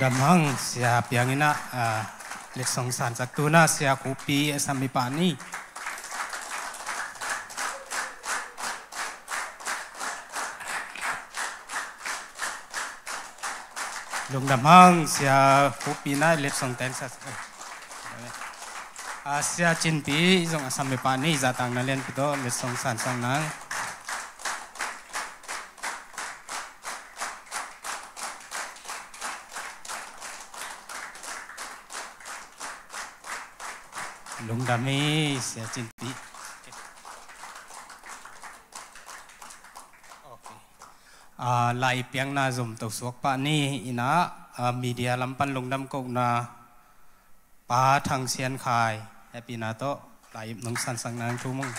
ดำหังเสียเปียงนะเล็กสงสารสักตัวนะเสียคูปีสามีปานี่ลุงดำหังเสียคูปีนะเล็กสงแตงสักเสียจินปีสงสามีปานี่จะต่างนั่นเล่นตัวเล็กสงสารสังนังลุงดำมีเสียจินปีลายเปียงนาจุ่มตกสวกปานี่อินะมีเดียลำปันลุงดำกกนาปาทางเสียนขายแอปีนาโตลายน้องสันสังนางทุ่มง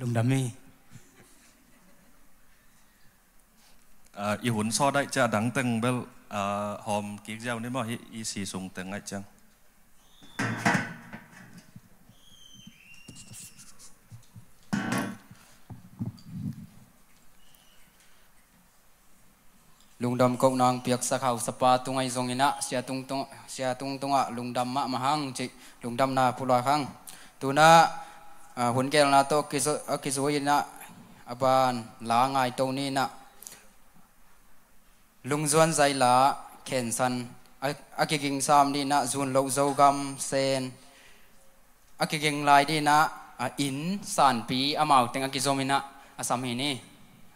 ลุงดำมีอีหุ่นซอได้จะดังตึงเบลหอมกิ๊กเจ้านี่มั้งอีสีสูงตึงไงจังลุงดำกกนางเปียกสักเขาสปาตุงไอทรงอินะเสียตุงลุงดำมะหังจิลุงดำนาผู้ลอยข้างตัวน่ะหุ่นแก้วนาโตกิสุยินะอบานลาไงตัวนี้นะลุงจวนใจลาเข็นสันกิกิงสามดีนะจุนโลโจกัมเซนกิกิงลายดีนะอินสันปีอามาตึงกิโซมินะสามีนี่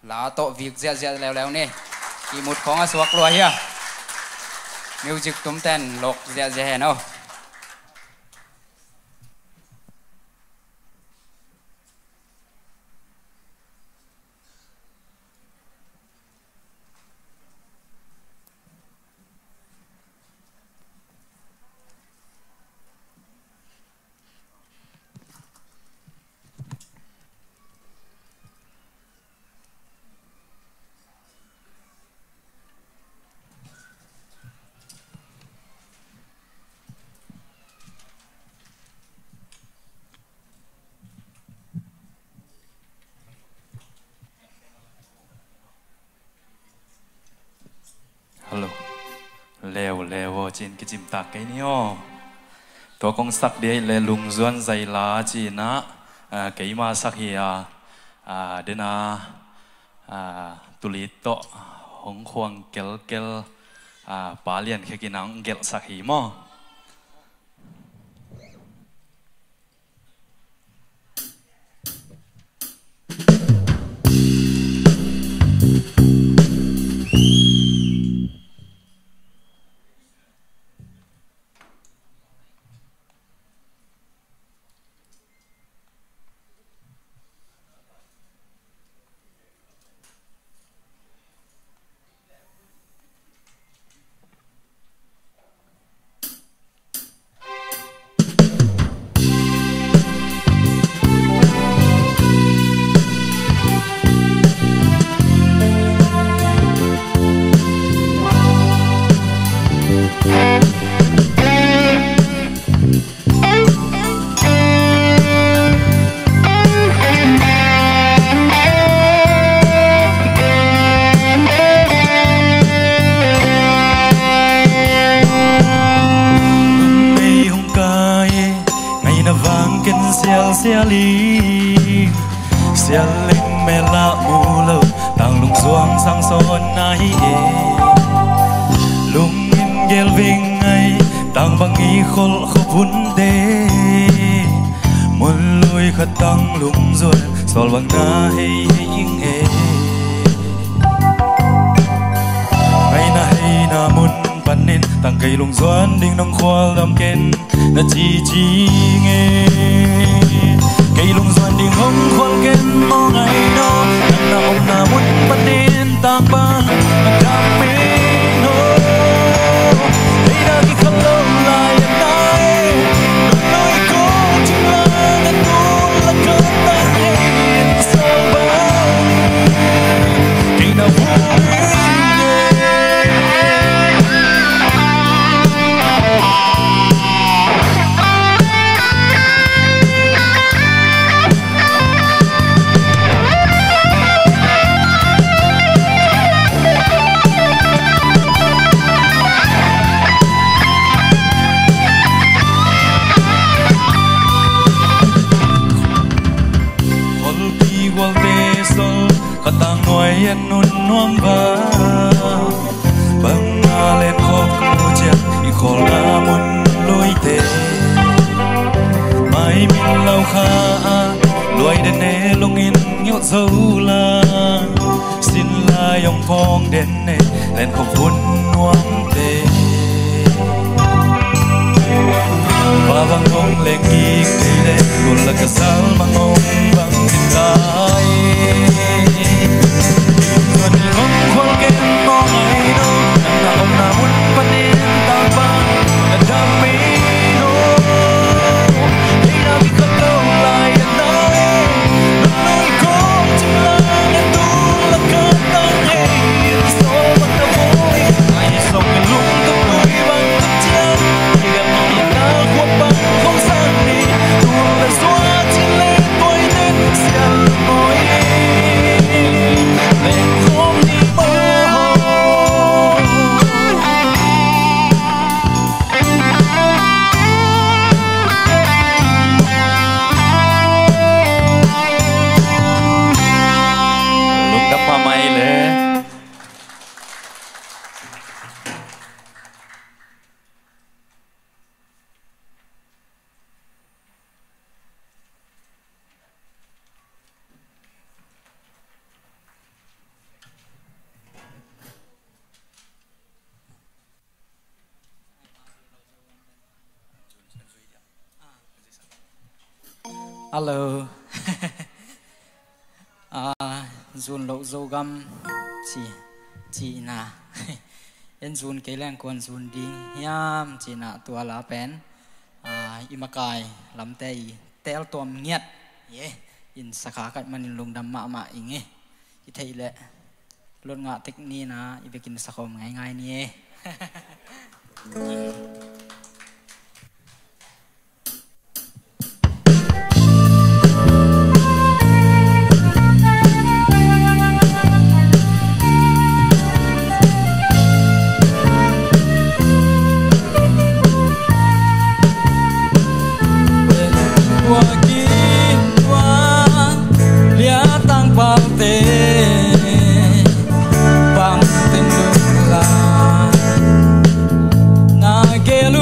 ลาโตวิกเจียแล้วนี่อีมุดของสวกลอยเฮียมิวสิกตุ้มเต้นโลกเจียเนาะฮัลโหลเลวจีนกิจิมตักไอ้นี่อ๋อตัวกงสักเดียเลยลุงจวนใจลาจีนะเกี่ยมาสักเฮียเดน่าตุลิโตหงควงเกลปาเลียนแค่กินังเกลสักฮีมั้ง xia li xia linh mẹ la mù lâu tang lung xuang sang son nai e lung in gel ving ai tang bang i khol khopun de mun lui khat tang lung rồi sol bang na hey ing e hay na mun panin tang cây lung doan ding nong khoal dam ken na chi nghe cây lung doan ding hong khoal ken mo ngày no na om na mun panin tang ba na dam me no hey na ki kham lo lai nai no noi ko ching la na tu la ka ta hey so ba cây na vu tang nuôi yên nun nuông ba băng nga lên khóc cô chiang i khol nga mun lôi tê mai min lau kha lôi đến nè lung in nhốt dấu la xin la yong phong đến nè lên khóc phun nuông tê và băng ông lên kí tê lên luôn là cả sao băng ông băng tin lai Hãy subscribe cho kênh Ghiền Mì Gõ để không bỏ lỡ những video hấp Hello. Zun lộ dâu găm chị na en zun cái leng quan zun ding hiam chị na tua lá pen imakai lam tei tel tom nghiet ye in sakha kat manin lung dam ma inge ki thei le lon nga tek ni na ibekin sakom ngai ni Bang tendung la na gelu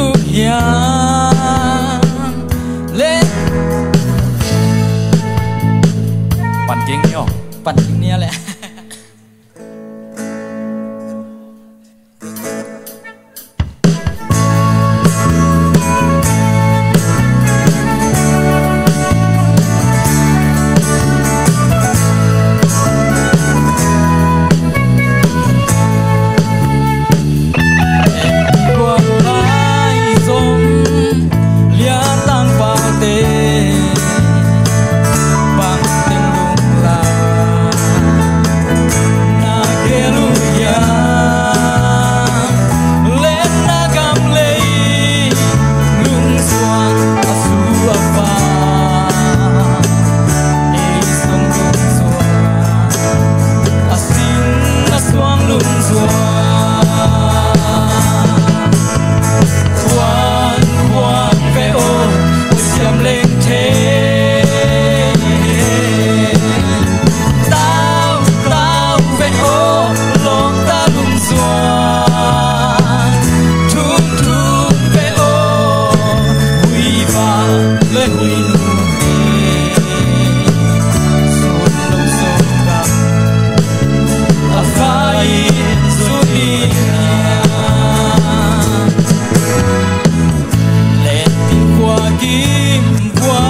lên tin qua kim qua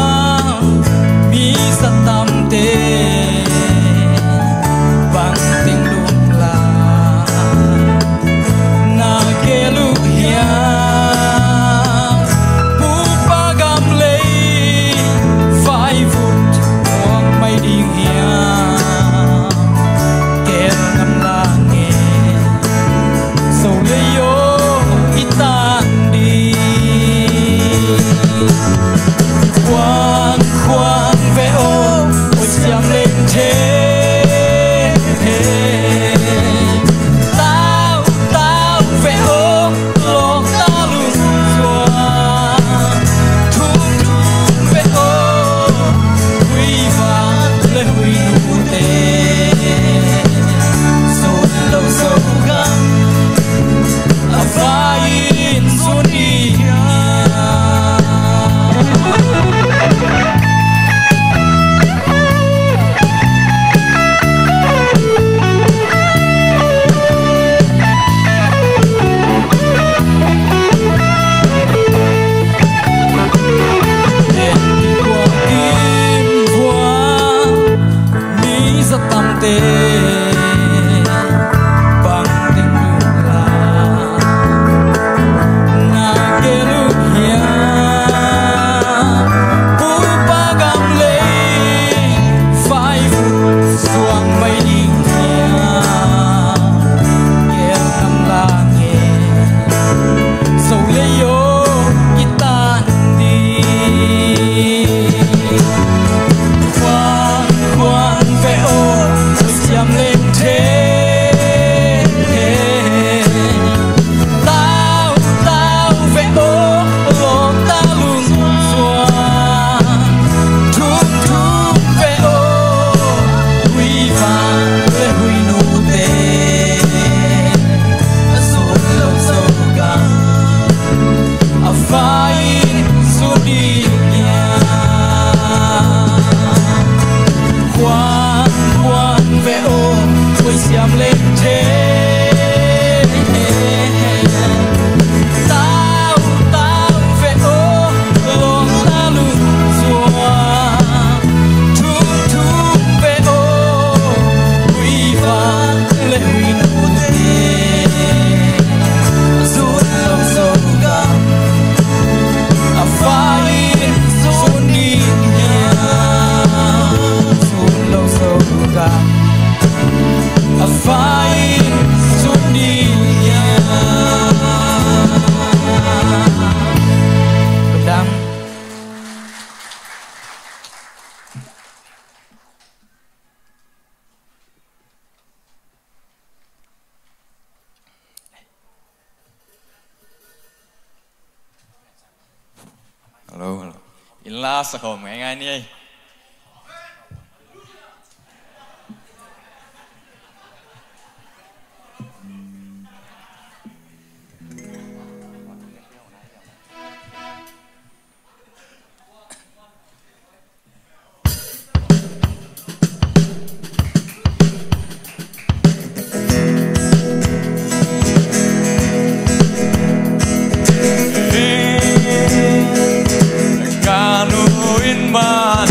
mi sa tam te bằng tình luôn là na ke lu hia pu pa gam lấy phải vụt hoặc mây đi hia ke ngam la nghe sầu lấy yo itan đi khoan khoan về ô ôi xem lên thế tao tao về ô lo ta luôn xóa thung thung về ô huy vàng lên huy nụ tê sâu lâu sâu găng à vai xuân đi Hello. Illa sa ko ngay ni. Kanu in man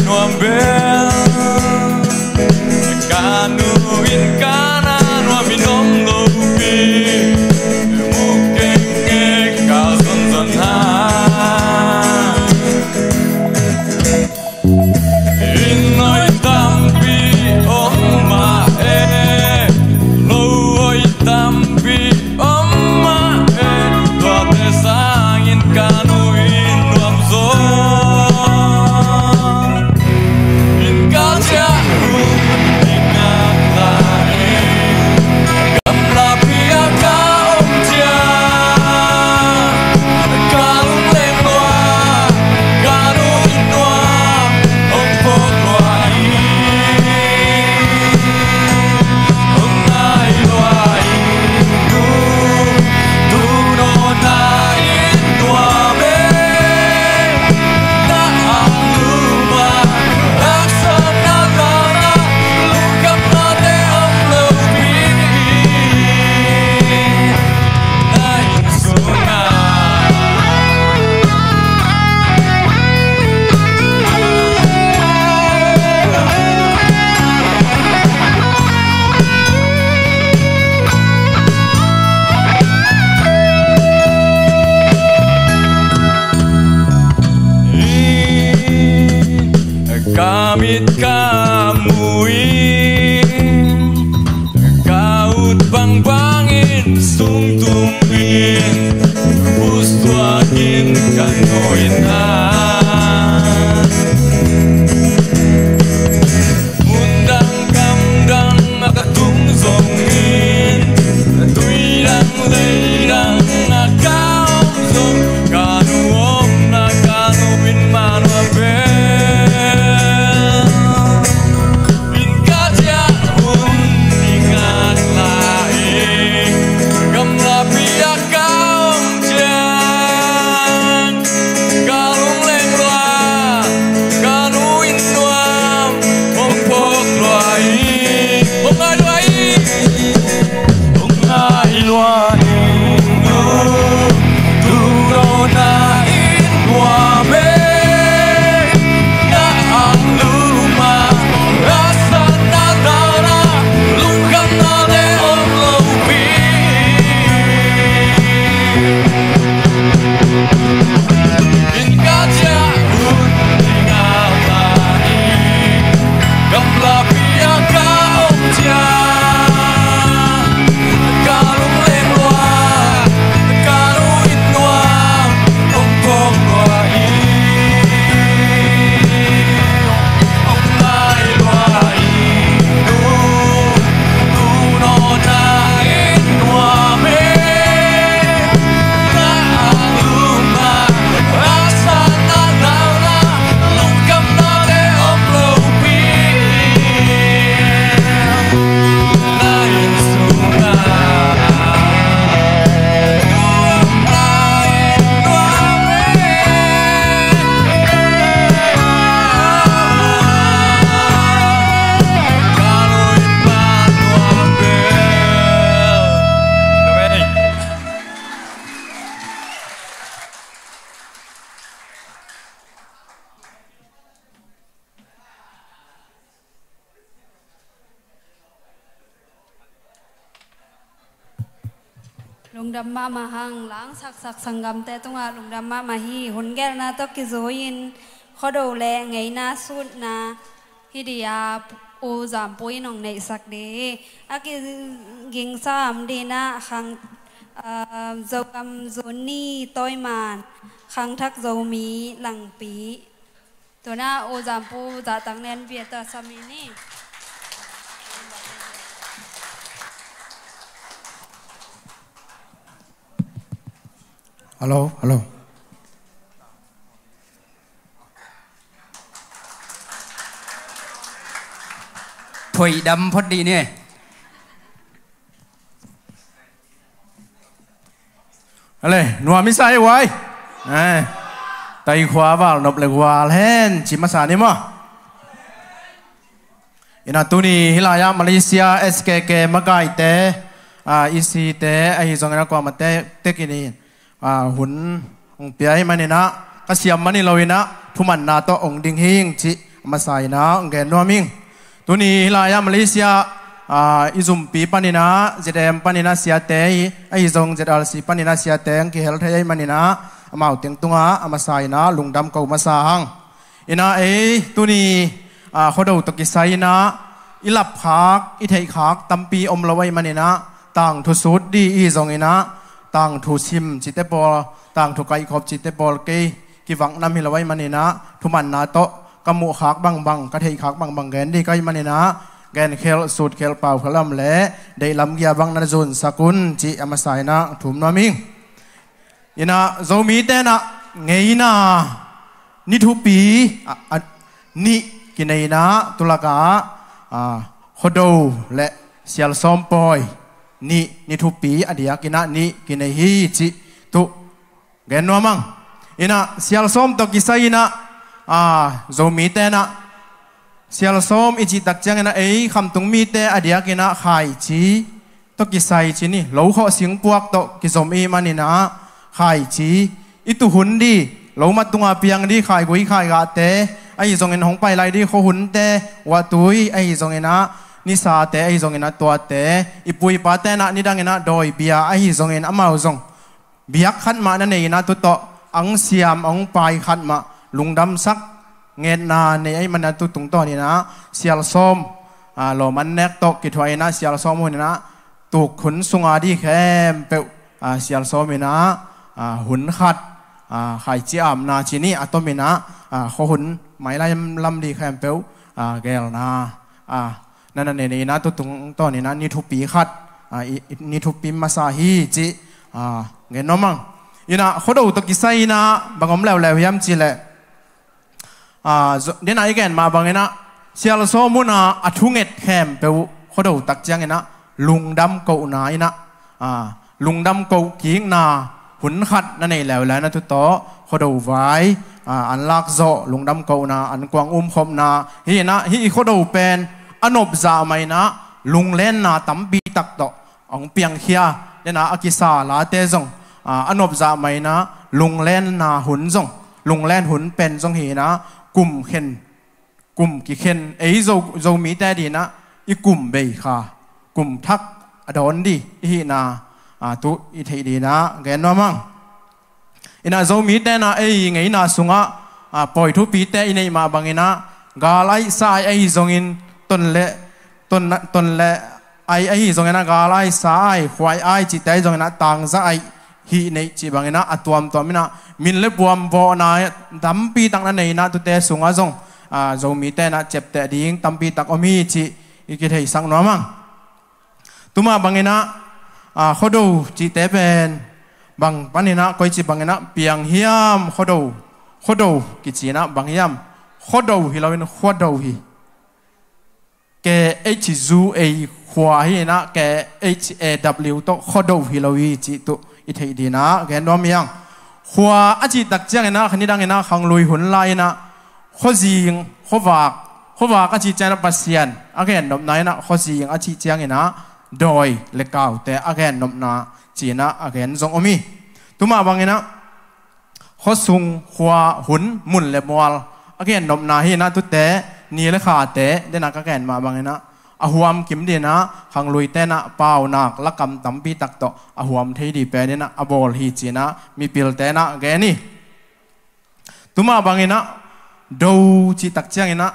Kamit kamuin Kaut bang-bangin Sungtumbin Pustuakin kanoin Undang kamdang Makatung zongin Tuirang leirang Nakaom zong Kanuom na kanuin Manabe lung đam ma mà hang lãng sạc sạc sangam te tung à lung đam ma mà hi hôn gel na to ki zoin khó đầu lẹ ngày na sút na hi đi à u giảm bôi nòng này sạc đi à ki ging sam đi na hang dâu cam dồn ni tôi màn hang thắc dâu mí lăng píตัวน่าโอจามปูจะตั้งเน้นเวียดแต่สามีนี่ Hello, hello. Thủy đâm phất đi nè. Allez, nous mi sai wai. Tay khóa vào nộp lại qua lên chỉ mà sản đi mà. Ina tuni hilaya Malaysia SKK magai te isi te ai zong na kwa mate tekini hun ong piai manina kasiam mani lawina thuman na to ong ding hing chi masai na ong gen no ming tuni hilaya Malaysia izum pi panina jedem panina sia te ai zong jedal si panina sia te ang ki hel thai manina amau teng tunga amasai na lungdam ko masahang ina e tuni khodo to ki sai na ilap khak i thei khak tampi om lawai manina tang thu sut di i zong ina tang thu sim chite pol tang thu kai khop chite pol ke ki wang nam hi lawai manina thuman na to kamu khak bang bang ka thei khak bang bang gen di kai manina gen khel sut khel pau khalam le dei lam gia bang na zun sakun chi amasai na thum na ming ina zomi te na ngeina ni thu pi ni kineina tulaka khodo le sial som poi ni thu pi adia kina ni kinai hi chi tu gen no mang ina sial som to kisaina zomi te na sial som ichi tak chang na ei kham tung mi te adia kina khai chi to kisai chi ni lo kho sing puak to ki zomi manina khai chi itu hun di lo matunga piang di khai gui khai ga te ai zong en hong pai lai di kho hun te wa tui ai zong ena ni sa te ai zong ena tua te ipui pa te na ni dang ena doi bia ai zong en amau zong biak khat ma na nei na tu to ang siam ang pai khat ma lungdam sak เงินนาเนี่ยไอ้มันตุตุงต่อนี่นะเสียลส้มโลมันเน็กตกกิถอยนะเสียลส้มหุ่นนะตุกขุนสุงอาดีแคมเปเสียลส้มนะหุ่นขัดไข่จีอมนาจีนี่อัตมินะเขาหุ่นไม่ไล่ลำดีแคมเปแกลนะนั่นนี่นะตุตุงต่อนี่นะนี่ทุปีขัดนี่ทุปีมาซาฮีจีเงินน้องมั่งอีน่ะเขาดูตะกี้ใส่นะบางอมแล้วย้ำจีแหละเดี๋ยวไหนกันมาบางนะเสียลโซมุนะอัทุงเอ็ดแคมเปเขาดูตักจังนะลุงดำเกาหนานะลุงดำเกากิ้งนาหุ่นขัดนั่นเองแล้วนะทุกต่อเขาดูไว้อันลักโซลุงดำเกาหนาอันกวางคมนาฮีนะฮีเขาดูเป็นอนบจาไม่นะลุงเล่นนาตั้มบีตักต่อองเปียงเขียเนี่ยนะอากิสาลาเตซงอนบจาไม่นะลุงเล่นนาหุ่นซงลุงเล่นหุ่นเป็นซงฮีนะกลุ่มเข็นกลุ่มกี่เข็นไอ้โจมีแต่ดีนะอีกลุ่มเบยค่ะกลุ่มทักอดอนดีฮีนาตุอีเทดีนะแกนว่ามั่งอินาโจมีแต่นะไอ้ไงนาสุงะปล่อยทุปีแต่อินมาบางอินะกาไลสายไอ้จงอินต้นเละไอ้จงอินะกาไลสายควายไอ้จิตใจจงอินะต่างซะไอ้ฮีในจีบางอินะอัตวมตัวมินะมินเล็บวมบ่อนาดัมปีตังนั้นในนะตุเตสุงะจงโจมีแต่นะเจ็บแต่ดิ้งตัมปีตักอมีจีอีกทีสังนัวมั่งตุมาบางอินะเขาดูจีเตเป็นบางปันนี่นะคอยจีบางนะเปียงเฮียมเขาดูกิจีนะบางเฮียมเขาดูฮิเราเป็นเขาดูฮิแกHZUหัวฮินะแกHAWโตเขาดูฮิเราฮิจีตุอีเทดีนะแกนว่ามียังหัวอาจีตักเจียงนะคันนี้ดังนะขังลุยหุ่นไล่นะเขาจีงเขาวากอาจีเจนปัสเซียนอาแกนนบไหนนะเขาจีงอาจีเจียงนะโดยเล็กเก่าแต่อาแกนนบนาจีนะอาแกนทรงอมีตุมาบางนะเขาซุงหัวหุ่นมุนเล็บมัวอาแกนนบนาฮีนะตุแต่นี่เลขาแต่เดนักอาแกนมาบางนะอาหัวมกิมดีนะขังลุยแต่นะเปล่านักละกำตั้มปีตักโตอาหัวมเทดีเปเนี่ยนะอาบอลฮีจีนะมีปิลแต่นะแกนี่ตุมาบางนะดูจีตักเจียงนะ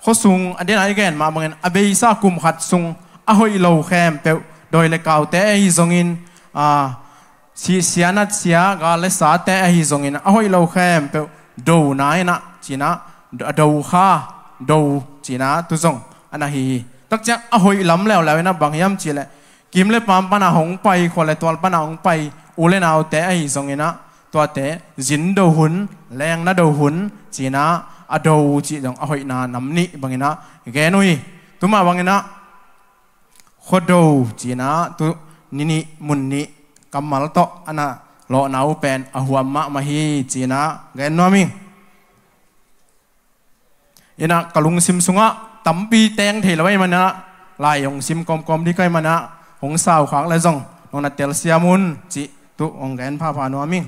เขาซุงอันเดนไอแกนมาบางนะอเบยซากุมขัดซุงอาหอยโลแคมเปโดยเลกาวแต่ไอซงอินเสียนัดเสียกาเลสาแต่ไอซงอินอาหอยโลแคมเปดูนายนะจีนะดูข้าดูจีนะตุซงอันนั้นฮีตักเจียงอาหอยล้ำแล้วนะบางยามจีเลยกิมเลปามปนาหงไปคนละตัวปนาหงไปอุเลนเอาแต่ไอซงอินะตัวแต่จินดูหุนแรงนะดูหุนจีนะอดูจีจงอาหอยนานำนี้บางนะแกนุยตุมาบางนะขดดูจีนะตุนิมุนนิกัมมัลโตอันน่ะโลนาวเป็นอหัวมะมาฮีจีนะแกนนวมิงอินะกลุงซิมสุงะตั้มปีแตงเทลไว้มันนะลายองซิมกอมที่ใกล้มันนะหงสาวขวางเลยจงนนเตลเซียมุนจีตุองแกนพาพานวมิง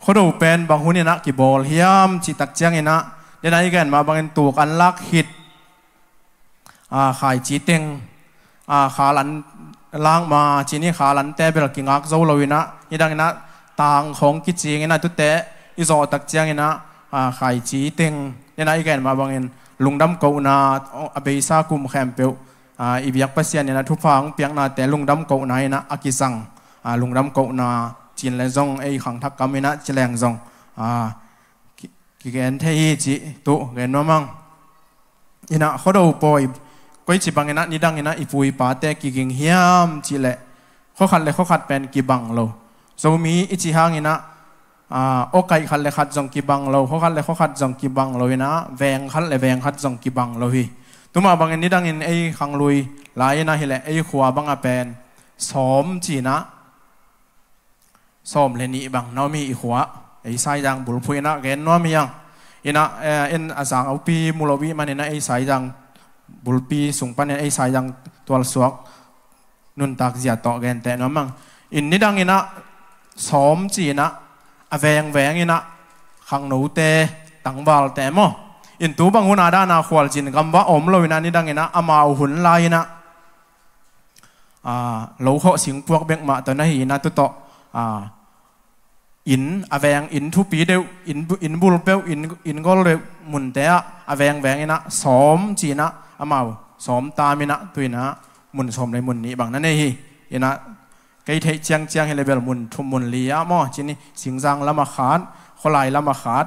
ขดดูเป็นบางหุ่นนะกีบอลเฮียมจีตักเจียงอินะเดี๋ยวนี้กันมาบางตัวกันลักหิดขายจีเต็งขาหลันล้างมาจีนี่ขาหลันแต่เป็นกิ่งอักโซลวินะนี่ดังนะต่างของกิจงนะทุเตะอิโซตักเจียงนะขายจีเต็งเดี๋ยวนี้กันมาบางลุงดำเกานาอเบยซากุมแคมเปลอีบิยักปัสเซียนนะทุกฟังเปียงนาแต่ลุงดำเกานานะอากิซังลุงดำเกานาจีนและซงไอขังทักกามินะเจริญซงกิเกนเทีจีตุเกนว่ามั่งอินะเขาดูปอยก็จีบังอินะนี่ดังอินะอีปุยปาเตกิกิงเฮียมจีเละเขาขัดเป็นกิบังโลโซมีอิจิฮังอินะโอไก่ขัดเลยขัดจงกิบังโลเขาขัดจงกิบังโลอินะแวงขัดจงกิบังโลฮีตัวมาบางอินนี่ดังอินไอขังลุยหลายนะฮิเละไอขวาบังอาเป็นสมจีนะสมเลนีบังน้อมีอีขวาไอ้สายจังบุลพุยนะแกนน้อมียังอินะเอ็นอาสังเอาปีมูลวิมันเนะไอ้สายจังบุลปีสุงปันไอ้สายจังตัวสวกนุนตักเสียต่อแกนแต่น้อมังอินนี่ดังอินะสมจีนะแวงอินะขังหนูเตตังบาลแต่มออินตูบังหุนาดานาขวลจินกำว่าอมโลวินานี่ดังอินะอามาหุ่นลายนะโลเขาสิงพวกเบงมาตอนนั้นอินะตุโต อินอแวงอินทุปีเดียวอินบุลเปลอินก็เลยมุนเตะอแวงแวงนะสอมจีนะอามาสอมตามินะตุยนะมุนสอมในมุนนี้บางนั่นเองอินะไกเทเจียงเจียงให้เลเวลมุนทุมมุนเลียมอจีนี่สิงจังละมาขาดขลายละมาขาด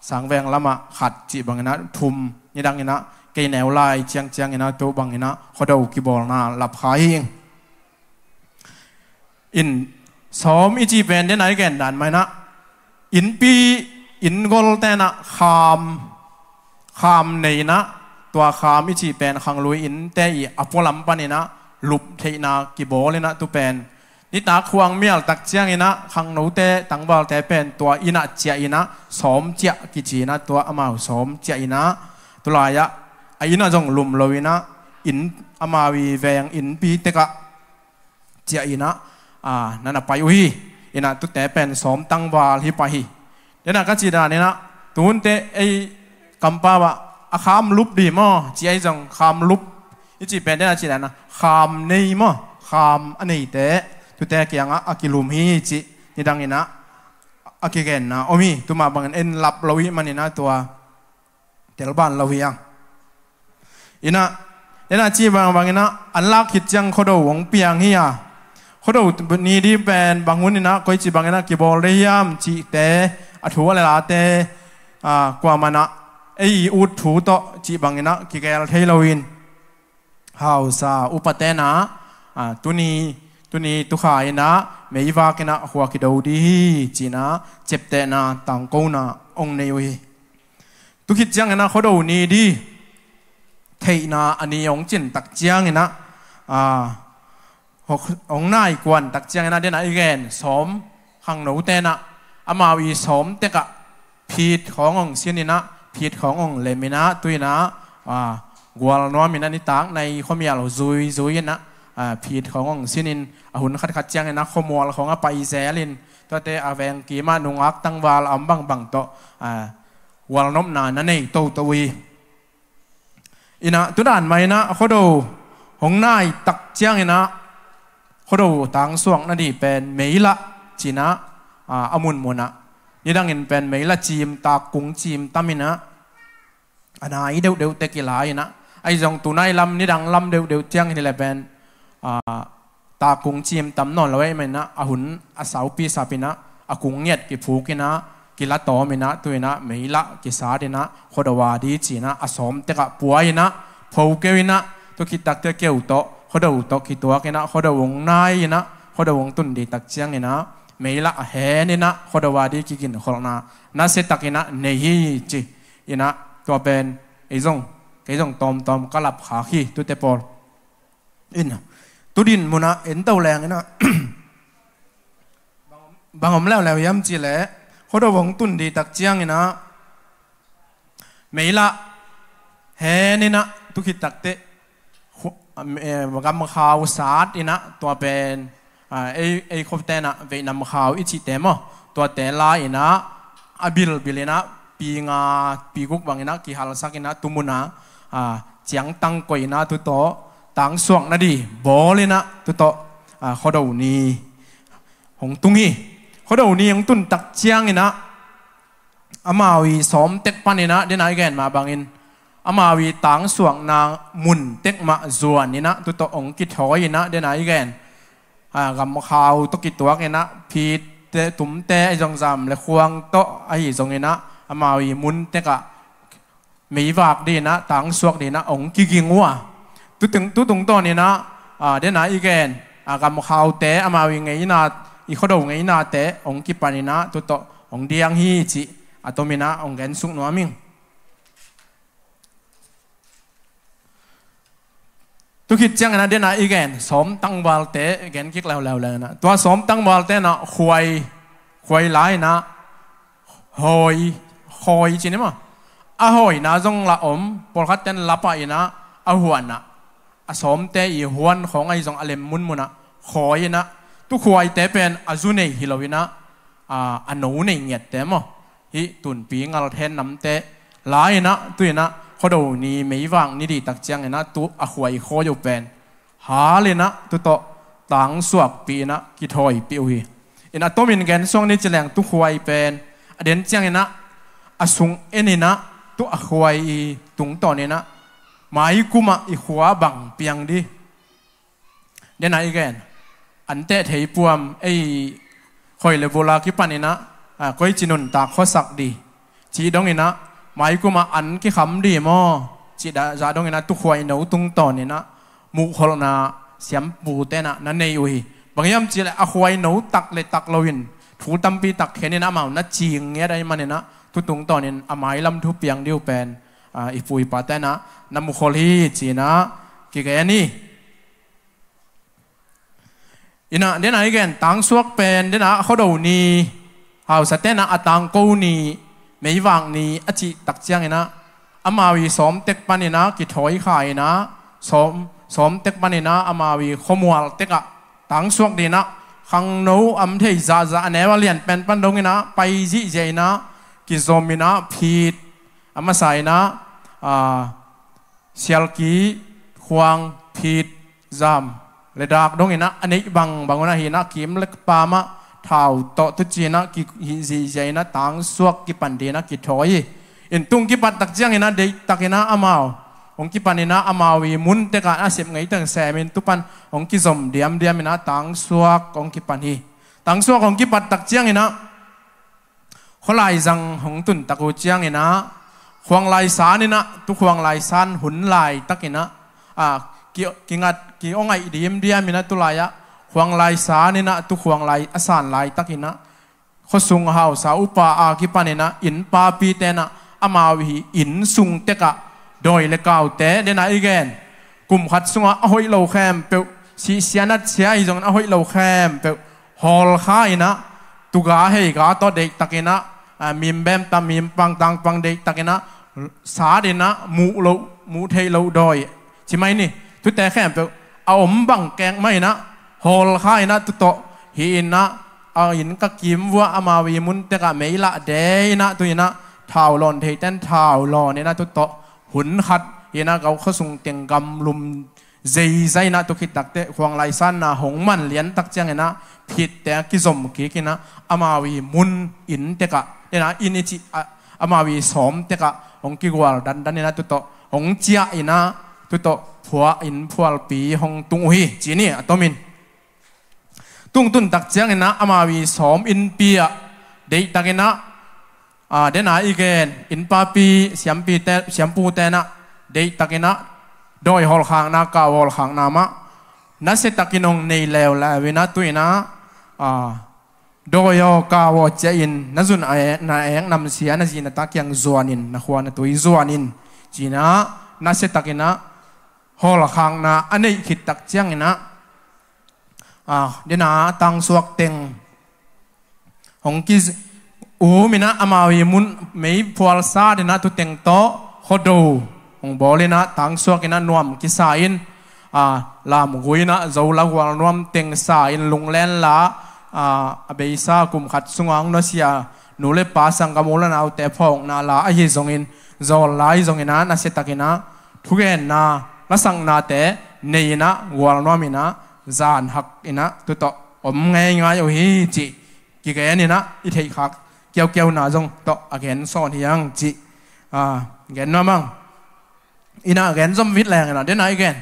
สังแวงละมาขัดจีบางนะทุมนี่ดังนะไกแนวลายเจียงเจียงนะตัวบางนะเขาดูกีบอลนะหลับขาเองอินสอมอีจีเป็นได้ไหนแก่นดันไหมนะอินปีอินกอลแต่นะขามในนะตัวขามอีจีเป็นขังลุยอินแต่อีอพอลัมปันนะลุบเทนากีบอลเลยนะตัวเป็นนิตาควงเมียลตักเจียงนะขังโนเตตังบอลแต่เป็นตัวอินะเจียอินะสอมเจียกิจีนะตัวอามาสอมเจียอินะตัวลายะอินะจงลุมลอยนะอินอามาวีแวงอินปีเตกะเจียอินะนั่นน่ะไปอุ้ยอินะตุแต่เป็นสอมตั้งวาลที่ไปเดี๋ยวน่ะก็จีดานี่นะตุนเตไอกัมปาวะอาคามลุบดีมั้งจีไอจังคามลุบอีจีเป็นได้นะจีดานะคามในมั้งคามอันนี้เตตุแต่เกี่ยงอากิลุมฮีจีนี่ดังนี่นะอากิเกนนะโอมีตุมาบางเอ็นลับลาวิมันนี่นะตัวเทลบ้านลาวิยังอินะเดี๋ยวน่ะจีบางนี่นะอันลักขิดจังเขาดูวงเปียงเฮียเขาดูนี่ที่เป็นบางวันนี่นะก็จีบางนะกีบอลเรียมจีเตอถูอะไรล่ะเตกว่ามันนะไออุดถูโตจีบางนะกีเกลเทลวินฮาวซาอุปเตนะตัวนี้ตุขายนะไม่ว่ากันนะหัวกิดดูดีจีนะเจ็บเตนะต่างกูนะองในวิตุคิดจังนะเขาดูนี่ดีเทนะอันนี้องจินตักจังนะองนายกวนตักเจียงนะเดนอีเกนสมขังหนูเตนะอามาวีสมเตกะพีดขององเสียนี่นะพีดขององเลมินะตุยนะกัวน้อมินะนิตักในข้อมีอะไรซุยนะพีดขององเสียนินหุ่นขัดเจียงนะข้อมัวของไปเซลินตัวเตอแวงกีมานุงักตั้งวาลอัมบังโตกัวน้อมนานั่นเองโตวีอินะตุด่านไหมนะเขาดูของนายตักเจียงนะเขาดูต่างส่วนนั่นดีเป็นเมละจีนะอามุนมุนะนี่ดังเห็นเป็นเมละจีมตากุ้งจีมตามินะอันไหนเดี๋ยวเตกิลายนะไอ้จงตัวนายลำนี่ดังลำเดี๋ยวเจียงนี่แหละเป็นตากุ้งจีมตำนอนเอาไว้ไหมนะอาหุ่นอาสาวปีสาปินะอากุ้งเงียดกิผูกินะกิละต่อมินะตัวนะเมละกิสาดินะเขาดูว่าดีจีนะอาสมเตกะปัวยินะพูเกวินะตัวกิตักเตเกี่ยวโตเขาดูตกิตัวกันนะเขาดูวงนายนะเขาดูวงตุนดีตักเจียงนะไม่ละเฮนี่นะเขาดูว่าดีกินคนนะน่าเสตักนะเนฮีจีนะตัวเป็นไอ้จงตอมกลับขาขี้ตัวเตปอลอินตัวดินมุนะเอ็นเต้าแรงนะบางผมแล้วย้ำจีแหละเขาดูวงตุนดีตักเจียงนะไม่ละเฮนี่นะตุกิตักเตกำข่าวสาดอินะตัวเป็นไอคบเตนะเวนำข่าวอิจิเตมตัวเตลาอินะบิลนะปีกุกบางอินะกิฮัลสักอินะตุมุนะเจียงตังกอยนะตุโตตังสวงนะดีบอเลยนะตุโตเขาดูนี่หงตุงฮีเขาดูนี่ยังตุนตักเจียงอินะอามาวีสอมเต็กปันอินะเดนไอแกนมาบางอินอามาวีต่างส่วงนางมุนเต็กมาจวนนี่นะตัวองกิถอยนะเดนไอแกนกำข่าวตกิตัวกันนะพีเตตุ่มเตไอจงจำและควงโตไอจงนี่นะอามาวีมุนเต็กะมีวากดีนะต่างส่วงดีนะองกิงัวตัวตรงตัวนี่นะเดนไอแกนกำข่าวเตอามาวีไงนะอีเขาดูไงนะเตองกิปานี่นะตัวองเดียงฮีจิอัตมินะองแกนสุกนัวมิงตุกิจจังนะเดนอีกแกนสมตั้งวาลเตแกนคิกแล้วนะตัวสมตั้งวาลเตนะควยไหลนะหอยจีนี่มั้งหอยนะจงละอมปลคัดเตนละไปนะหัวนะสมเตอีหัวของไอจงอเลมมุนมุนะหอยนะตุควยเตเป็นอาจุเนฮิโลวินะอันนู้นเงียดเตมั้งฮิตุนปีงัลเทนน้ำเตไหลนะตุยนะเขาดูนี่ไม่ว่างนี่ดีตักเจียงนะตัวหวยโคอยู่เป็นหาเลยนะตัวต่างสวกปีนะกิถอยปิวฮี อินอัตมินกันช่วงนี้จะแหลงตุควายเป็นเด่นเจียงนะอสุงเอ็นนะตุอควายตุงตอนนี้นะหมายกุมอีหัวบังเปียงดิเด่นไหนกันอันเตะเทียบวมไอ้คอยเลวลาคิปันนี่นะคอยจินุนตาข้อสักดีจีดงนี่นะหมายกุมอันกี่คำดีมั้งจีดาจาดงนี่นะตุควายหนูตุงตอนนี่นะมุขลนาเสียมปูเตนะนั่นในอยู่ฮีบางยามจีเลยอควายหนูตักเลยตักลวินถูตั้มปีตักเห็นนี่นะมานัดจีงเงี้ยได้มันเนี่ยนะทุตุงตอนนี้อาไม้ลำทุเปียงดิวเป็นอีปุยปาเตนะน้ำมุขลีจีนะกี่แกนี่อินะเดี๋ยวไหนกันตังสวกเป็นเดี๋ยวนะเขาดูนี่หาวสเตนะตังกูนี่ไม่วางนี่อจิตักเจียงนะอามาวีสอมเต็กปันนี่นะกิถอยขายนะสอมเต็กปันนี่นะอามาวีขมวลเต็กอะตังสวกดีนะขังโนอัมเทจ่าเนวเลียนเป็นปันดงนี่นะไปจีเจนะกิโซมินะพีดอามาใส่นะเซียลกีควางพีดจามเลดากดงนี่นะอันนี้บางวันเห็นนะกิมเล็กปามะเท่าโตตุจีนะกิจีเจนะตังสวกกิปันดีนะกิถอยอินตุงกิปันตักเจียงนี่นะเด็กตักนี่นะอามาองกิปันนี่นะอามาวีมุนเตกะอาเสพไงตั้งแสมินตุปันองกิสมเดียมนี่นะตังสวกองกิปันฮีตังสวกองกิปันตักเจียงนี่นะคนลายจังของตุนตะกูเจียงนี่นะควงลายสานี่นะตุควงลายสันหุ่นลายตักนี่นะกิงัดกิองไอเดียมนี่นะตุลายะควงลายสานี่นะตุควงลายอสานลายตักนี่นะข้อสุงหาวสาอุปากิปันนี่นะอินปาปีเตนะอามาวิอินสุงเตกะโดยเลกาวเตเดนอีกแกนกลุ่มขัดสุงอหอยโลแคมเปลสีเสียนัดเสียอีจงอหอยโลแคมเปลฮอลข้ายนะตุกาเฮกาต่อเด็กตะกินะมิมแบมตามิมปังตังปังเด็กตะกินะสาเดนะมูเทโลโดยใช่ไหมนี่ทุแต่แคมเปลเอาอมบังแกงไม่นะฮอลข้ายนะตุโตหินนะเอาหินก็กิมวัวอามาวีมุนเตกะเมยละเดยนะตุยนะเท้าหลอนเทเต้นเท้าหลอนเนี่ยนะตุโตหุ่นขัดยีนะเขาส่งเตียงกำลุมใจนะตุกิตักเตะควงลายสั้นนะหงมันเลี้ยนตักเจียงนะผิดแต่กิสมกินะอามาวีมุนอินเตกะเนี่ยนะอินิจิอามาวีสอมเตกะหงกิกวาลดันเนี่ยนะตุโตหงเจียอินะตุโตผัวอินผัวปีหงตุงฮีจีนี่อัตมินตุงตุนตักเจียงนะอามาวีสอมอินปีอะเด็กตักนะเดน่าอีกเกนอินปาปีเสียมปีเตเสียมปูเตนะเด็กตักนะโดยหอลขางนากาวหลขางนามะนัสตักินงในเลวละเวนะตุยนะโดยกาวเจอินนัจุนไอนาเองนำเสียนจีนตักยังจวนินนักวันตุยจวนินจีนะนัสตักินะหอลขางนาอันนี้คิดตักเจียงนะเดน่าตังสวกเต็งหงกิมินะอามาวิมุนไม่พอลซาเดนะตุเต็งโตขดูองบอลนะตังสวกินะนวมกิสาอินลามกุยนะเจ้าละหัวนวมเต็งสาอินลุงเล่นละเบยซากุมขัดสุงอังนเสียหนูเล็บปาสังกมูลนะเอาแต่พองนาลาไอจงอินเจ้าลายจงอินนะนัสตักินะทุกเอ็นนะละสังนาเตเนยนะหัวนวมินะจานหักอินะตุโตอมไงอยู่ฮีจิกิเกนี่นะอิเทขักเกี่ยวหนาจงโตอเกนสอนยังจิเกนนะมั่งอินะเกนจอมวิทย์แรงนะเดี๋ยวไหนเกน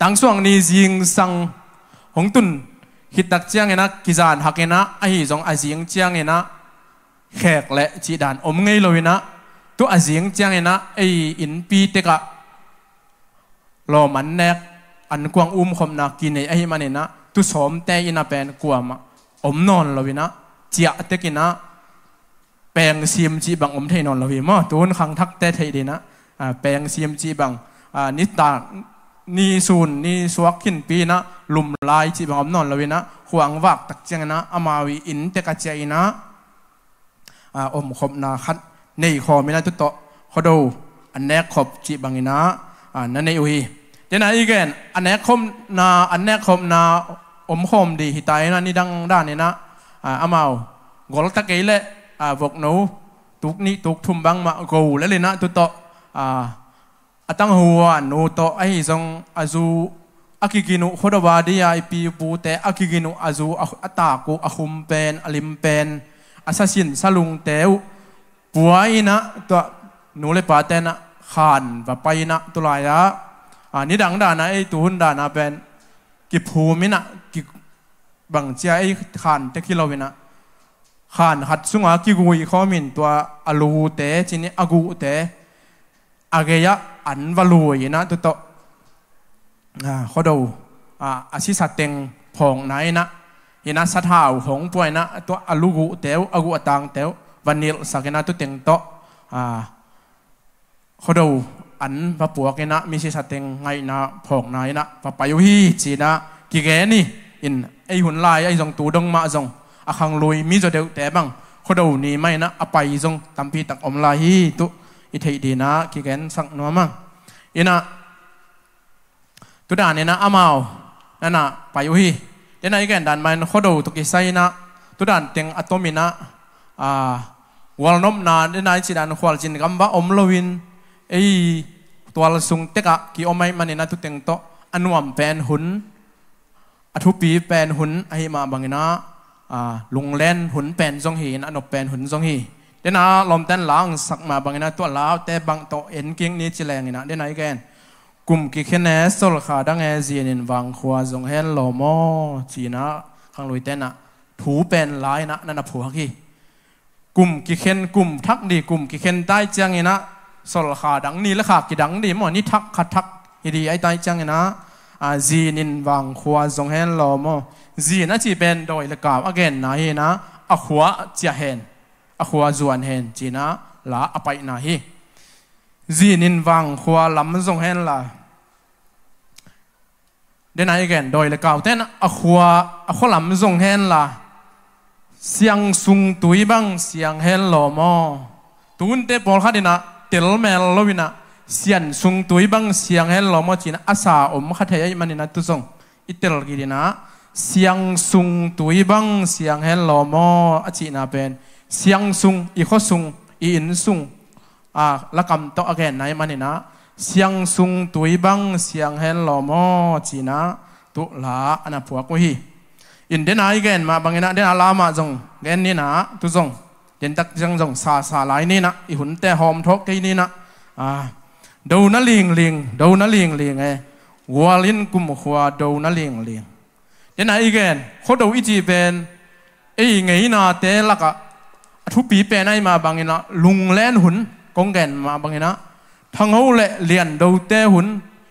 ตั้งช่วงนี้ยิงสังหงตุนคิดตักเจียงนะกิจานหักนะไอ้จงไอ้ยิงเจียงนะแขกและจีดานอมไงเลยนะตัวไอ้ยิงเจียงนะไอ้อินปีเตกะรอมันแนกอันกวางคมนักกินไอ้มันเนี่ยนะตุสมแต่อินะเป็นกวามอมนอนเลยนะเจียเตกินะแปลงซีมจีบังอมเทนอนเราวิมั้งตัวขังทักเตไทยดีนะแปลงซีมจีบังนิตานี่ซูนนี่สวกขินปีนะลุมลายจีบังอมนอนเราวินะขวางวักตักเจียงนะอามาวิอินเตกะเจนะอมขบนาคัดในคอไม่ได้ตุโตเขาดูอันแนกขบจีบังนะนั่นในอุยเดี๋ยวนะอีกแกนอันแนกขบนาอมขมดีหิตายนะนี่ดังด้านนี่นะอามากอลตะเกยเละพวกหนูตุกนี่ตุกทุ่มบังมากูแล้วเลยนะตุโตตั้งหัวหนูโตไอ้ทรงอาจู อากิกินุโคดวาดียาปีปูเตอากิกินุอาจูอัตากุอาคุมเป็นอลิมเป็นอาซาสินสลุงเตวปัวอินะตัวนูเลปาเตนะขานว่าไปนะตุลายะนี่ดังดานะไอตุนดานะเป็นกิภูมินะกิบังเจียไอขานเตกิโลวินะขานหัดสุงากิกุยข้อมินตัวอลูเตจินิอากูเตอาเกยะอันวาลุยนะตุโตเขาดูอาชิสัตเต็งผองไหนนะยินะสัตหาวของป่วยนะตัวอลูกุเตวอากูตังเตววันนี้สักนะตุเต็งโตเขาดูอันพระปัวกินะมีชิสัตเต็งไงนะผองไหนนะพระปายุฮีจีนะกิเกนี่อินไอหุ่นลายไอจงตูดงมาจงอาคังลุยมีจะเดียวแต่บังเขาดูนี่ไม่นะอไปจงตัมพีตักอมลายฮีตุอิเทดีนะกิเกนสักนัวมั่งอินะตุดานเนี่ยนะอามานั่นนะไปอยู่ฮีเดี๋ยวนั้นอีกแก่ดันมันเขาดูตุกิไซนะตุดานเต็งอัตโตมินะวอลนมนาเดี๋ยวนั้นจีดันขวาจินกัมบะอมลวินไอตัวละสุงเตกะกี่อมไม่มันเนี่ยนะตุเต็งโตอันวมเป็นหุ่นอทุปีเป็นหุ่นไอมาบางนะลุงเล่นหุ่นเป็นทรงหีนะนบเป็นหุ่นทรงหีเดี๋ยวนั้นลมเต้นหลังสักมาบางนะตัวล้าวแต่บางโตเอ็นกิ้งนี้จีแรงนะเดี๋ยวนั้นอีกแก่กลุ่มกิเคนเนสโซลขาดังเอเจียนินวังขวาจงเฮนโลโมจีนะข้างลุยเต้นนะถูเป็นลายนะนั่นนะผัวกี้กลุ่มกิเคนกลุ่มทักดีกลุ่มกิเคนใต้เจียงนะโซลขาดังนี่ละขากิดังดีหมดนี่ทักขัดทักฮีดีไอใต้เจียงนะจีนินวังขวาจงเฮนโลโมจีนะจีเป็นโดยละกาวอเกนนะฮีนะอขวาเจียเฮนอขวาจวนเฮนจีนะละอไปนะฮีจีนินวังขวาลำจงเห็นละเดี๋ยวนั้นอีกแก่โดยละเก่าแต่นะขวาลำจงเห็นละเสียงสุงตุยบังเสียงเห็นหล่อมอตุนเตปอลขัดนะเตลเมลลวินะเสียงสุงตุยบังเสียงเห็นหล่อมอจีนะอาสาอมขัดเทียมันนี่นะตุจงอิเตลกีดีนะเสียงสุงตุยบังเสียงเห็นหล่อมออาจีนะเป็นเสียงสุงอีข้อสุงอีอินสุงละกำโตอแกนไหนมันนี่นะเสียงสุงตุยบังเสียงเห็นหล่อมอจีนะตุลาอันนั้นผัวกุยอินเดนายแกนมาบางนะเดนอาลามาจงแกนนี่นะตุจงเดนตักจังจงซาลายนี่นะอีหุ่นแต่หอมทกที่นี่นะดูนั่นลิงดูนั่นลิงไงวัวลินกุมขวาดูนั่นลิงเดนายแกนเขาดูอีจีเป็นไอ้ไงนะเตลักะทุบปีเป็นไอ้มาบางนะลุงเล่นหุ่นกงแกนมาบางนะทางเขาเลียนดูเตะหุ่น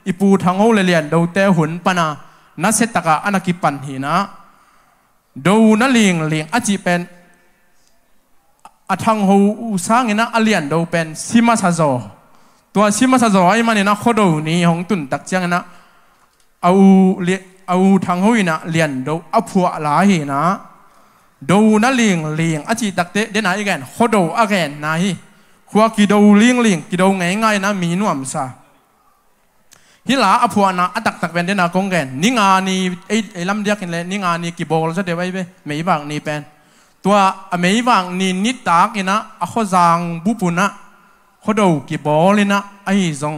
อีปูทางเขาเลียนดูเตะหุ่นปนานัสเซตกะอนาคิปันหีนะดูนั่นลิงอาจีเป็นทางเขาสร้างนะอเลียนดูเป็นซิมาซาโซตัวซิมาซาโซไอ้มันนะเขาดูนี่ของตุนตักจังนะเอาทางเขานะเลียนดูเอาผัวหลายนะดูนั่นลิงอาจีตักเตเดนายแกนเขาดูอแกนนายขวากิโดลิงกิโดง่ายๆนะมีนุ่มซาฮิลาอภัวนะตักเป็นเดนากงแกนนิงานีไอ้ลำเดียกันเลยนิงานีกิโบลจะเดี๋ยวไว้ไม่บางนี่เป็นตัวไม่บางนี่นิตากินะเขาจางบุปุนะเขาดูกิโบลินะไอ้จง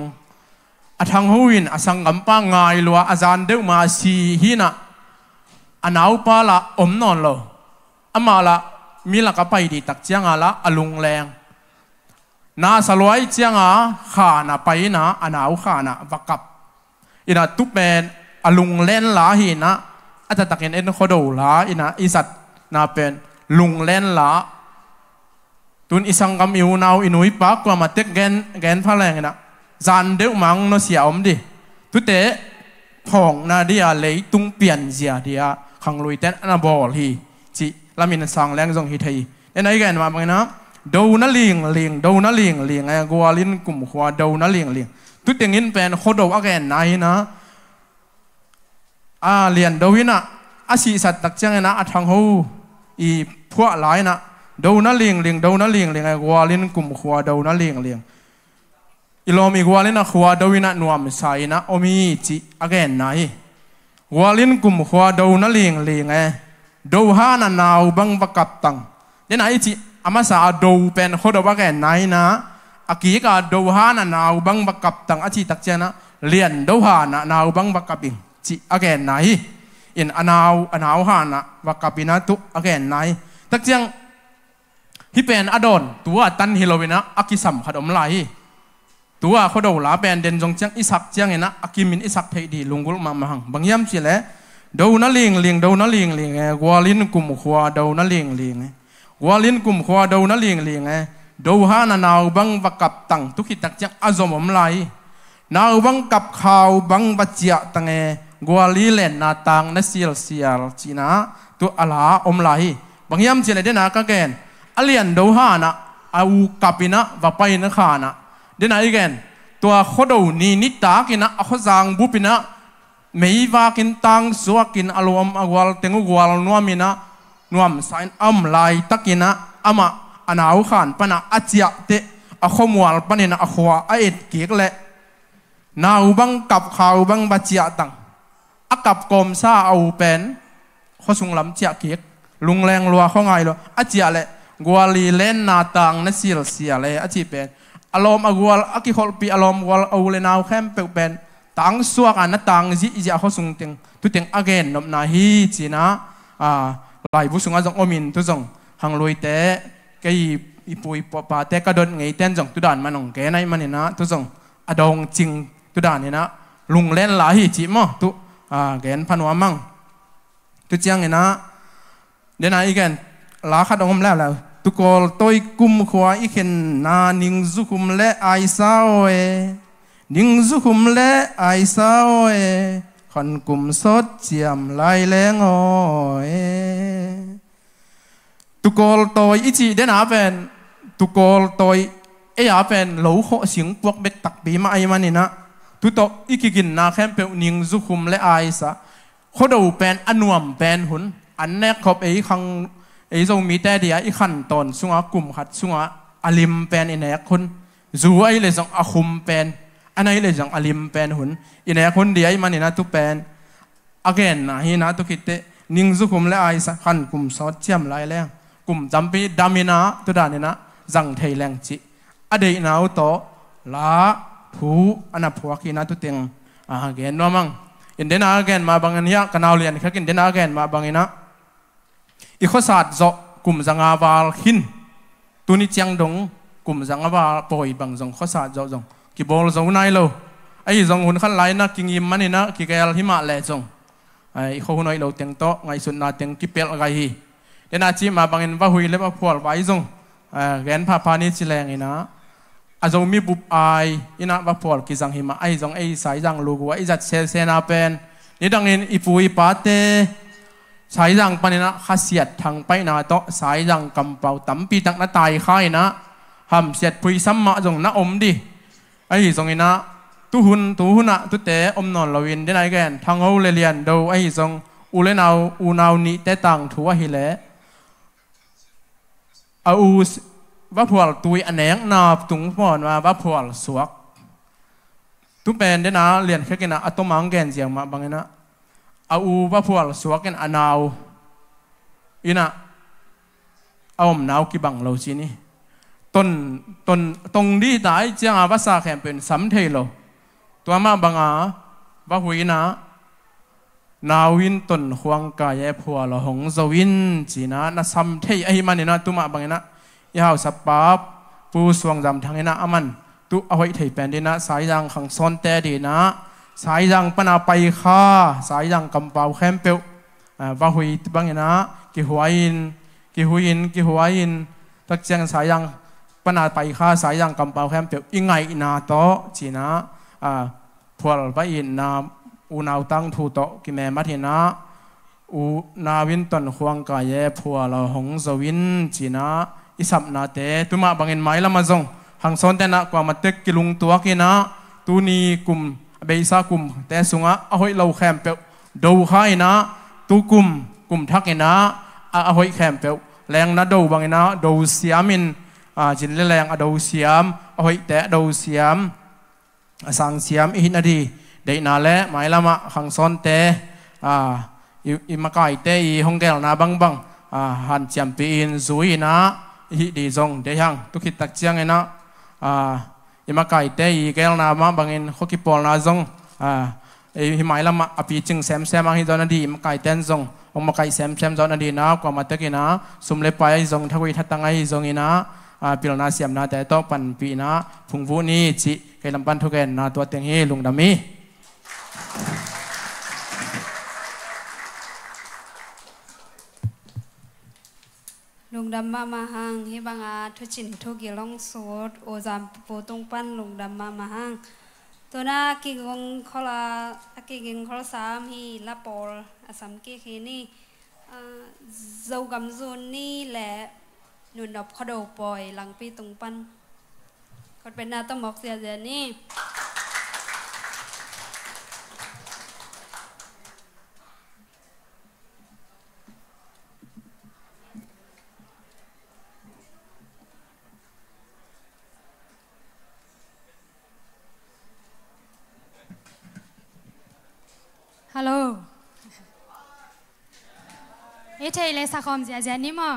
ทางหูวินสังกัมปังง่ายลัวอาจารย์เดือมาสีหินะอันเอาปาละอมนอนโลอามาละมีละกับไปดีตักเจียงละอลุงแรงนาสลวยเจียงขานะไปนะอันเอาขานะวักกับอินะทุกเป็นอลุงเล่นลาหินะอาจจะตักเห็นเอ็นโคดูลาอินะอิสัตนาเป็นลุงเล่นลาตุนอิสังกัมอิวนาวอินุยปักกว่ามาเต็กแกนพะแรงนะจานเดือมังโนเสียอมดิทุเตะผ่องนาเดียเลยตุงเปลี่ยนเสียเดียขังลุยเต้นอนาบอลฮีจิลามินสังแรงจงฮิตฮีเอ็นไอแกนมาบ้างนะดูนั่นลิงดูนั่นลิงไอ้กัวลินกลุ่มขวาดูนั่นลิงทุกอย่างนี้เป็นโคดอแกนไหนนะเรียนดูวินะสีสัตตักจังนะทางหูอีพวกหลายนะดูนั่นลิงดูนั่นลิงไอ้กัวลินกลุ่มขวาดูนั่นลิงอีโลมีกัวลินขวาดูวินะนวมใส่นะโอมีจิแกนไหนกัวลินกลุ่มขวาดูนั่นลิงไอ้ดูฮานะนาวบังบักกับตังเดี๋ยวไหนจิอามาสาดูเป็นโคดว่าแกไหนนะอากีกาดูฮานะนาวบังบักกับตังอาชีตักเจนะเลียนดูฮานะนาวบังบักกับอิง จิ again ไหนอินอนาวหานะว่ากับปีนะตุ again ไหนตักเจียงฮิเป็นอดอนตัวตันฮิโลวินะอากิสัมขัดอมไหลตัวเขาดูลาเป็นเด่นจงเจียงอิสักเจียงเห็นนะอากิมินอิสักเทดีลุงกุลมาหังบางยามสิแหละดูนั่นเลียงดูนั่นเลียงกัวลินกุมขวาดูนั่นเลียงกัวลินกุมขวาดูนั่นเลียงดูฮานาเอาบังวักับตังทุกขิตักเจียงอาจอมอมไหลนาบังกับข่าวบังบัจเจตังกัวลีเลนนาตังนัสเซียลจีน่าตัวอาลาอมไหลบางยามสิแหละเดน่าก็เกณฑ์อเลียนดูฮานะเอากับปีนะว่าไปนะขานะเดี๋ยวไหนกันตัวเขาดูนี่นิตากินะเขาจางบุปินะไม่ว่ากินตังสวกินอารมณ์อวัลเตงุวัลนัวมินะนัวมสายอัมไลตักินะอามาอันเอาขันปนะอาเจียเตอขมวลปนินะอขวาเอ็ดเกียกเละนาอุบังกับข่าวบังบัจเจตังอากับกลมซาเอาเป็นเขาสุงลำเจียเกียกลุงแรงรัวเขาไงรัวอาเจียเละกัวลีเล่นนาตังนัสเซียเลยอาจีเป็นอารมณ์อวัลอากิขอปีอารมณ์วัลเอาเลนเอาแคมเปเป็นตังสวกันนะตังจีเขาส่งเต็งตุเต็งอเกนนบนาฮีจีนะหลายผู้ส่งอาจงอมินตุจงหังลอยเตะก็อีปุยปะเตะกระโดดไงเต้นจงตุด่านมันองแกในมันนี่นะตุจงอดองจริงตุด่านนี่นะลุงเล่นหลายจีมั้งตุแกนพันวามังตุเจียงนี่นะเดี๋ยวนะอีกแกนลาขัดองแล้วตุกอลตัวกุมขวาอีกเห็นนานิงซุคุมเละไอซาโอเอนิงซุคุมเละไอซาโอเอขันกุมสดเจียมไล่แรงโอเอตุกอลตัวอีจีเดน่าเป็นตุกอลตัวเอียเป็นหลูโคเสียงพวกเบ็กตักปีมาไอมันนี่นะตุโตอีกินนาแคมเปลนิงซุคุมเละไอซาเขาดูเป็นอนวมเป็นหุ่นอันแรกขบไอขังไอ้ทรงมีแต่เดียอีขั้นตอนสุงกลุ่มขัดสุงอลิมเป็นอินเอกคนจูไอเลยทรงอาคุมเป็นอันไหนเลยทรงอลิมเป็นหุ่นอินเอกคนเดียมันนี่นะตุเป็นagainนะฮีนะตุกิเตนิงซุคุมและไอสักขันกลุ่มสอดเจียมลายแรงกลุ่มจำปีดามินะตุดานี่นะจังเทยแรงจิอดีตนะอุโตลาผูอันนั้นผัวกีนะตุเต็งagainว่ามั่งอินเดน่าagainมาบางอันนี้กันเอาเรียนแค่กินเดน่าagainมาบางอันนะอีกข้อศาสตร์จะกลุ่มสังอาบาลหินตัวนี้เจียงดงกลุ่มสังอาบาลปล่อยบางจงข้อศาสตร์จะจงกีบอลจงนายโลไอ้จงหุ่นขันไหลนะกิงยิมมันนี่นะกีเกลหิมะแหล่จงไอ้ข้อหุ่นไอ้เราเตียงโตไงสุดนาเตียงกิเปลอะไรฮีเดี๋ยวนาจีมาบางอันว่าหุยเล็บว่าพวลไว้จงแกนพาพานี่จิแรงอีนะอาจงมีบุบไออีนะว่าพวลกิจังหิมะไอ้จงไอ้สายจังลูกว่าไอ้จัดเซนาเป็นนี่ดังนี้อีปุยปาเตสายรังปนินะข้าเสียดทางไปนาโตสายรังกำเป่าตั้มปีตักนาตายข้ายนะห้ามเสียดพุยซ้ำมาจงนะอมดิไอ้ทรงนี้นะตุหุนนะตุเตะอมนอนลวินได้ไหนแกนทางเอาเลียนดูไอ้ทรงอุเลนเอาอูนาวนี้แต่ต่างถัวหิเลเอาว่าพวลตุยอันแหนงนาตุงพอนว่าว่าพวลสวกตุเป็นได้นะเลียนแค่กินนะอัตมังแกนเสียงมาบางนะเอาว่าพวกสวกันอนาวอีน่ะเอาหนาวกี่บังเราชีนี่ต้นตรงนี้ได้เจ้าภาษาแข่งเป็นสำเทโลตัวมาบังอาว่าหุยนะนาวินต้นควงกายพัวเราหงสวินจีนะน่ะสำเทไอ้มันนี่นะตัวมาบังนะยาวสับปับปูสวงจำทางนี้นะอามันตัวเอาไว้ถ่ายเป็นดีนะสายยางขังซ้อนแต่ดีนะสายยังปนาไปข้าสายยังกำเป่าแคมเปลว่าหุยบางอย่างนะกิหัวอินตักเจียงสายยังปนาไปข้าสายยังกำเป่าแคมเปลยังไงนาโตจีนะพวลไปอินนาอูนาวตั้งทูโตกิแม่มาทีนะอูนาวินตันควงกายพัวเราหงสวินจีนะอิสับนาเตตุมาบางเงินไม้ละมาจงหังซ้อนแต่นะกว่ามาเต็กกิลุงตัวกินะตูนีกลุ่มเบย์ซากุมแต่สุงะเอาไว้เราแคมเปลดูข้ายนะตูกุมทักเองนะเอาไว้แคมเปลแรงนะดูบางนะดูเสียมินจินแรงดูเสียมเอาไว้แต่ดูเสียมสั่งเสียมอีกนาทีเดี๋ยวนาแลหมายละมาขังซ้อนแต่อีมาไก่แต่อีห้องแก้วนาบังหันเจียมปีนซุยนะอีดีจงเดี๋ยวยังตุกิตักเจียงไงนะอีมาไก่เตยแกลนามาบางเงินข้อกิปอลนาจง หิมายละมาอภิจึงแซมแซมอังฮิดอนันดีมาไก่เต้นจงองมาไก่แซมแซมจอนันดีนะกว่ามาตะกี้นะสมเลปายจงทวีทัตังไอจงอินะพิลนาเสียมนะแต่ต้องปันปีนะพุงวูนี้จิไก่ลำปันทุกแกนนะตัวเตียงฮีลุงดามีลุงดำมาหังให้บางอาทุจินทุกิลองสดโอจามโปตงปั้นลุงดำมาหังตัวน่ากิงงขลากิงขลสามฮีลาปอลอาสัมกิคีนี่เจ้ากำจุนนี่แหละหนุนดอกขดปล่อยหลังปีตงปั้นก็เป็นนาต้องบอกเสียเดี๋ยวนี้ฮัลโหลเฮ้ยเทเลสักคำเสียเจนี่มั้ง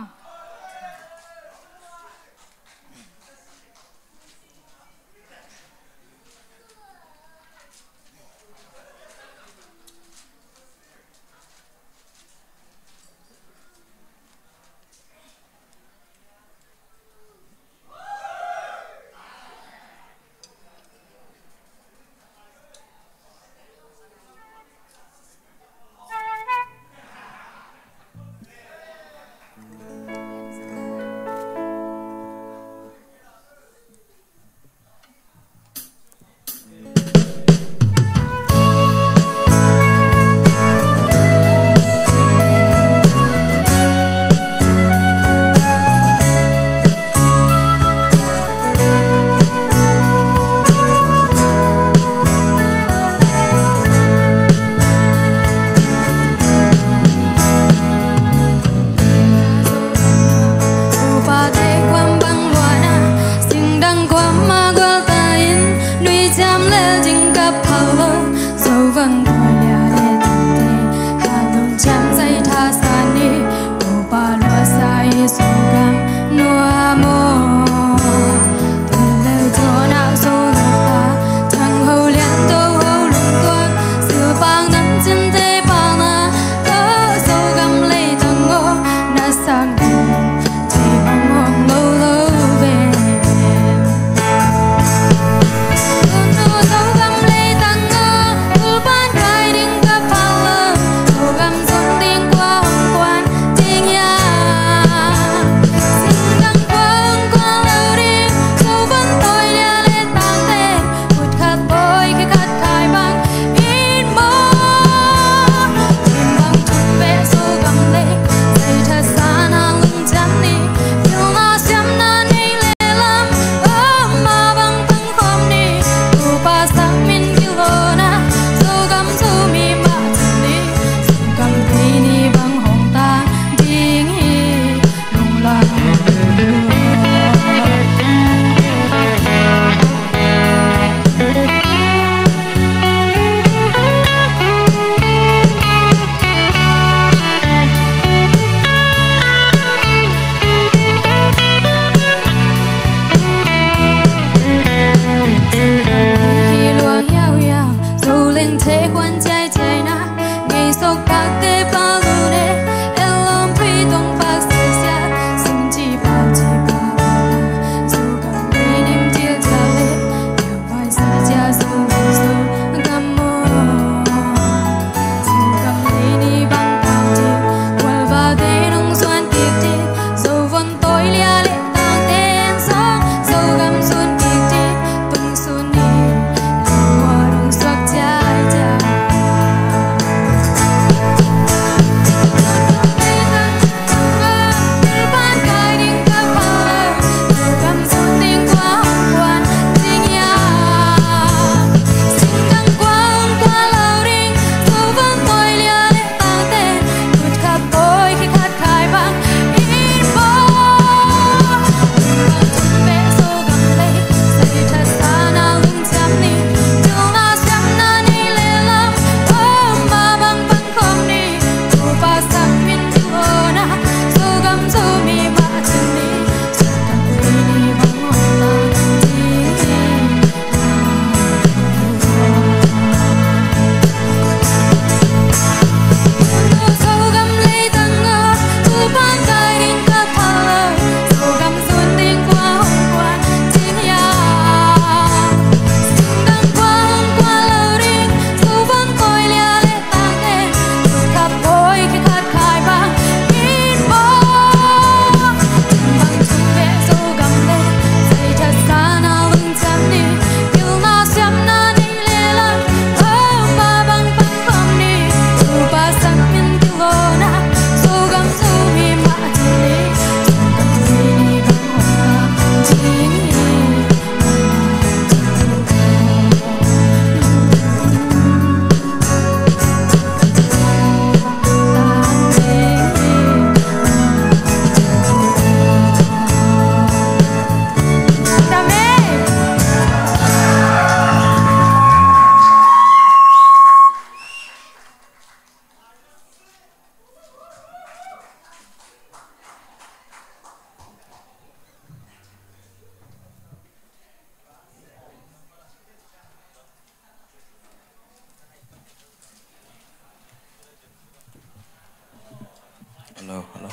hello hello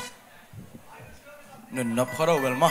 nun nop kharo bel ma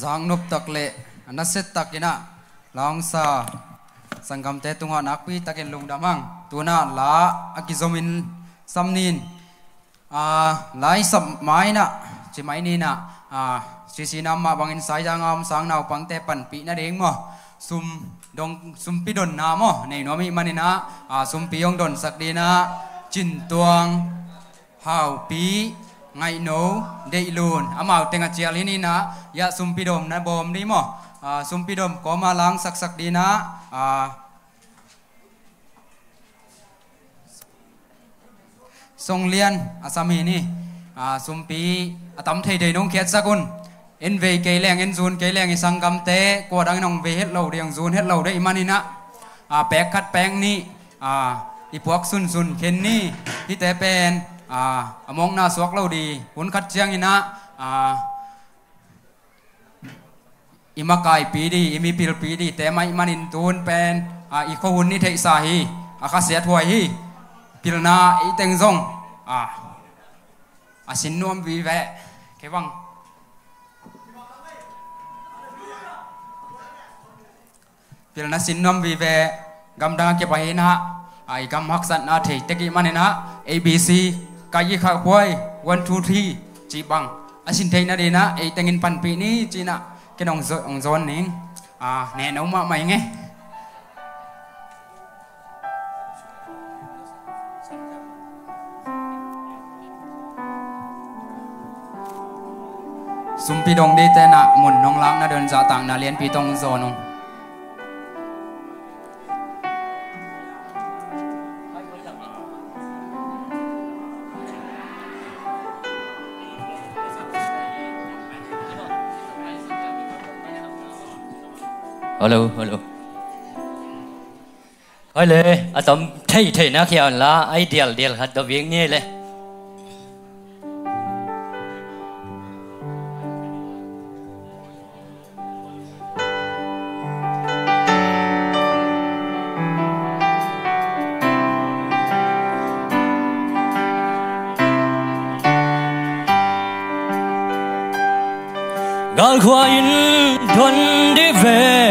Giang nộp tắc lệ nó sẽ tắc cái nè long sa sang cầm té tung hoa nát pi tắc cái lùng đam hang tu na lá akizomin samnin lái sầm máy nè chỉ máy ni nè chỉ nam mà bằng in sai giang am sang nào bằng té pan pi na đeng mo sum pi don na mo này nó mi mani na sum pi yong don sak đi na chin tuang hào pi ngày nấu đầy luôn amau tenga chial ini na ya sumpidom na bom đi mo sumpidom có ma lang sak sak đi na song lian asami ni sumpi atam thei đầy nông khiết sakun en về cây leng en zun cây leng isang kam te ko dang nong về hết lâu điang zun hết lâu đấy manina pek kat peng ni ipuak sun sun ken ni hi te pen among na suak lâu đi hun khát chiang ina อิมาไก่ปีดีอิมีปิลปีดีแต่ไม่มันอินตูนเป็นอีโคหุ่นนี่เทสาฮีอาคาเสียถวยฮีปิลนาอีเต็งซงสินนวมวีแวะแค่วังปิลนาสินนวมวีแวะกำดังเก็บไปนะไอ้กำฮักสันนาเทตะกี้มันนะ ABC กายข้าวหวย1 2 3จีบังสินเทนะดีนะไอ้เต็งินปันปีนี้จีนะcái ông John này nè nấu mà mày nghe sum pi dong đi tên nè muốn nong lang na đơn giả tặng na liên pi tông John không hello hỏi lệ tóm thấy nó kia là ai điều hạt đồ việc như lệ gal khoa in thuần đi về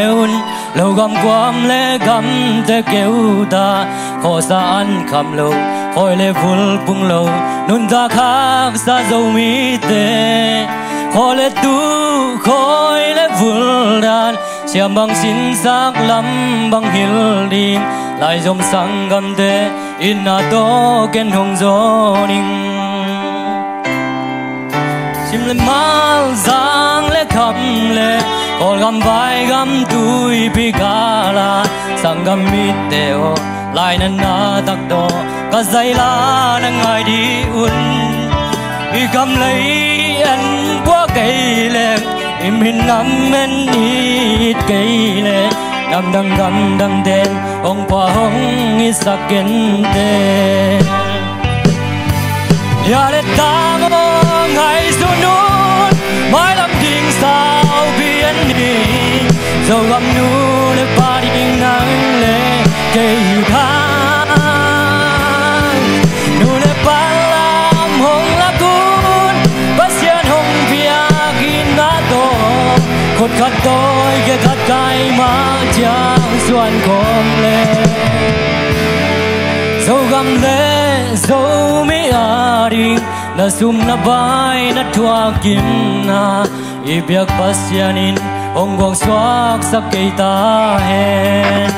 lâu gầm quam lệ gầm te kêu ta khó xa ăn khăm lâu khói lệ vul bung lâu nun ta khác xa dâu mi tê khó lệ tu khói lệ vul đàn xiêm bằng xin sắc lắm bằng hill đi lại dòng sang gầm tê in na to ken hong gió ninh chim lên mal giang lệ khăm lệ còn gầm vai gầm tuổi bị gala sang gầm mít teo lại nên na tắc đo cả dây la nang ai đi un bị gầm lấy anh quá cây lệ im hin nằm men ít cây lệ gầm đằng đen ông qua hong ít sắc kiến tê ya để ta mong ngày xuân nốt mãi làm tình sao biển đi dầu gầm nu để ba đi nắng lệ cây khang nu để ba làm hồng la cun bát xiên hồng vía gin na to cột khát tôi cái khát cay mà chẳng xuân không lệ dầu gầm lệ dầu mi ari na sum na bay na thua kim na ibiak pasyanin ong gong swak sa keita hen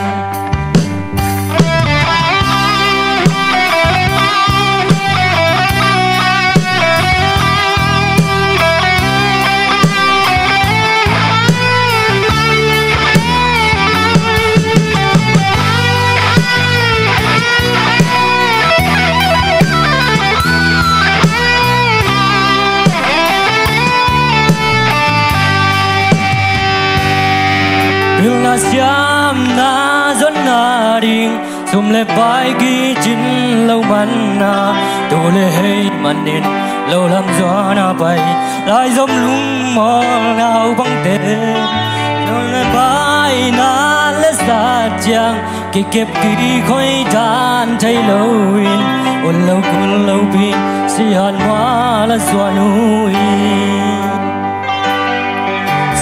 na xiam na zon na ding sum le bai gi chin lâu man na tu le hey manin lâu lam gió na bay lai dom lung mo nào băng tê lâu le bai na le sa chang ki kep ki khoi tan thấy lâu in ôn lâu kun lâu pin si han hoa la xua nui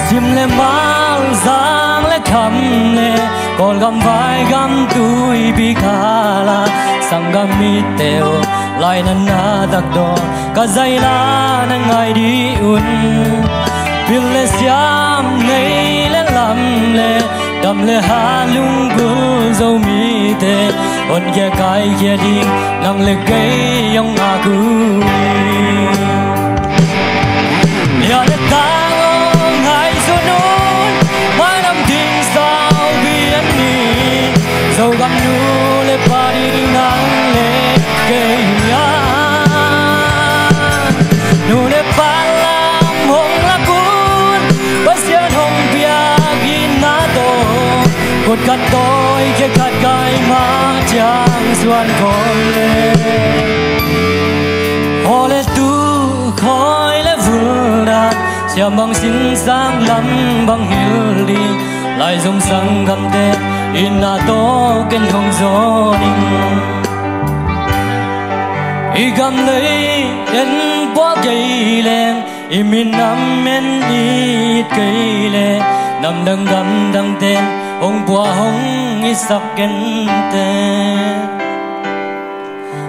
sim le mang giang le khăm le còn gầm vai gầm tuổi bị khala sang gầm mi teo lại nan na đặc đo cả dây la nan ngày đi un bil le xiam nei le lam le đam le ha lung gul dâu mi te on ye kai ye ding lang le gay yong a ku ya le ta ngày xuân nôn mai năm tình sao biển đi dầu gầm nu le ba đi nắng le cây ya nu le ba lam hong la cun bát xiên hồng bia gin na to cột cắt tôi cái cắt gai mà chẳng xuân còn le ho le tu khói le vul đàn Xem bằng xin sang lắm bằng hiểu đi lại dùng sang cầm tê in na to kênh hồng gió ninh I cầm lấy em bỏ cây lên I min nằm men ít cây lên nằm đằng tên ông bỏ hông ít sắc kênh tên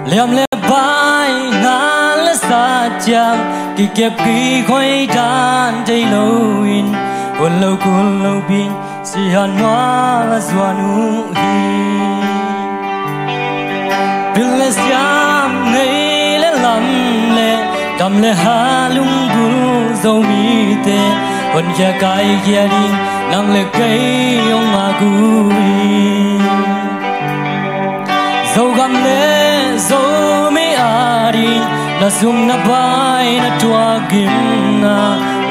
liam lê bay ngã lê xa chàng kỳ kẹp kỳ khoai đàn dây lâu in quân lâu bin si hàn hoa là doan hi bin lê xiam ngày lê lắm lê đam lê hà lung bul dâu mi tê quân kia cái kia đi nang lê cây ông mà cùi dâu gam lê dâu mi à đi na zoom na bay na tua gim na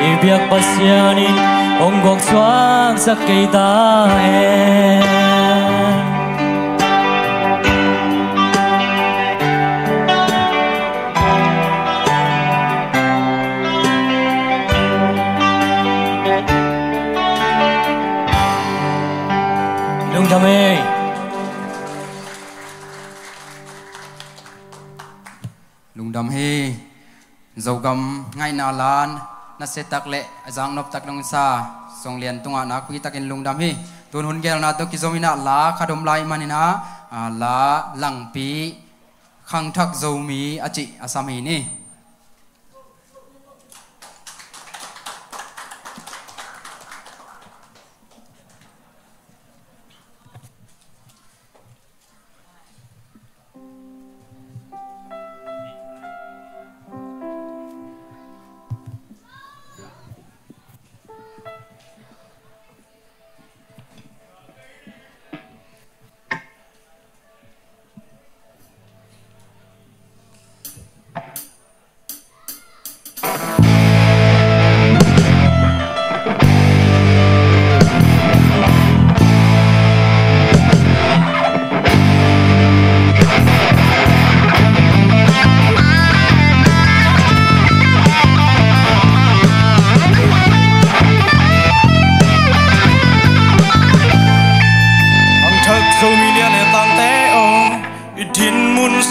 ibiak pasyanin ông gok swag sa cây ta hen lung đam ơi lung đam he dầu gam ngay na lan na se tak le jang nop tak nong sa song lian tunga na kui takin lung đam he tun hun gel na to kizomina la khadom lai manina la lang pi khang thak zo mi achi asam hi ni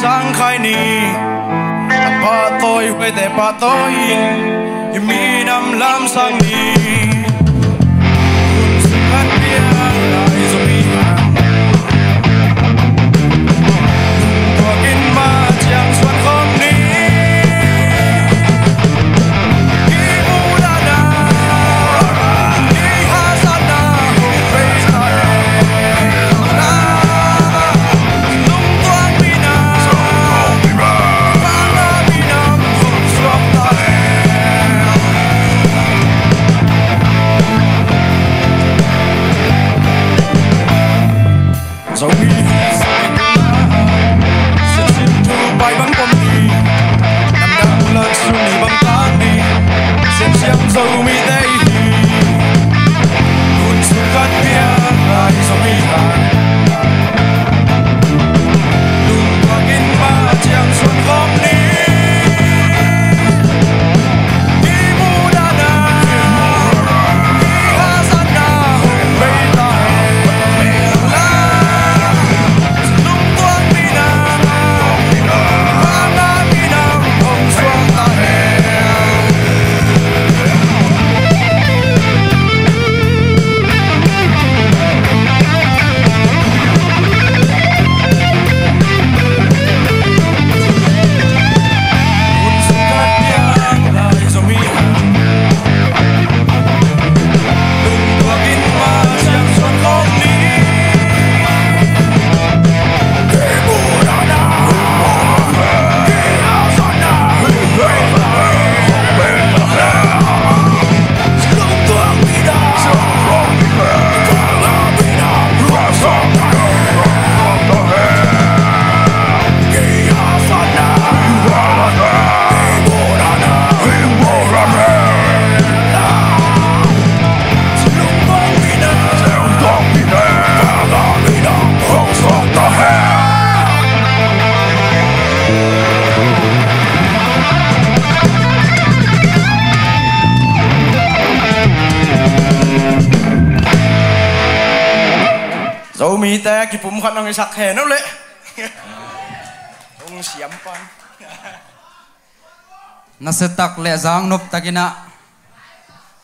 sang khai ni pa tôi quay để pa tôi mi năm lam sang ni sự khát bia lại rồi mi tua kinh ma chẳng xoan không ni dầu mì té kịp bùm khăn năng sặc hè nó lệ ông xiêm pan nasetak le zang nop takina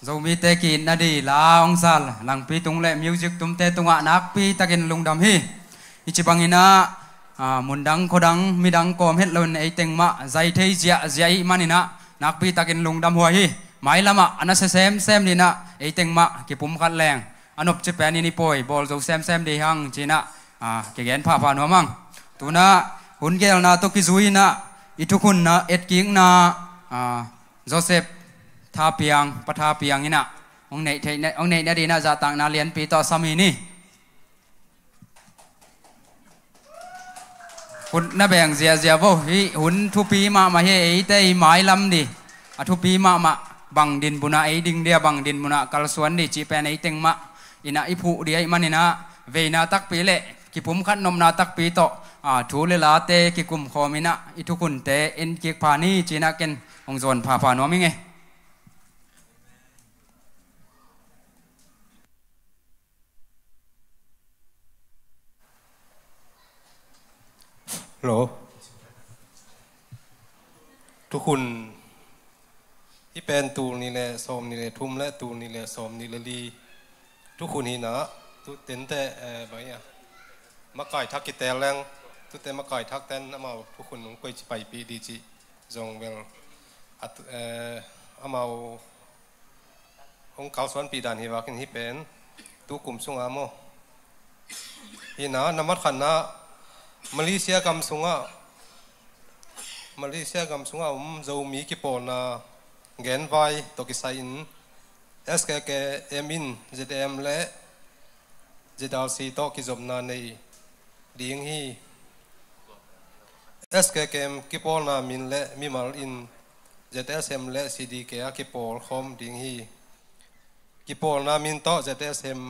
zomi te kin nadi la ong sal lang pi tung le music tum te tunga nak pi takin lungdam hi ichibangina mundang khodang midang kom het lon ei tengma zai thei zia zai manina nak pi takin lungdam huai hi mai lama anase sem dina ei tengma ki pum khat leng anop che pan ni poi bol zo sem de hang china ke gen pha no mang tuna hun gel na to ki zui na itukun na et king na Joseph tha piang patha piang ina ông này đã đi na gia tang na liên pi to sami ni hun na beng zia vô hi hun thu pi ma he ei te mai lam di thu pi ma bang din buna ei ding dia bang din buna kal suan di chi pen ei teng ma ina ipu dia manina ve na tak pi le ki pum khat nom na tak pi to thu le la te ki kum khomina itukun te en ki pha ni china ken ông dồn phà nó mới nghe Hello ทุกคนที่เป็นตูนี่แหละสมนี่แหละทุ่มและตูนี่แหละสมนี่แหละลีทุกคนนี่นะทุกเต็นแต่แบบนี้มาไก่ทักกิเตลแรงทุกเต็นมาไก่ทักเต็นเอามาทุกคนน้องไปไปปีดีจีจงเวลเอามาองค์เก่าสวนปีดันที่ว่ากันที่เป็นตู้กลุ่มสุงอาโมที่นะนมัดขันนะมาเลเซียกำสุงอามาเลเซียกำสุงอาจะมีกี่ปอนนะเงินไว้ตกิไซน์ SKK เอ็มิน ZM และ ZLC ตกิจบนาในดิ่งฮี SKK กี่ปอนนะมินและมีมาลอินZSM และ CDK กี่ปอนคอมดิ่งฮีกี่ปอนนะมินโต ZSM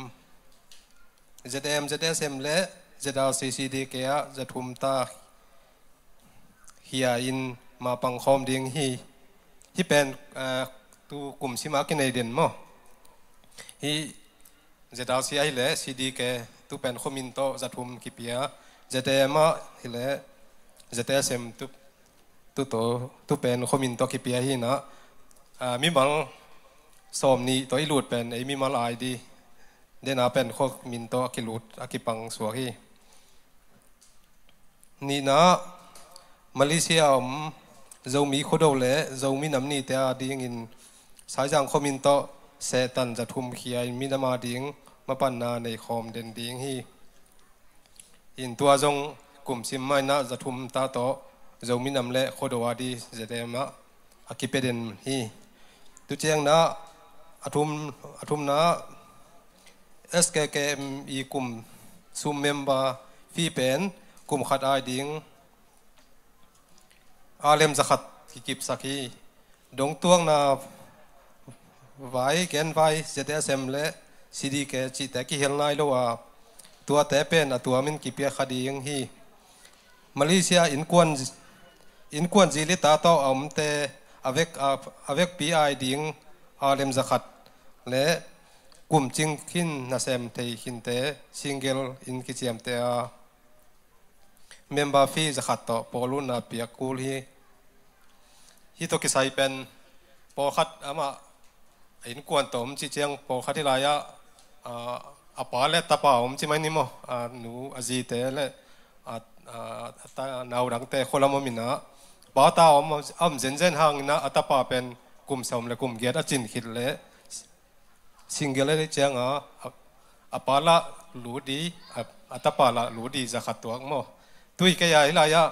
และ ZLC CDK จะทุ่มตาเฮียอินมาปังคอมดิ่งฮีที่เป็นตัวกลุ่มสิมากินในเด่นมั้งที่ZLC และ CDK ตัวเป็นคอมมินโตจะทุ่มกี่ปีอะZM และ ZSM ตัวเป็นคอมมินโตกี่ปีฮีนะมีมังสมนี้ตัวอีหลุดเป็นไอมีมัลไอดีเดน่าเป็นคอมมินโตกิหลุดกิปังสวฮีนี่นะมาเลเซียจะมีคนดูแลจะมีน้ำนี่แต่ดิ่งอินสายจางคอมมินโตเซตันจะทุ่มเขียมีน้ำมาดิ่งมาปันนาในคอมเด่นดิ่งฮีอินตัวจงกลุ่มซิมไม่น่าจะทุ่มตาโตจะมีน้ำเละคนดูว่าดีจะได้มากิเปเด่นฮีตัวเจียงนะอาทุมนะ SKK อีกลุ่มซูมเมมเบอร์ฟีเป็นกลุ่มขัดไอดิ่งอาเลมจะขัดกิบสักทีดงตัวน่ะไว้แกนไว้ ZSM และ CDK จีแต่กี่เฮลไนโลว่าตัวแต่เป็นตัวมันกิบเปียคดียังฮีมาเลเซียอินกวนจีลิตาโตอมเตอเวกปีไอดิ่งอาเลมจะขัดและกลุ่มจิงขินนาเซมเทขินเตซิงเกิลอินกิเจียมเตอเมมเบอร์ฟีจะขัดต่อปอลุนาเปียกูลฮีตัวกิไซเป็นปอขัดอามาอินกวนตัวมจีเจียงปอขัดที่ไรอะอาปาเลตาป่าผมจีไม่นิโมหนูอาจีเตเลตานาวดังเตคนละมมินะป้าตาอมเจนห่างนะอัตป่าเป็นกลุ่มสมและกลุ่มเกียรติจินขิดเลซิงเกิลเลยเจียงอาปาละหลูดีอัตป่าละหลูดีจะขัดตัวมั้งตุยแกยาอิลายะ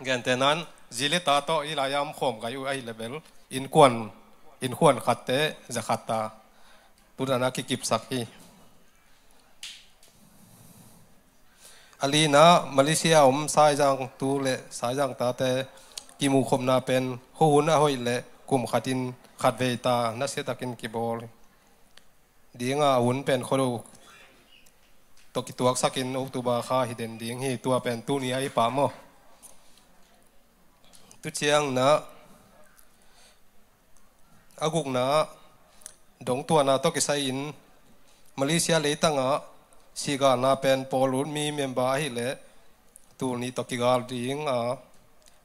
แกนแต่นั้นจิเลตาโตอิลายามข่มกับยูไอเลเวลอินควนขัดเตะจะขัดตาตุนานากิบสักทีอาลีนะมาเลเซียสายจังตูเละสายจังตาเตกิมูคมนาเป็นหุ่นห้อยเละกลุ่มขัดินขัดเวตานักเสตกินกิบอลดีงาหุ่นเป็นคนตกิตัวสักินอุตุบาคาฮิเดนดีงฮีตัวเป็นตูนี้ไอปามอตุเชียงนะอากุกนะดงตัวนะตกิไซอินมาเลเซียเลยตั้ง สิกานาเป็นปอลุนมีเมมบาฮิเลตูนี้ตกิกาลดิ้ง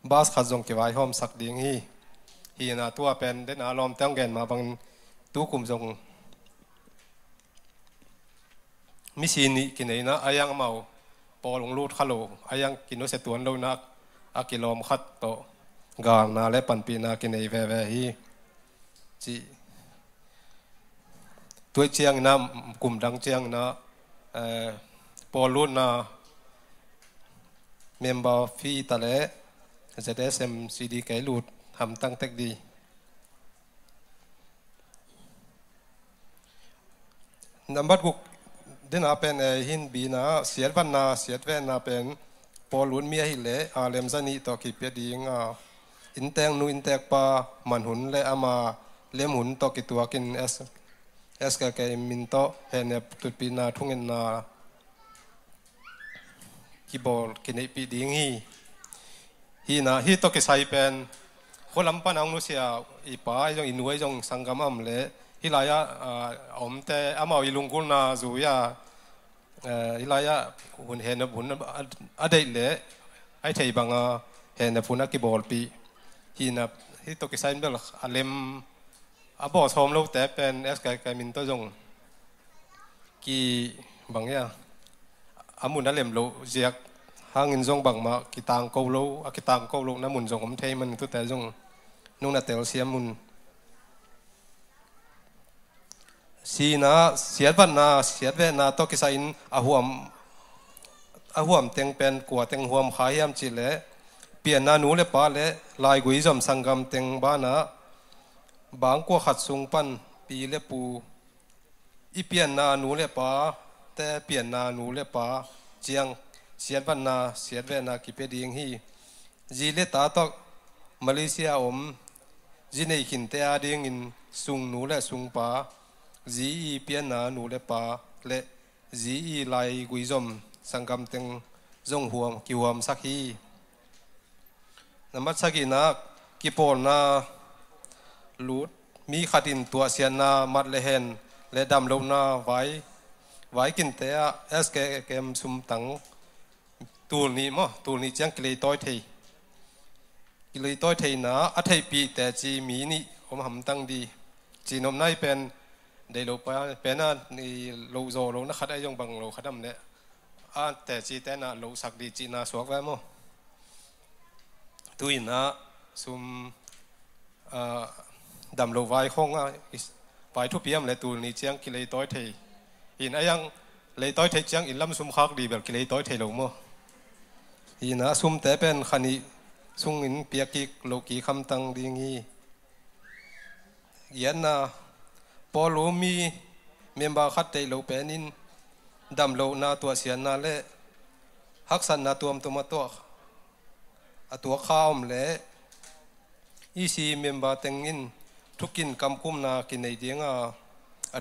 บาสขัดจงเก็บไว้ห้อมสักดิ้งฮีน่าตัวเป็นเดนอารมณ์ตั้งเกณฑ์มาบางตู้คุมจงมิสินีกินไหนนะอายังเมาปอลงรูดขลุ่อายังกินนุเสตวนโลนักอากิลอมขัดโตกานาและปันปีนากินไหนเวเวฮีจีตัวเชียงน้ำกลุ่มดังเชียงนะปอลุนนะเมมเบอร์ฟีตะเล่จะได้เซมซีดีไกลูดทำตั้งเต็กดีนับบัดกุกเดินอาเป็นหินบีนะเสียดวันนาเสียดแวนนาเป็นปอลุนเมียหิเล่อาเลมซานีต่อกิเปียดีงอินแตงนูอินแตกปามันหุนและอามาเลี้ยมหุนต่อกิตัวกินเอสกะเกมินโตเฮเนปตุปีนาทุ่งเงินนากิบอลกินไอปีดิ้งฮีนะฮีโตกิไซเป็นคนลำปานองนุเซียอีป้าไอจงอินวยจงสังกัมอัมเล่ฮิลายะอมเตอามาวิลุงกุลนาจูยาฮิลายะหุ่นเฮนหุ่นอเดเล่ไอเทย์บังเฮนหุ่นกิบอลปีฮีนะฮีโตกิไซเป็นอเลมอาบอสอมโลแต่เป็นเอสกายมินโตจงกีบางอย่างอามุนนั่นเล่มโลเจียกหาเงินจงบางมากีตางโกโลกีตางโกโลน้ำมุนจงผมเทมันตัวแต่จงนุ่งนัดเตลเสียมุนสีนาเสียดวันนาเสียดเวนาโตกิไซน์อาหัวมเต็งเป็นกัวเต็งหัวมขายยามจิเล่เปลี่ยนนาหนูเล่ปาเล่ลายกุยจอมสังกำเต็งบ้านาบางก็ขัดสุงปันปีเล็บปูอีเปลี่ยนนาหนูเล็บปาแต่เปลี่ยนนาหนูเล็บปาเจียงเสียดวันนาเสียดเวนากิเปดีงฮีจีเลตาตอกมาเลเซียอมจีในขินเตอาดิงอินสุงหนูและสุงปาจีอีเปลี่ยนนาหนูเล็บปาและจีอีลายกุยจอมสังกำเต็งจงหัวกิวมสักฮีนำมัดสักินักกิปอนนาลูดมีขัดินตัวเสียนามัดเลเฮนและดำลงนาไว้กินเตะเอสเกมซุมตังตูนี้มั้งตูนี้จังกิเลต้อยเทนะอัฐิปีแต่จีมีนี่ผมทำตั้งดีจีนมนายเป็นเดโลปเป็นน่ะนี่โลโซโลนักขัดไอยงบังโลขัดดำเนี่ยแต่จีแต่น่ะโลสักดีจีน่าสวกไว้มั้งตุยนะซุมดำโลไว้คงไว้ทุบเยี่ยมเลยตูนี้เชียงกิเลต้อยเทหินไอยังเลยต้อยเทเชียงอินลำซุมคักดีแบบกิเลต้อยเทโลมั้งหินนะซุมแต่เป็นขันีซุงอินเปียกิกโลกีคำตังดีงี้เย็นนะพอโลมีเมมบาคัดเตโลเป็นอินดำโลนาตัวเสียนาเล่ฮักสันนาตัวมาตัวข้าวมเล่อีซีเมมบาเต็งอินทุกินกำคุ้มนากินในเดียง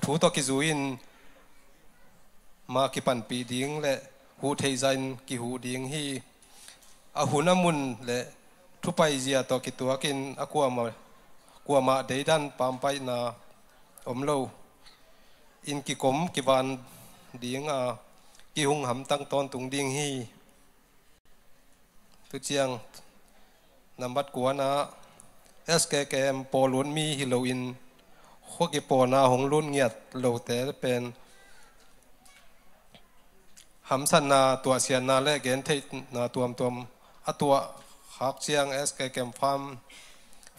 ถูตกิจูอินมากิปันปีเดียงและหูเทจันกิหูเดียงฮีหูน้ำมุนและทุไปเจียตกิตัวกินกัวมาเดดันปามไปนาอมโลอินกิกมกิวันเดียงกิหุงหำตั้งตอนตุงเดียงฮีตุเจียงนำบัดกัวนาเอสเกเกมปอลุนมีฮิโลอินขวกิปอนาหงลุนเงียดโลเตเป็นหำสันนาตัวเสียนาและเกนเทนาตัวตัวหักเชียงเอสเกเกม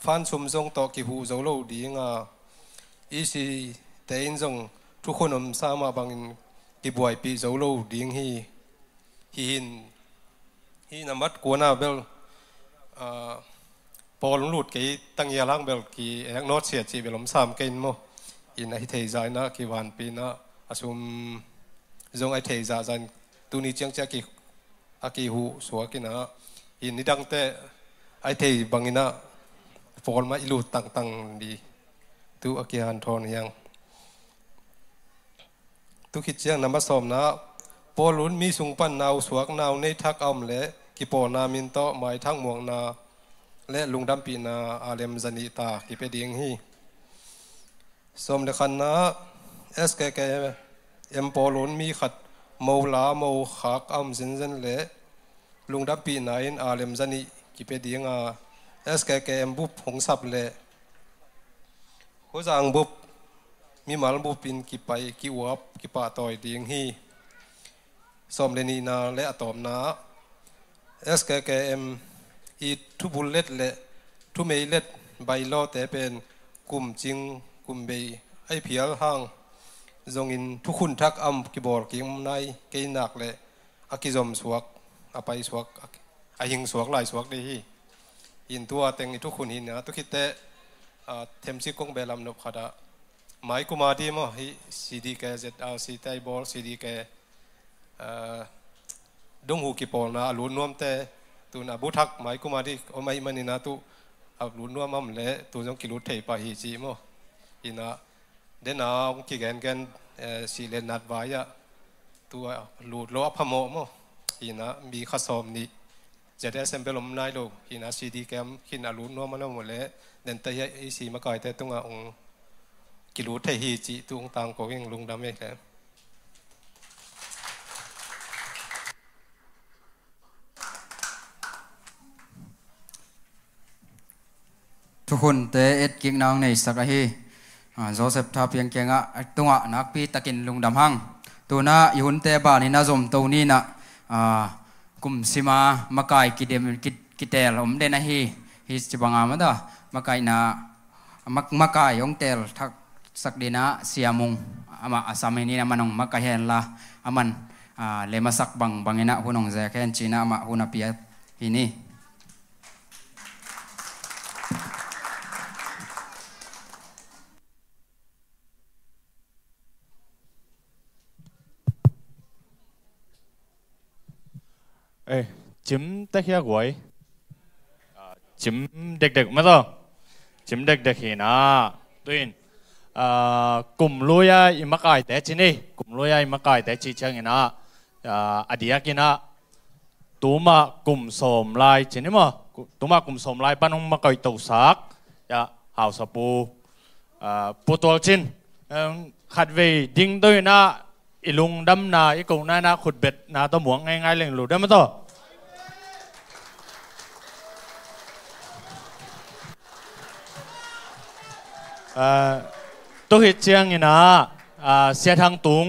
ฟันซุมจงตอกิหูโจโลดีงอีซีเตอินจงทุกคนสามารถบังกิบวยปีโจโลดีงฮีนำบัดกัวนาเบลพอลงหลุดกี่ตั้งยาล้างเบลกี่แอกโนดเสียจีเบลมสามกินโมอินไอเทใจนะกี่วันปีนะอาชุมจงไอเทใจจันตัวนี้จังจะกี่หูสัวกินนะอินนี่ดังแต่ไอเทบังอินะฟอลมาอิลูตั้งดีตัวอากิฮันทอนยังตัวคิดเชียงนำมาสอบนะพอลุนมีสุงปันนาวสวกนาวในทักอมเละกิปอนามินโตหมายทั้งหมวงนาและลุงดำปีนาอาเลมจันิตากิเปดีงฮีสมเด็จขันนะเอสเกเอ็มปอลุนมีขัด màu lá màu khác dân dân lệ lùng đắp bị nãy alem zani kịp đi nga SKKM búp hong sập lệ có rằng búp mi mal búp in kịp bay kịp uap kịp pa tỏi điên hi som lên na lệ atom na SKKM i thu bullet lệ thu mei let bay lo te pen kum ching kum bei ai phial hang zong in thu khun thak kibor kim nai ke nak le akizom suak apai suak ahing suak lai suak de hi in tua teng thu khun hin na tu khite them si kong belam nop khada mai kumadi mo hi CDK ZRC tai bol CDK dong hu ki pol na lu nuam te tu na bu thak mai kumadi o mai manina tu lu nuam am le tu jong ki lu thei pa hi chi mo ina đến nào khi gen xì lên nát vải á tu lụt lỗ phàm mộ mo khi na bị khát sòm ni giờ đây xem bên này đâu khi na xì đi kem khi na lụt nó mà nó một lẽ đến tay ấy xì mà cài tay tung ông kí lụt thấy hi chỉ tung tăng có cái lùng đam mê thế ทุกคนเตะเอ็ดกิ่งนางในสักอาฮีโจเซฟทาเพียงเกียงะตัวนักปีตะกินลุงดำหังตัวน่ะยุนเตะบานี่น่าจมตัวนี้น่ะกลุ่มสิมามาไก่กิเดมกิเตลผมเดนฮีฮิสจิบังอามาดะมาไก่น่ะมาไก่ยงเตลทักสักดีน่ะเสียมุงอามาอาสามีนี่น่ะมันองมาไก่เห็นละอามันเลมาสักบังอินะหุ่นองแจแคนจีน่ะมาหุ่นเปียฮินี่จิ้มตะเคียกไว้จิ้มเด็กๆมาต่อจิ้มเด็กๆเห็นนะตัวอินกลุ่มลุยอิมากายแต่จีนี่กลุ่มลุยอิมากายแต่จีเชียงเห็นนะอดีตกินนะตัวมากลุ่มสมลายจีนี่มั้งตัวมากลุ่มสมลายปั้นมากายตัวสักอย่าหาวสปูปูตัวจินขัดเวดิ้งด้วยนะอีลุงดำนาอีกงนะขุดเบ็ดนะตัวหมวงง่ายๆเล่นหลุดได้ไหมต่อตัวเหตุเจียงนี่นะเสียทางตุง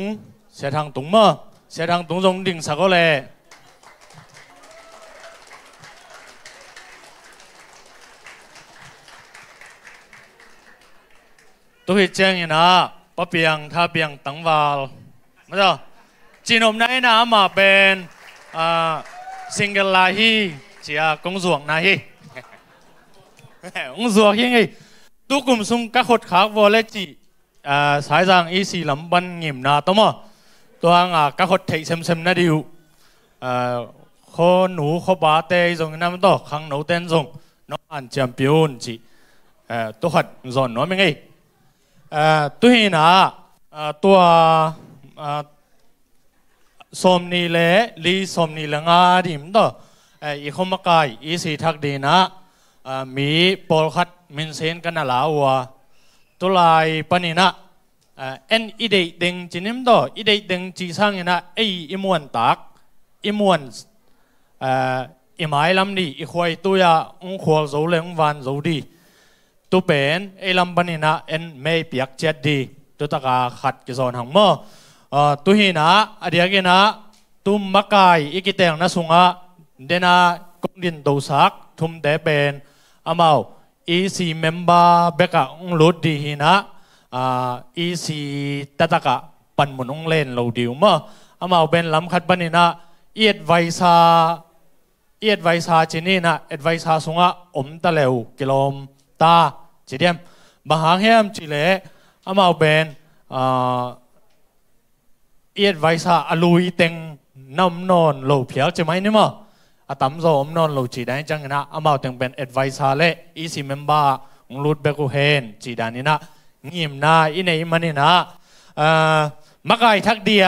มั้งเสียทางตุงตรงดิ่งสักก็เลยตัวเหตุเจียงนี่นะปะเปียงท่าเปียงตังวาลมาจ้ะจีนอมไหนนะมาเป็นซิงเกิลลาฮีเจียกงสวงนะฮีกงสวงยังไงตุกุมซุงกะขดขากวอลเลจีสายจางอีสีลำบันหงิมนาตัวมั้งตัวงกะขดเทเซมๆนะดิวคนหนูเขาบาเตยส่งน้ำต่อขังหนูเต้นส่งน้องอันแชมเปี้ยนจีตัวขัดสอนน้องยังไงตัวหินะตัวสมนีเล่ลีสมนีเละงาดิมต่ออีกคนมากายอีสีทักดีนะมีปอลขัดมินเซนกันน่ะลาวตัวลายปนินะอีเดย์ดึงจีนิมต่ออีเดย์ดึงจีสังนะอีมวนตักอีมวนอีไม้ลำดีอีควายตัวยาขวาโจเลงวันโจดีตัวเป็นลำปนินะไม่เปียกเจ็ดดีตัวตะกาขัดกิจอนหังมั่วตัวหินะอดีตกินะตุมมักไก่อีกิเตงนะสุงะเดนะกงดินตัวสักทุมเดเป็นอามาEC member เบกะองลุดดีหินะEC ตะตะกะปันมุนองเล่นเราดิวมั้งอามาเป็นลำคัดปันนี่นะเอ็ดไวซาจีนี่นะเอ็ดไวซาสุงะตะเลวกิโลมตาจีเดียมบางแห่งจีเล่อามาเป็นเอ็ดไวซาอลุยเต็งน้ำนอนเราเพียวจะไหมนี่มั้งตั้มโซมนอนเราจีได้จังนะอามาถึงเป็น advisor เล่อีซีเมมเบอร์ของรูดเบกูเฮนจีดานี่นะงิมนะอีนี่มันนี่นะมักไอทักเดีย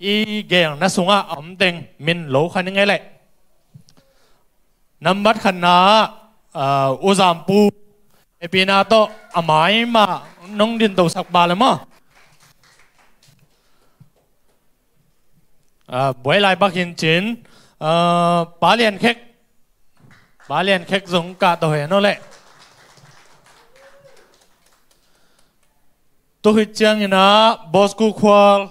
อีเก่งนะสุงะเต็งมินโลคันยังไงเลยน้ำบัดขันนะอุซามปูปีนาโตอามายมาน้องดินตัวสักบาเลยมั้ง buổi lại bác hiện chín bá liền khách dùng cả tổ hệ nó lệ tôi hít chăng như na boss cu khoal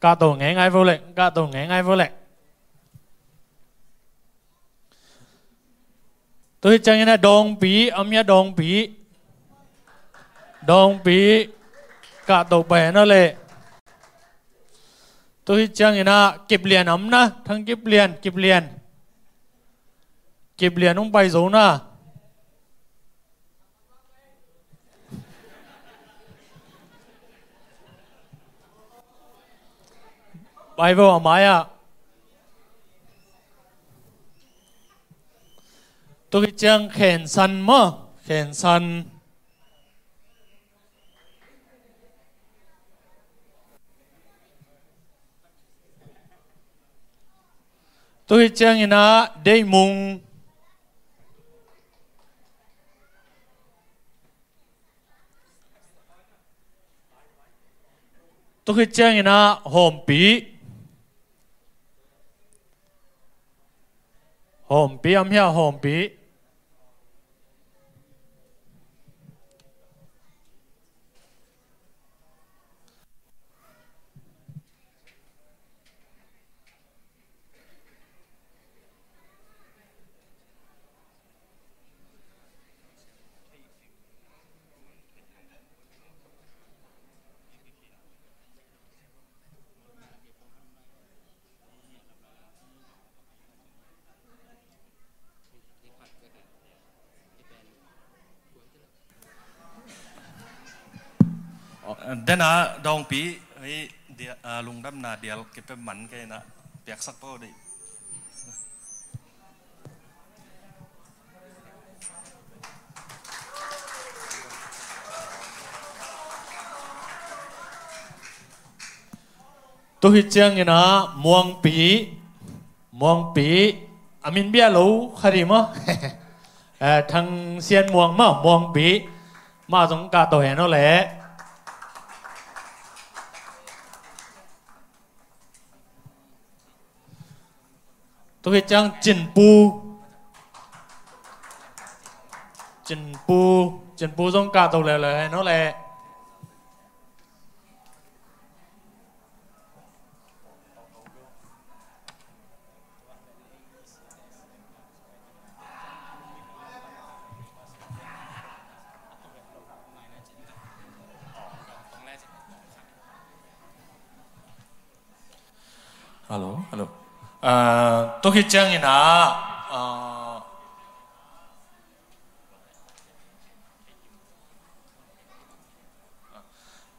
cả tổ nghe ngay vô lệ tôi chẳng như dong bí âm nhá dong bí cả tổ bè nó lệ tôi chẳng như kịp liền ấm na thằng kịp liền ông bay dấu na bay vô ở máy à tôi chẳng khen sân tôi chẳng như đầy mùng tôi chẳng như hòm bí âm hiệu hòm bí Đến à dòng bí ấy lùng đâm nà điel cái bên mặn cái nà bẹt sắc bao đi tôi chẳng như muang bí amin bia lâu khari mà thằng xiên muang bí mà giống cả tổ hệ nó lẽ tôi chẳng chỉnh pu giống cả tổ lẽ nó lẽ Hello. Tôi chẳng như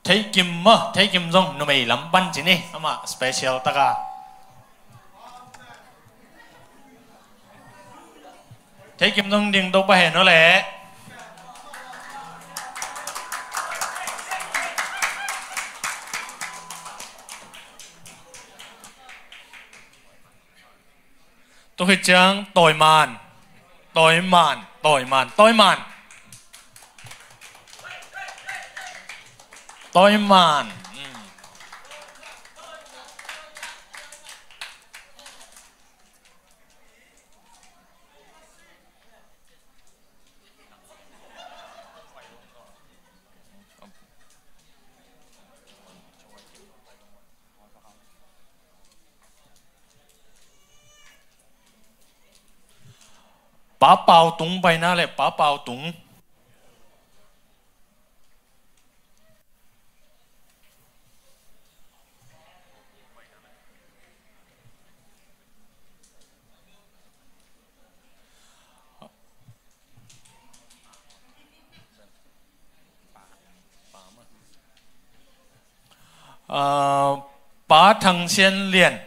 thấy kim giống nó mày lắm bắn chứ nè, ama special ta cả. Thấy kim giống điên đâu bao nó lẽ. Tôi chẳng tội màn bá bao tung bay na lệ bá bao tung bá thằng xiên liền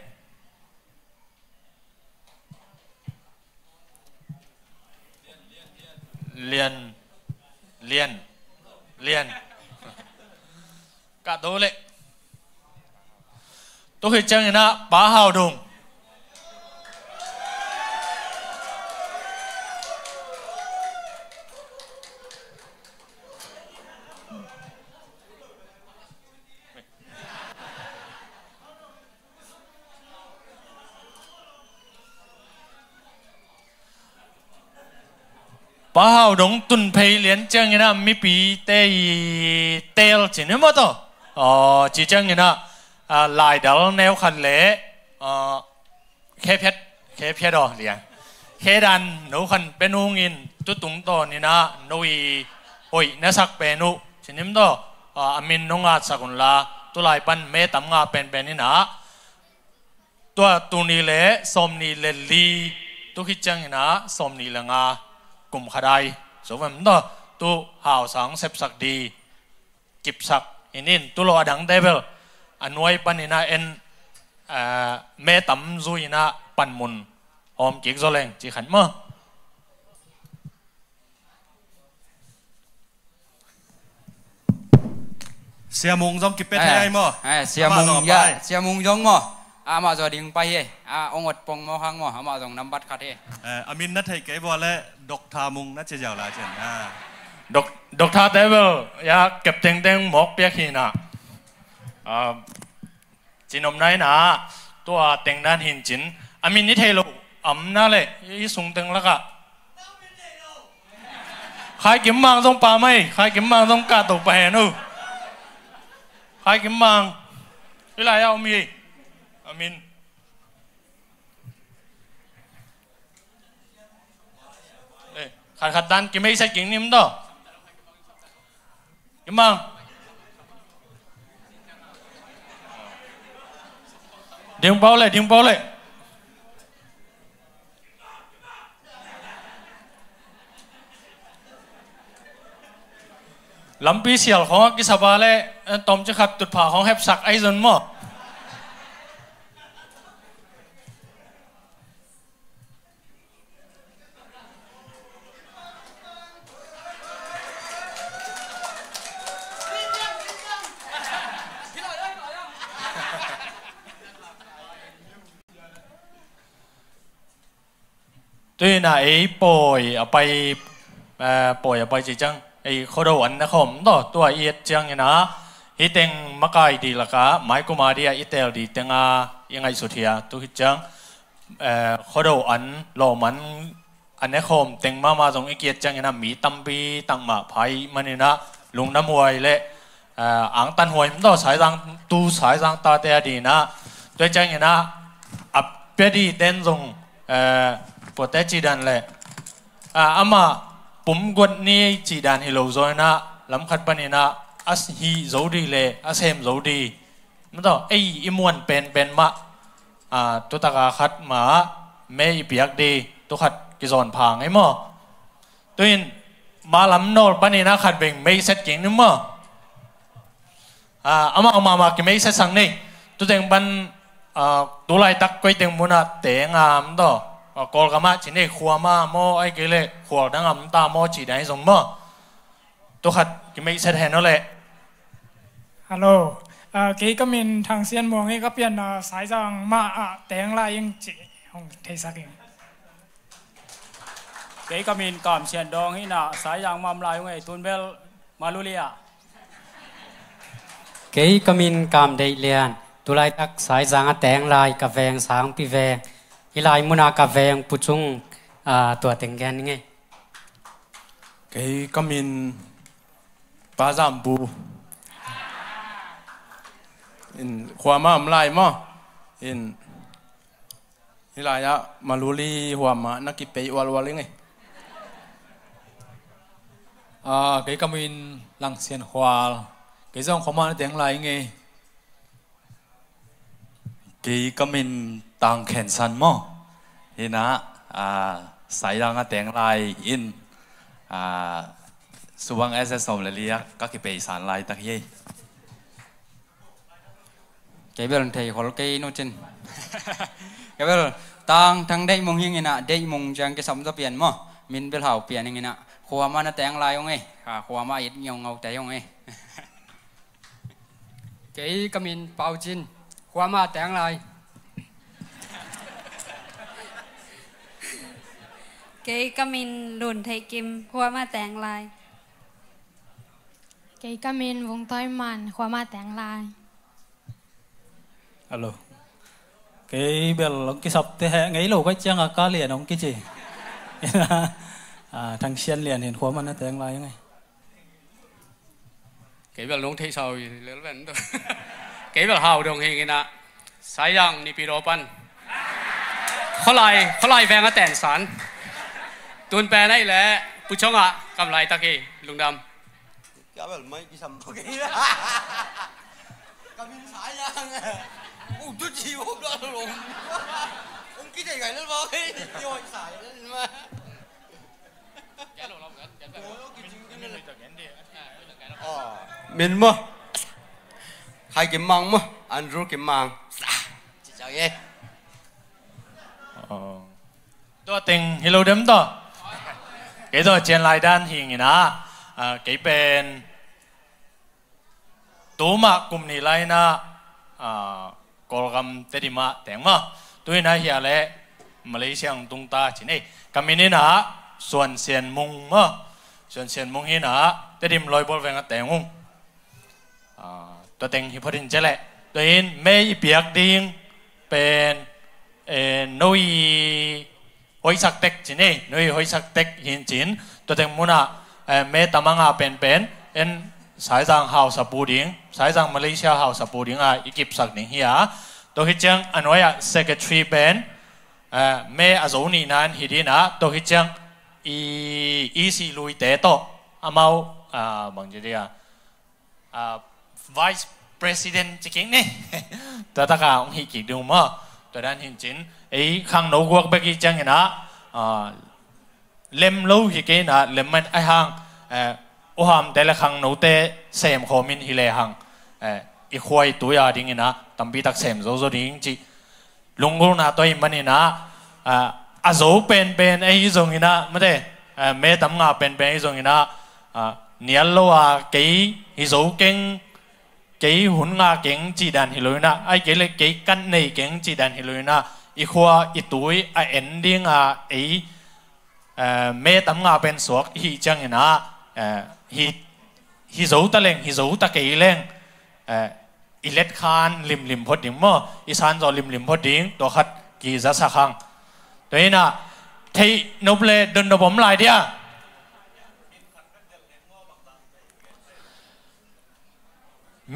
cả đô lệ tôi chẳng như bá hào đùng bà hào đống tuần phê liền chẳng như na mi bị tê chỉ nếu mà to chỉ chẳng như na lại đảo neo khăn lệ khép đó liền khép đàn nấu khăn bên uống in tu tung to như na nồi ôi nè sắc bên nu chỉ nếu đó amin nông ngát sắc còn là tu lại pan mẹ tắm ngà bên như na tu ni lệ xóm ni lệ li tu khi chẳng như na xóm ni là ngà cùng khá đai số vấn đó tu hào sáng xếp sắc đi kịp sắc in tu lo đắng devil anh nuôi pan ina en mẹ tắm rồi na pan mun om chỉ do lên chỉ khẩn mơ xe mùng giống kịp pet hay mơ xe mùng giống mơ mà giờ điên bay ông ngọt pong mò hang mò mà dòng nắm bắt khát thế amin nát hay cái bò lẽ độc thà mùng nát chơi giàu là chuyện độc thà devil ya kẹp tên mọc bia khi na chỉ hôm nay naตัวแต่งด้านหินจินอามินนี่เทโลน่าเลยยี่ส่งตึงแล้วก็ใครกินมังต้องปลาไหมใครกินมังต้องกาตกไปนู่ใครกินมังเวลาเอามีอามินขัดดันกินไม่ใช่กินนิ่มต่อกินมังเดี๋ยวเบาเลยลำปีเสียลของกิสบาเลยตอมจะขัดตุดผ่าของแฮปสักไอซอนมั้งตัวน่ะไอ้ป่วยเอาไปจีจังไอ้ข้อดูอันนะครับตัวเอียดจังเนี่ยนะฮิตเองมักไอดีละกะหมายกูมาดีอิเตลดีเต็งยังไงสุดที่ตัวฮิตจังข้อดูอันโลมันอันนี้คมเต็งมาตรงไอ้เกียดจังเนี่ยนะมีตั้มปีตั้งมาไพ่มันเนี่ยนะลุงน้ำมวยเลยอ่างตันหวยมันต้องสายทางตาเตะดีนะด้วยจังเนี่ยนะอับเปียดีเต้นตรงปวดแต่จีดันเลยอามาผมกดนี่จีดันฮิโลโซนะลำคัดปนินะอัสฮีโซดีเลยอัสเฮมโซดีมันต้องไอ้อิมวนเป็นมาตัวตากาคัดมาไม่เปียกดีตัวขัดกิจอนพางไอ้หม้อตัวนี้มาลำโนปนินะขัดเบ่งไม่เซ็ตเก่งนึกหม้อเอามากินไม่เซ็ตสั่งนี่ตัวเต็งบันตัวไล่ตักไว้เต็งมุนะเตะงามต่อกอลกามาจีนี่ขัวมาโมไอ้กิเลขัวดังอ่ำตาโมจีได้ส่งโมตัวขัดกิไม่เสร็จเห็นนั่นแหละฮัลโหลกี่ก็มีทางเซียนมองให้ก็เปลี่ยนสายจางมาแต่งลายยังจีของเทสักเองกี่ก็มีกามเชียนดองให้น่ะสายจางมามลายไงตุนเบลมาลุเลียกี่ก็มีกามเดเลียนตุไลตักสายจางแต่งลายกาแฟสางปีแวอีไลมุนากาแฟปุจุงตัวเต็งแกนไงก็มีปลาจามบูความมาอำลายมั้งอีไลอะมาลุลีหัวมานักกิเปย์วัลไงก็มีหลังเสียนขวาก็จะของมันแต่งไรไงก็มีต่างแขนสันมั้งนี่นะสายดังแต่งลายอินสุวรรณสมเลยก็คือไปสารลายตะเคียcái bel thầy khó cái nô chân cái bel tang thằng đây mong hiên na đây mong chẳng cái sắm cho tiền mà mình bel hảo tiền như na khoa mà nó tiếng lại không ấy khoa mà ít nhiều ngầu té không ấy cái mình bao chín khoa mà tiếng lại cái mình đồn thầy kim khoa mà tiếng lại cái mình vùng tây màn khoa mà tiếng lại alo cái bel cái sập thế hệ ngay lâu cái chăng cá liền ông cái gì ทางเชียนเรียนเห็นความมันนะแต่อย่างไรยังไง cái việc lông thấy sao lớn vẫn được cái việc hào đồng hình nè sai yang ni pi ro panเขาไล่แวงก็แต่งสารตุนแปลได้แหละผู้ชงอ่ะกำไรตะกี้ลุงดำ cái việc mấy cái sầm cái cái mình sai yang ông tôi chỉ ông đó luôn ông cái gì vậy nó bao cái rồi sai lên mà mình mà hai cái mang mà anh rút cái mang chỉ chào yeตัวเต็งฮิโรเดมต่อเกตัวเจนไลด้านหิงนะเกเป็นตัวมากลุ่มนี้ไลนะกอลกัมเตดิมาแต่งมาตัวนี้นะเฮียเล่มาเลเซียตรงตาจีนี่กามินี่นะส่วนเซียนมุงมาส่วนเซียนมุงนี่นะเตดิมลอยบอลแวงแต่งงตัวเต็งฮิพอดินเจเล่ตัวนี้ไม่เปียกดิ้งเป็นนุยหอยสักเต็กจีนี่นุยหอยสักเต็กหินจีนตัวเต็งมุนะเมตามังอาเป็นสายจางเฮาสปูดิงสายจางมาเลเซียเฮาสปูดิงอีกิปสักหนึ่งเฮียตัวฮิจังอันว่า secretary เป็นเมอาโซนีนั้นฮิดีนะตัวฮิจังอีซีลุยเตโตอามาบางทีvice president จริงๆนี่ตัวตะกาองฮิกิดูมั้งตัวด้านหินจินไอ้ข้างโนกวกเบกิจังนะเล็มลู่ฮิกินะเล็มมันไอ้ห่างอุหามแต่ละข้างโนเตเซมคอมินฮิเลหังอีควายตัวยาดิ้งนะตั้มปีตักเซมโซโซดิ้งจีลุงกูนะตัวอิมันนี่นะอาโซเป็นไอ้ยี่งนะไม่ได้เมตัมงาเป็นไอ้ยี่งนะเนียลโลอาเกี่ยี่งเก่งกี่หุ่นงาเก่งจีดันฮิโลนะไอ้เกี่ยเลยกี่กันในเก่งจีดันฮิโลนะอีขวาอีตุยไอเอ็นดิ้งไอเมตัมงาเป็นสวกฮีจังนะฮีโซตะเล่งฮีโซตะเกี่ยเล่งอีเล็ดคานลิมพอดิ้งมั้งอีสานจอลิมพอดิ้งตัวขัดกีจะสักครั้งตัวนี้นะที่นบเลยเดินนบผมลายเดีย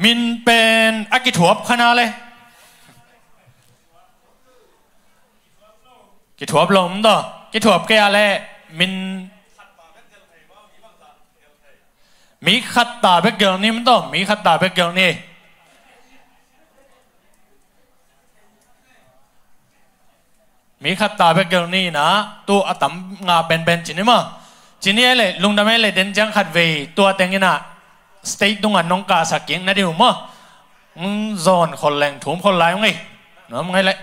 มินเป็นอากิถวบขนาดเลยกิถวบลมต่อกิถวบแกอะไรมินมีขัดตาเบกเกิลนี่มันต่อมีขัดตาเบกเกิลนี่มีขัดตาเบกเกิลนี่นะตัวอัตมงาเป็นจีนี่มั้งจีนี่เลยลุงดำเลยเดินจังขัดเวตัวเต็งนี่นะstate ตรงนั้นน้องกาสักเก่งนะเดี๋ยวมั้งโซนคนแรงถุงคนไหลมั้งไงเนาะมั้งไงเลย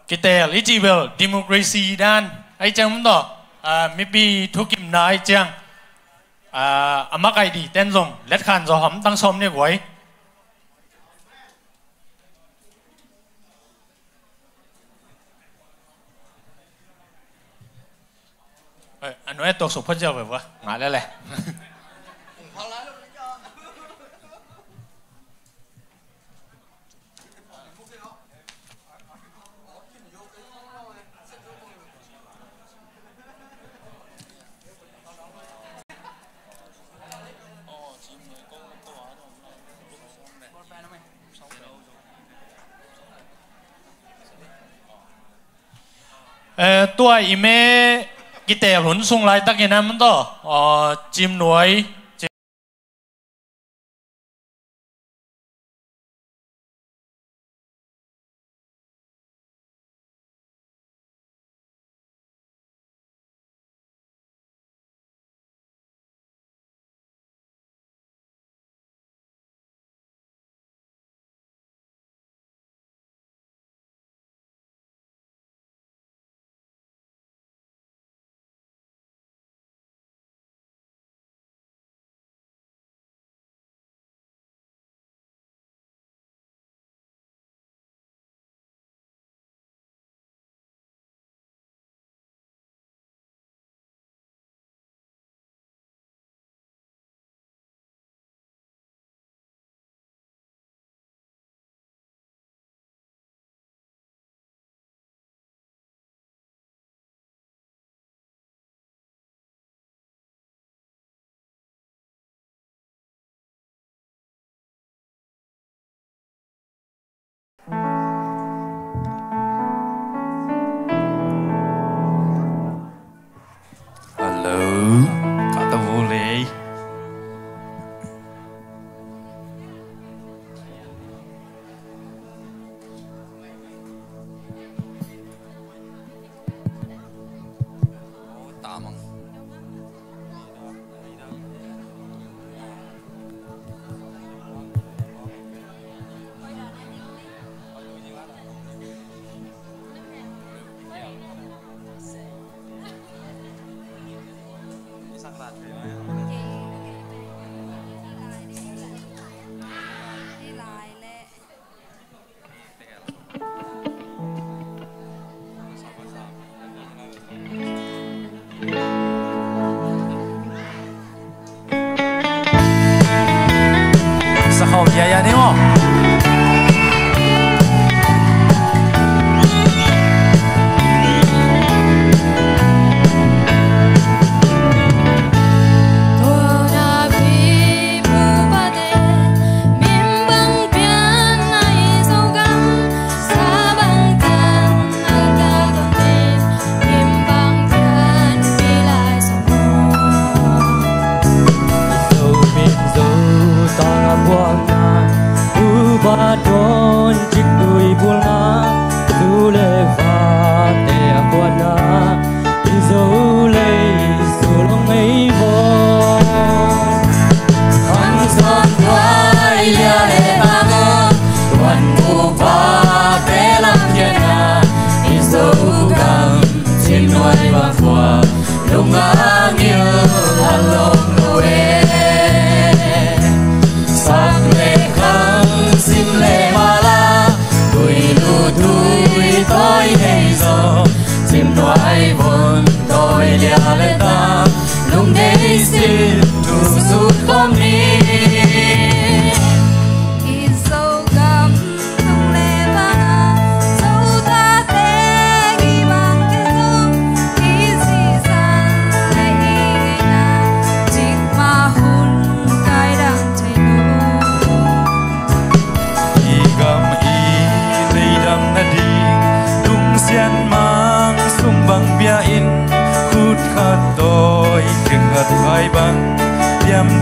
กิเตลอิจิเวลดิโมคราซีด้านไอ้จังมั้งต่อไม่ปีทุกิมนายจังอามาไกดีเต้นส่งเล็ดขันจะหอมตั้งชมเนี่ยไว้อันนี้ตัวสุภาพเจ้าแบบว่าหาแล้วแหละตัวอีเมกิเตลหุนส่งไลน์ตักยันนั้นมันต่อจิมหน่วย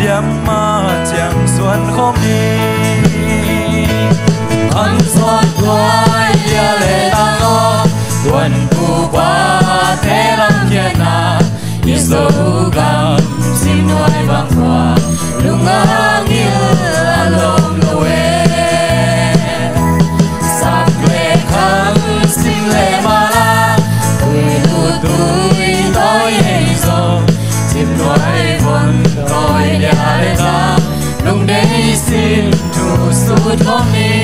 เดียมมาเจียงส่วนคมนี้พันสอดไว้เดียเลตังอดวนผู้ว่าเทลังเขียนาอิโซกัมสิมน้อยบางกว่าลุงอางิลอารมณ์ละเวสักเลคังสิมเลมาลาตุยลูตุยต้อยเฮโซสิมน้อยบนต้อยเดียเลตาลุงได้สิ้นทุกสุดของนี้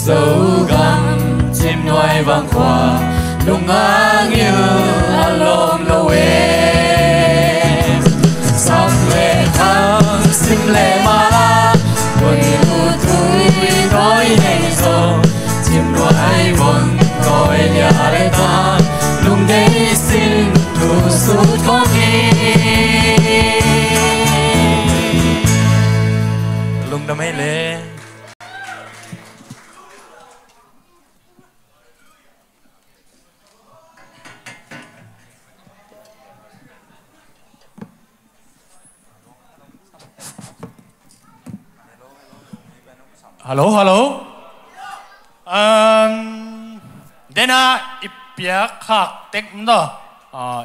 dấu găm chim nuôi vang qua lung ngang yêu alom lo em sắc lệ thang sim lệ ma la đôi lu thui nói hay zo chim nuôi vốn coi nhà lệ ta lung đây xin tu suốt con đi lung đam hay lệ Hello, hello. Dena ipiak hak tek mdo.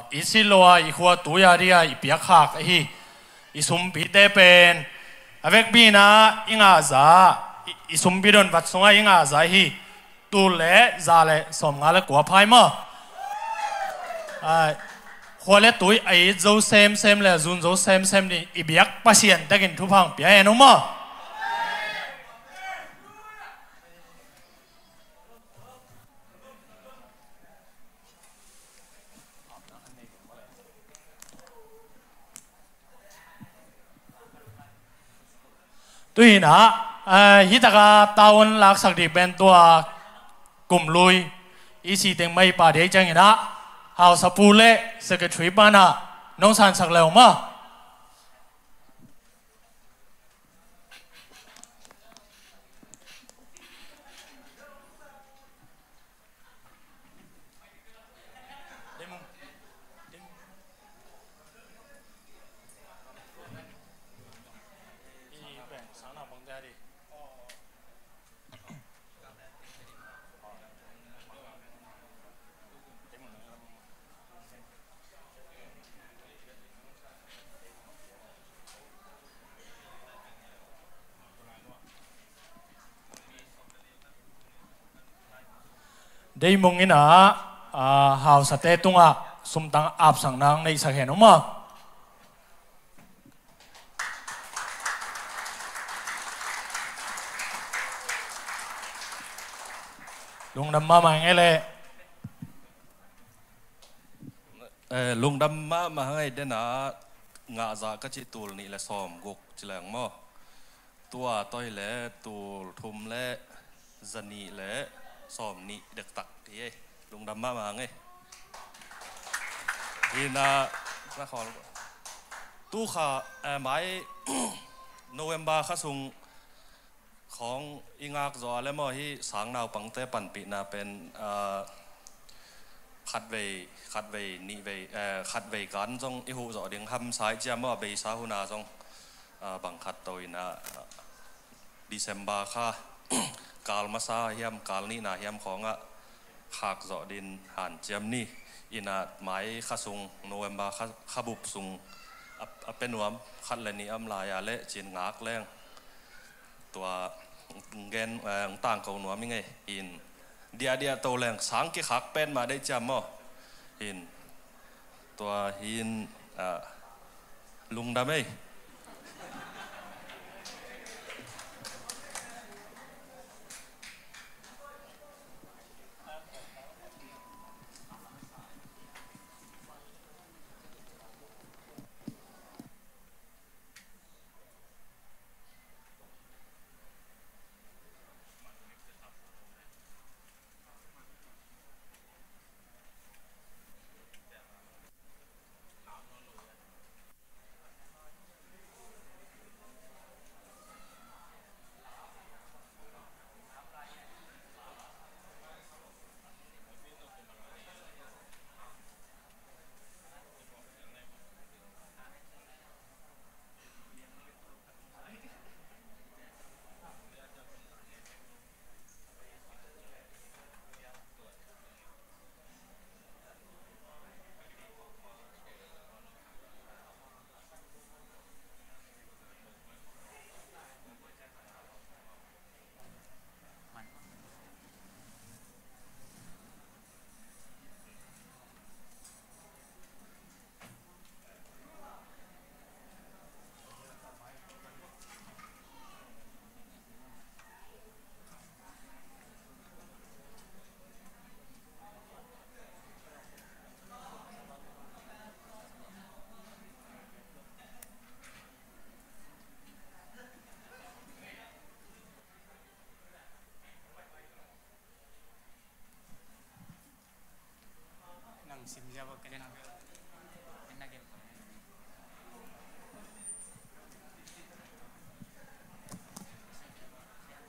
Isiloa ihua tuya dia ipiak hak hi. Isumpi depen. Avec bina inga za. Isumpi don vatsunga inga za hi. Tu le za le som ngale kwa pai mo. Hua le tui ai zo sem le zun zo sem ni ipiak pasien tekin tupang pia enu mo. Tuy nã hi ta ka tawon lak sak di ben tua kum lui isi teng mai pa de chang ina hao sapule secretary bana nong san sak leo ma Đây mong ina hào sa te tunga sum tang ap sang nang nei sa hen ma lung đam ma nghe lệ lung đam ma ngay đến na ngã ra cái chỉ tool này là xòm gục chỉ là mò tua tôi lệ tool thum lệ zani lệ ซ้อมนี่เด็กตักที่ลุงดำมาไงที่น่าขอตู้ขาหมายโนเวมบาข้าซุงของอิงอักจอและมอที่สางนาวปังเตปั่นปีนาเป็นขัดเวนี่เวขัดเวกันจงอิหูจอเดียงทำสายเจ้าเมื่อเบสาหุนาจงบังคัดตัวนะดิเซมบาค่ะกาลมาซาเฮียมกาลนี่นาเฮียมของหักจอดินหันเจียมนี่อินาหมายข้าซุงโนเวมบาข้าบุบซุงเป็นหวมขัดเลยนี่ลายเละจีนงักแรงตัวเกนต่างกับหนวมยังไงอินเดียตัวแรงสังกิขักเป็นมาได้จำมั้งอินตัวอินลุงดำไหม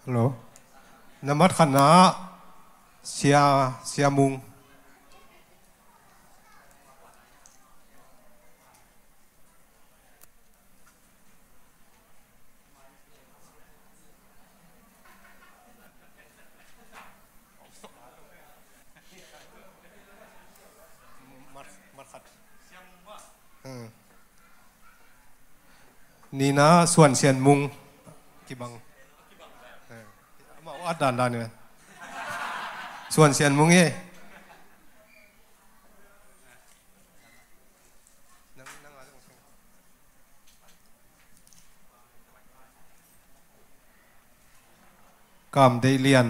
ฮัลโหลน้ำมัดขันนะเสียมุงนี่นะส่วนเสียนมุงกี่บังมาวัดด่านเนี่ยส่วนเสียนมุงเย่กามได้เรียน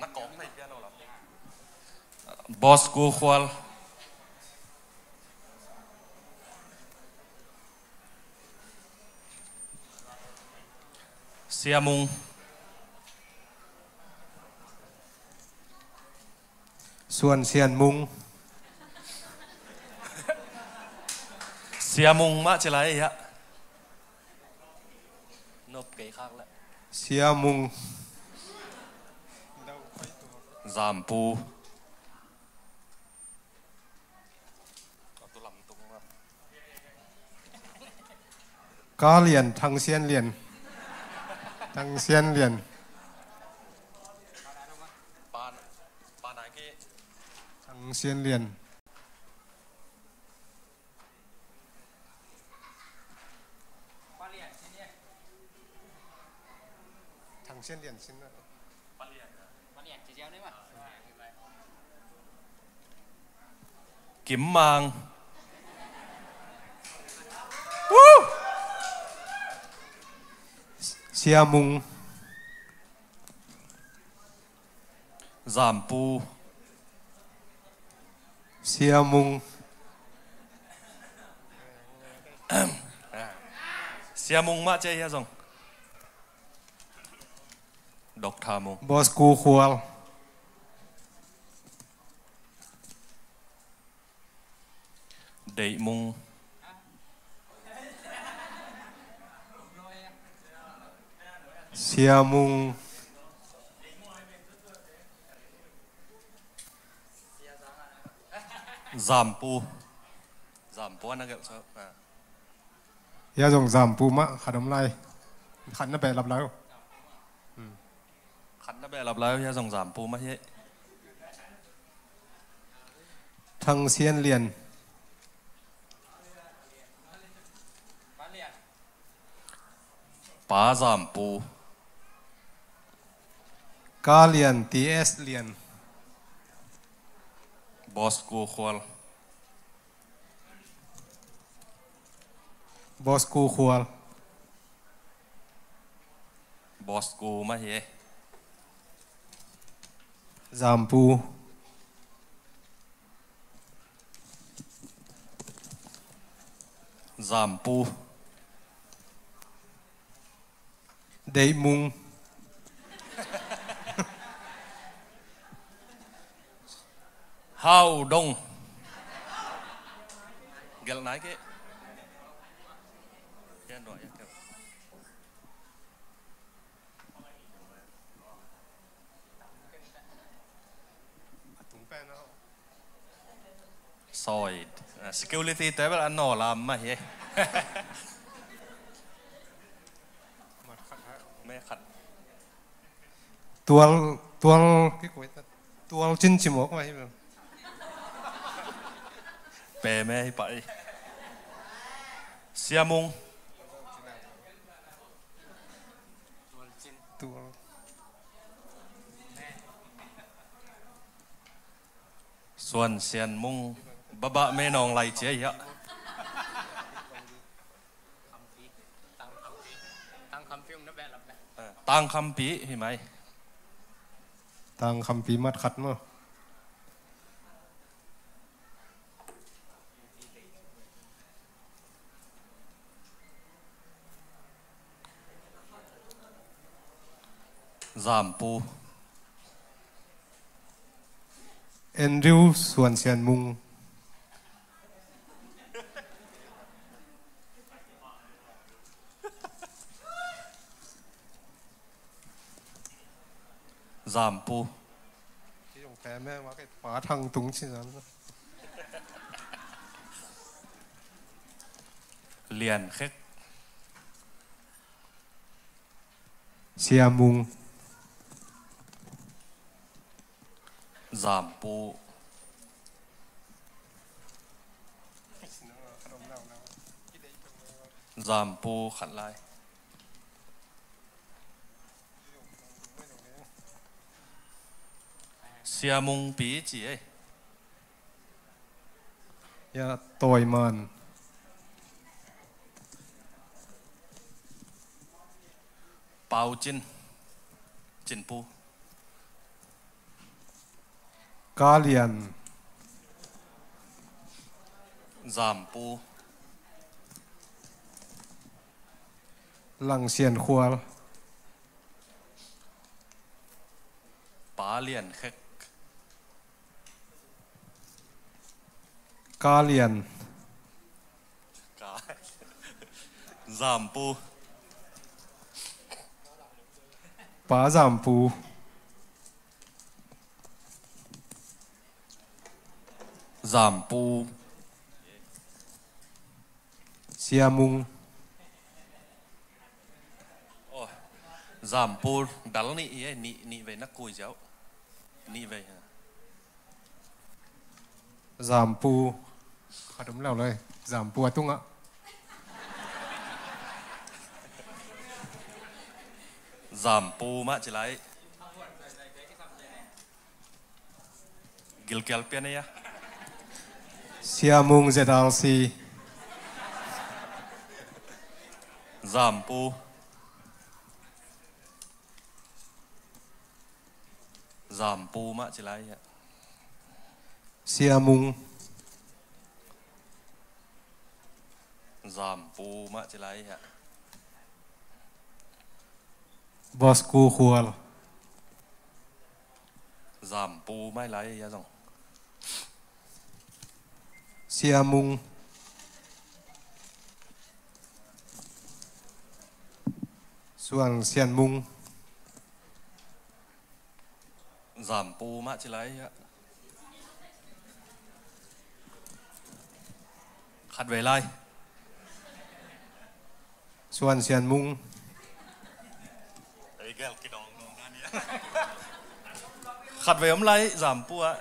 นักกองในเปียโนหรอบอสกูควอลเสียมุงส่วนเสียนมุงเสียมุงมาจะไรฮะนบเกยข้างละเสียมุงจามปูกาเลียนทางเซียนเลียนทางเซียนเลียนปานไหนกี้ทางเซียนเลียนทางเซียนเลียนชิ้นนะกิมมังเสียมุงจามปู เสียมุง เสียมุงมาเจียซงดอกทามุง บอสกูควล เดยมุงเสียมุงจามปูนั่นก็ใช่ยาส่งจามปูมะขัดน้ำลายขันน้ำแปะรับแล้ว ขันน้ำแบบรับแล้วยาส่งจามปูมาเฮ้ย ทางเซียนเรียน ป้าจามปู กาเรียนทีเอสเรียน บอสกูควล บอสกูควล บอสกูมาเฮ้ย จามปู จามปู เดยมุง ฮาวดงเกลไหนกี้ยันด้วยยันซอยsecurity แต่ว่าอันนอลามมาเฮ้ไม่ขัดตัวจินจิมอกมาใช่ไหมเปย์ไม่ให้ไปเสียมุงส่วนเสียนมุงบ้าแม่นองไรเจี๊ยะตั้งคำพิมพ์นะแบบตั้งคำปีเห็นไหมตั้งคำปีมัดขัดมั้งจามปูแอนดริวส่วนเซียนมุงจามปูที่ตรงแพ้แม่ว่าไอ้ป๋าทางตุงชิ้นนั้นเรียนแค่เสียมุงจามปูจามปูขัดลายเสียมุงปีจีเอ้ยอย่าต่อยมันเปาจินปูกาเลียนจามปูหลังเสียนควลป้าเลียนแค่กาเลียนจามปูป้าจามปูจามปูเสียมุงจามปูดัลนี่นี่ไปนักกุยเจ้านี่ไปจามปูขัดมแล้วเลยจามปูตุ้งอ่ะจามปูมาจิไรกิลเกลเปียเนี่ยเสียมุงเจดาลซีจามปูจามปูมาจิไรเสียมุง giảm pu mà chỉ lấy hả boss cu khual giảm pu mai lấy ya dong siamungส่วนเซียนมุง giảm pu mà chỉ lấy hả khát về lại ส่วนเซียนมุง đấy cái đòn này khát về ông lấy giảm pu á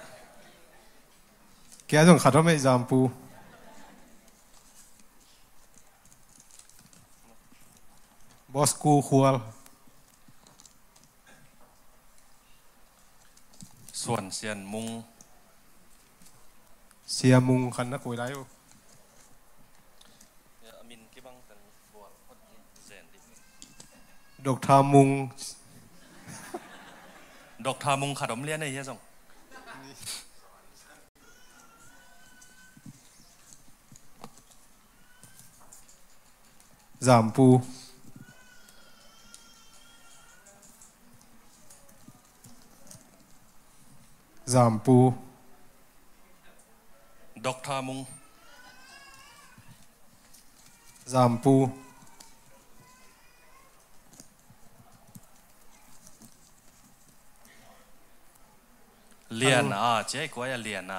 แกต้องขัดว่าไม่จามปู บอสกูควล ส่วนเซียนมุง เสียมุงขันนักคุยได้อยู่ ดอกทามุง ดอกทามุงขัดอมเลี้ยนไอ้ยัง จามปู จามปู ดอกทามุง จามปู เลียนเจ๊กว่าจะเลียน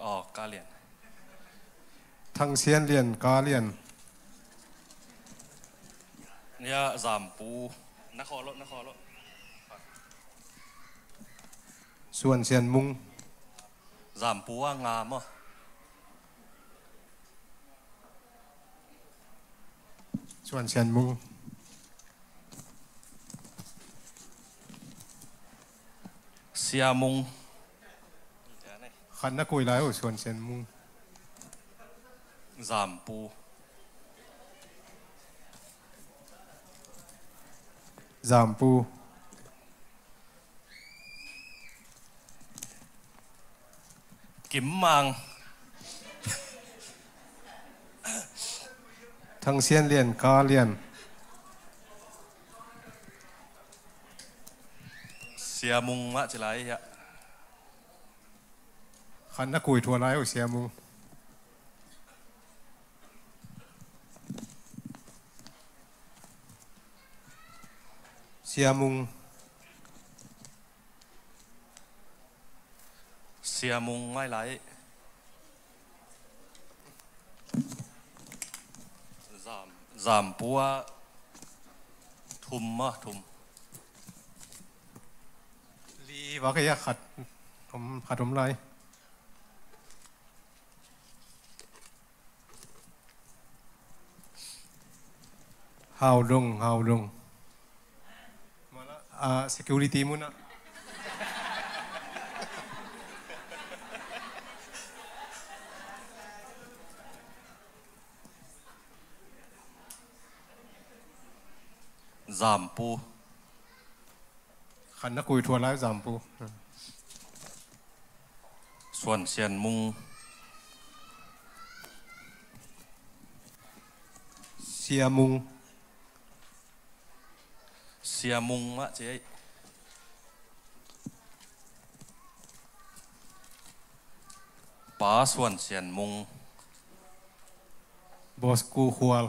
อ๋อกาเลียน ทั้งเซียนเลียนกาเลียน เนี่ยจามปูนครรถ ส่วนเซียนมุง จามปูว่างามอ่ะ ส่วนเซียนมุง เสียมุง ขันนักคุยแล้วส่วนเซียนมุง จามปู จามปู กิมมัง ทั้งเซียนเลียนกาเลียน เสียมุงมาจะไรฮะ ขันนักคุยทัวร์แล้วเสียมุง เสียมุง เสียมุงไม่ไรจามปัวทุมอ่ะทุม ลีว่าก็อยากขัดผมไรฮาวดงมาละsecurity มุนะจามปูขันนักคุยทัวร์แล้วจามปูส่วนเซียนมุง เสียมุง เสียมุงมะเจ๊ป๋าส่วนเซียนมุง บอสกูควล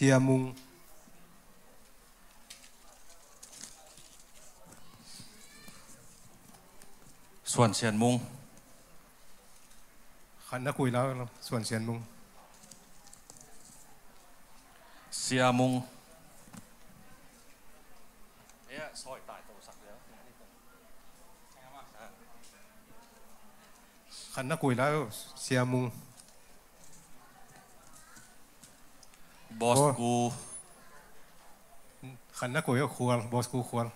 เสียมุง ส่วนเซียนมุง ขันนักคุยแล้วส่วนเสียนมุง เสียมุงเนี่ยซอยตายโตสักแล้ว ขันนักคุยแล้วเสียมุง บอสกู ขันนักคุยก็ควรบอสกูควร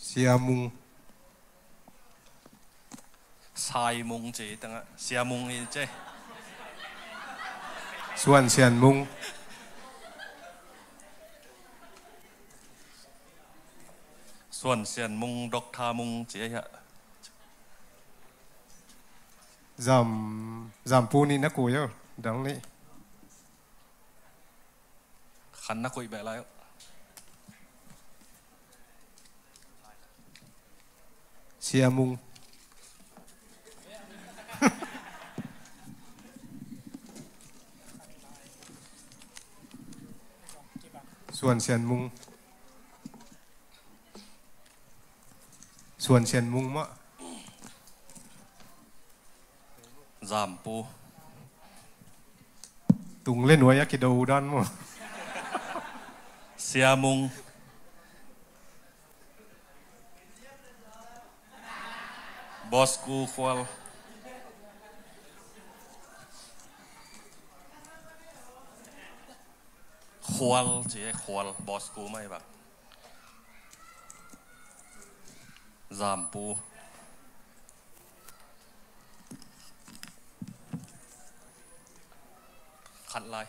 เสียมุง ชายมุงเจ๊ตั้งเสียมุงนี่เจ๊ ส่วนเสียนมุง ส่วนเสียนมุงดอกทามุงเจียะจำปูนี่นักกุยดังนี้ขันนักกุยแบบไรเสียมุงส่วนเสียนมุงมะจามปูตุงเล่นไว้ยักกิโดดันมั้งเสียมุงบอสกูควอลเจ๊ควอลบอสกูไม่แบบจามปูขัดลาย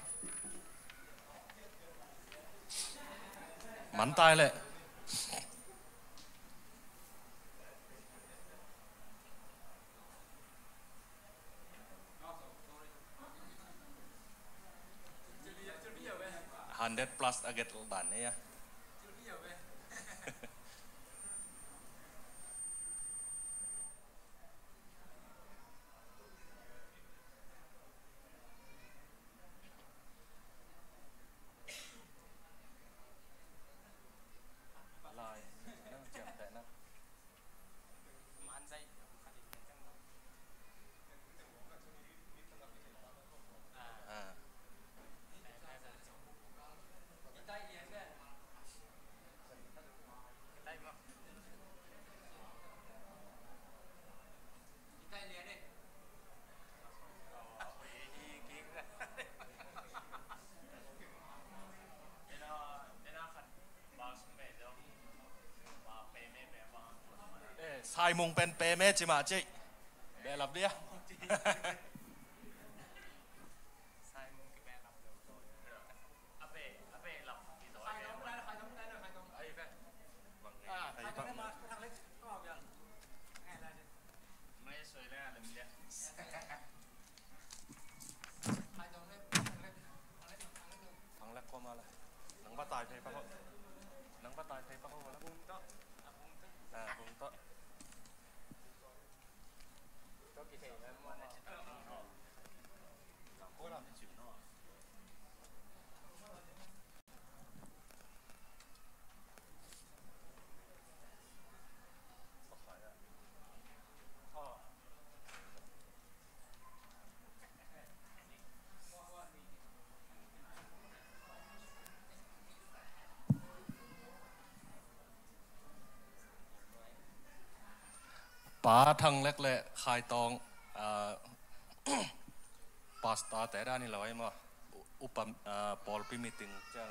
มันตายเลย100+ agak leban yaใส่มุงเป็นเปเมจิมาจิเบลับเดียทั้งแรกก็มาเลยหนังป้าตายเพย์ป้าเขาหนังป้าตายเพย์ป้าเขาแล้วบุ้งโต๊ะบุ้งโต๊ะป้าทั้งเล็กเลยขายตองพาสต้าแต่ด้านนี้เราไอ้มาอุปปอลพิมิติงจัง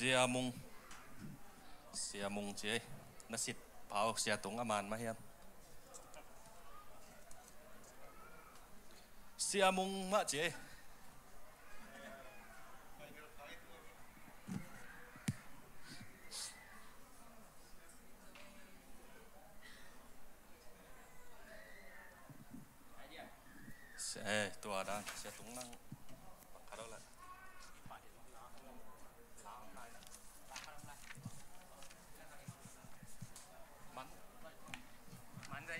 เสียมุงเจ๊นัสิทธิ์เผาเสียตรงอามานมาเฮียเสียมุงมาเจ๊ตัวด้านเสียตรงนั่งคาร์ลเลยมันได้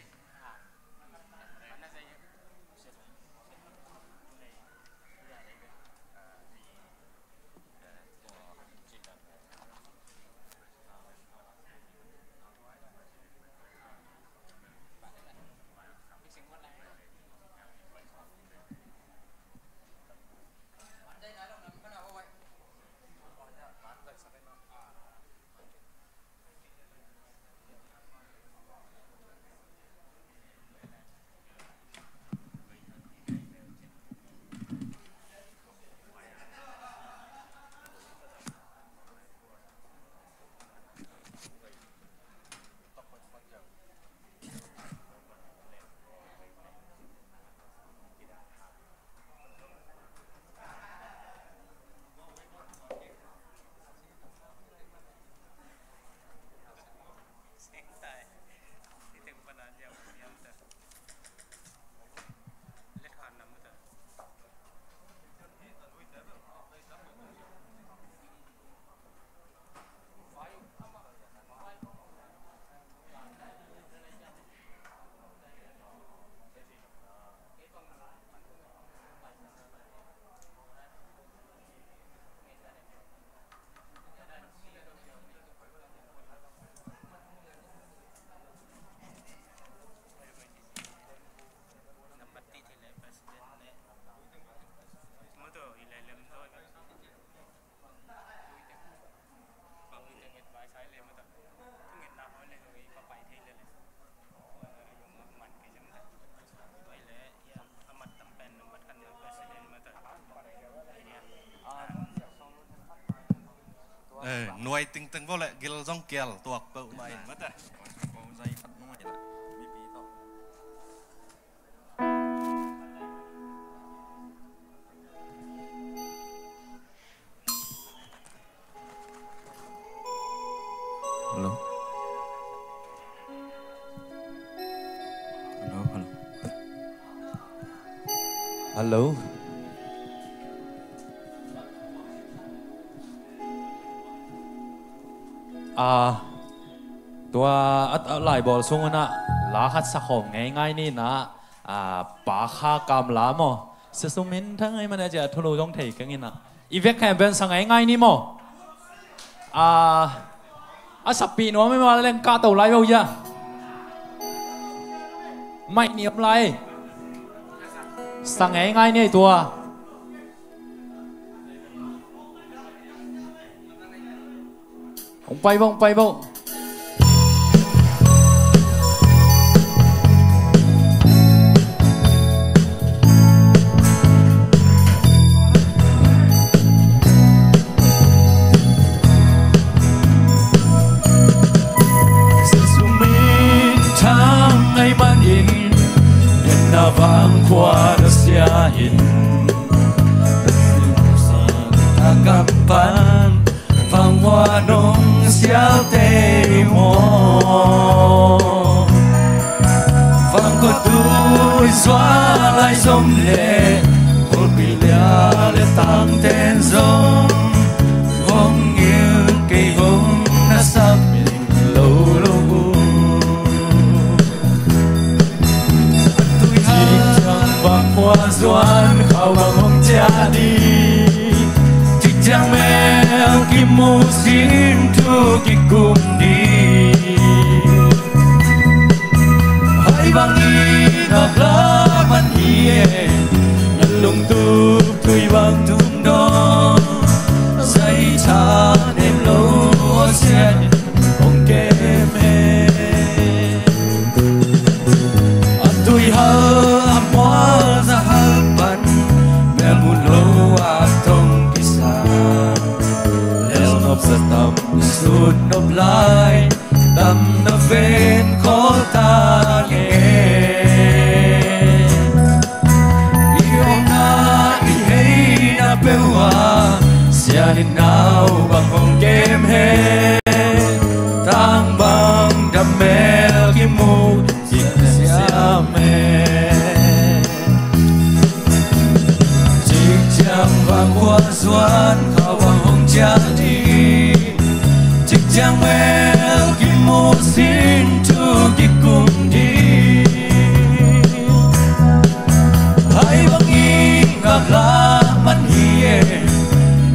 หน่วยตึงตึงว่าแหละกิลจงเกลตัวเปิลใหม่มาแต่เปิลใจพัดน้อยละไม่ปีต่อฮัลโหลฮัลโหลตัวหลายบอลส่งนะลาคัดสักของง่ายๆนี่นะปาคากำลามอเสสุมินทั้งไงมันจะทุลุจงเทกันงี้นะอีเวนต์แคมเปญสังง่ายๆนี่มอสับปีนัวไม่มาเล่นกาเต่าไรเบลยะไม่เนียบไรสังง่ายๆนี่ตัวไปบ้างไปบ้างvang qua đất xia hin kapan vang hoa nong xiao tê mo vang có đuôi xóa lại dòng lệ hồn bị lea tăng tên dòng vong yêu cây vong đã sắp lâu lâu vang hoa doan khao bằng hồng cha đi thích chàng mèo kim mô xin thu kịch cùng đi hãy vang đi ngọc lá mắt hiê ngân lùng tu tùy vang tung đó dây cha đêm lâu sẽ hồng kê mê tùy hơ hoa ra harapan mel mulo atong kisah lel nop sa tam sud nop lai tam na ven ko ta nge iyo na ihei na pewa sia din nau bang hong game he tang bang da mel ki mu sia me vang hoa doan khao vang hồng cha đi chiếc trang mèo kim mô xin thu kịch cùng đi hãy vang nghi ngạc lá mắt hiê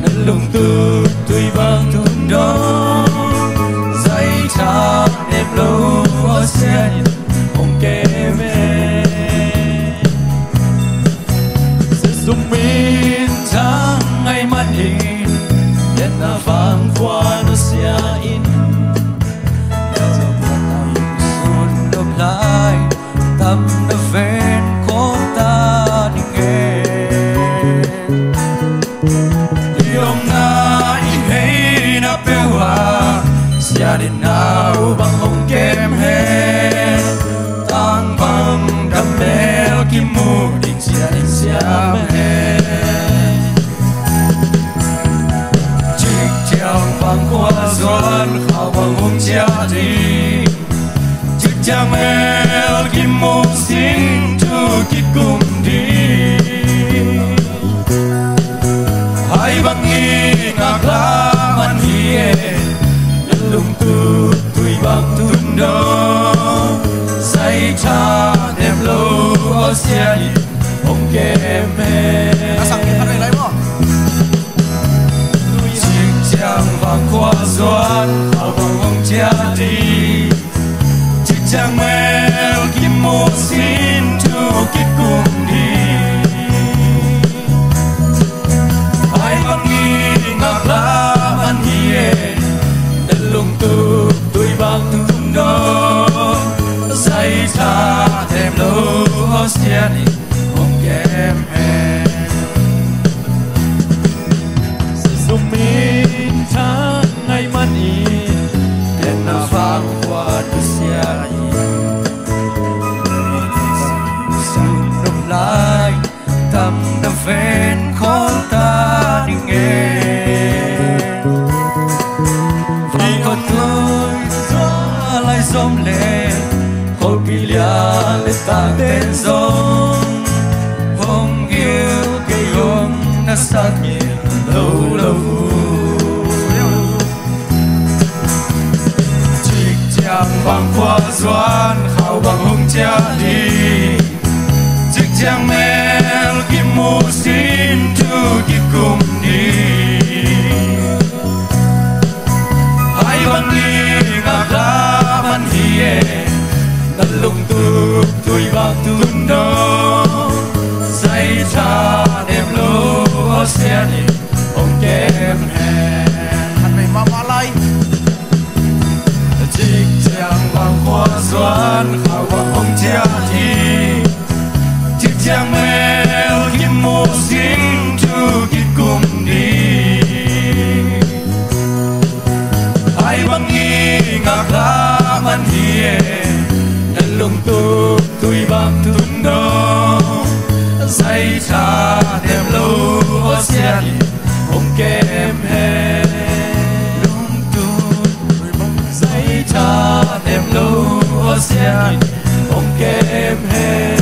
năn lùng tư tùy vang thùng đó dây cha đẹp lâu sẽ hồng kê mê dùng min tháng ngày mắt in nhật na vang qua nó xia in nhà giờ qua tay xuân đập lại tâm nó ven có ta đi nghe yêu na ihei na pewa xia din nào bằng hồng kem he tang bang đam mel kim mu ding xia me vang hoa doan khao vang hồng cha đi chiếc trang mèo kim mô xin thu kịch cùng đi hãy vang nghi ngạc lá man hiê nhân lùng tu tùy vang tun đó say cha đẹp lâu xia hồng kê mê chàng vang qua doan khao vang hồng cha đi chiếc trang mèo kim mô xin thu kịch cùng đi hãy vang nghi ngạc lá man hiê đất lùng tu tùy vang tung đó dây cha thêm lâu xia đi hồng kem he dùng min tháng ngày mai lắm đã ven khó ta đi nghe vì có tôi gió lại xông lên khổ bị lia lên ta tên giông hôm yêu cây hôm đã sát nhìn lâu lâu chích chàng bằng hoa doan khảo bằng hồng cha đi chích chàng mel kim mô xin tu ki cùng đi hai bằng đi ngạc ra bằng hiê đất lung tu tuổi bạc tuôn đó say cha đêm lô xe đi ông kem hè hắn mày mà lại chích chàng bằng hoa doan khảo bằng hồng cha đi chích chàng mel kim mô xin tu ki cùng đi hai bằng nghi ngạc ra man hiê đất lung tu tuổi bạc tuôn đó say cha đêm lâu xe đi ông kem hè lung tung say cha đêm lâu xe đi ông kem hè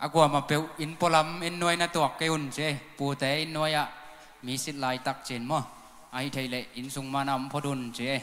Agua mà bèo in polam in nuôi na tuộc cái un chế pu té in nuôi à mi sit lại tắc trên mo ai thấy lệ in sung ma nam phô đun chế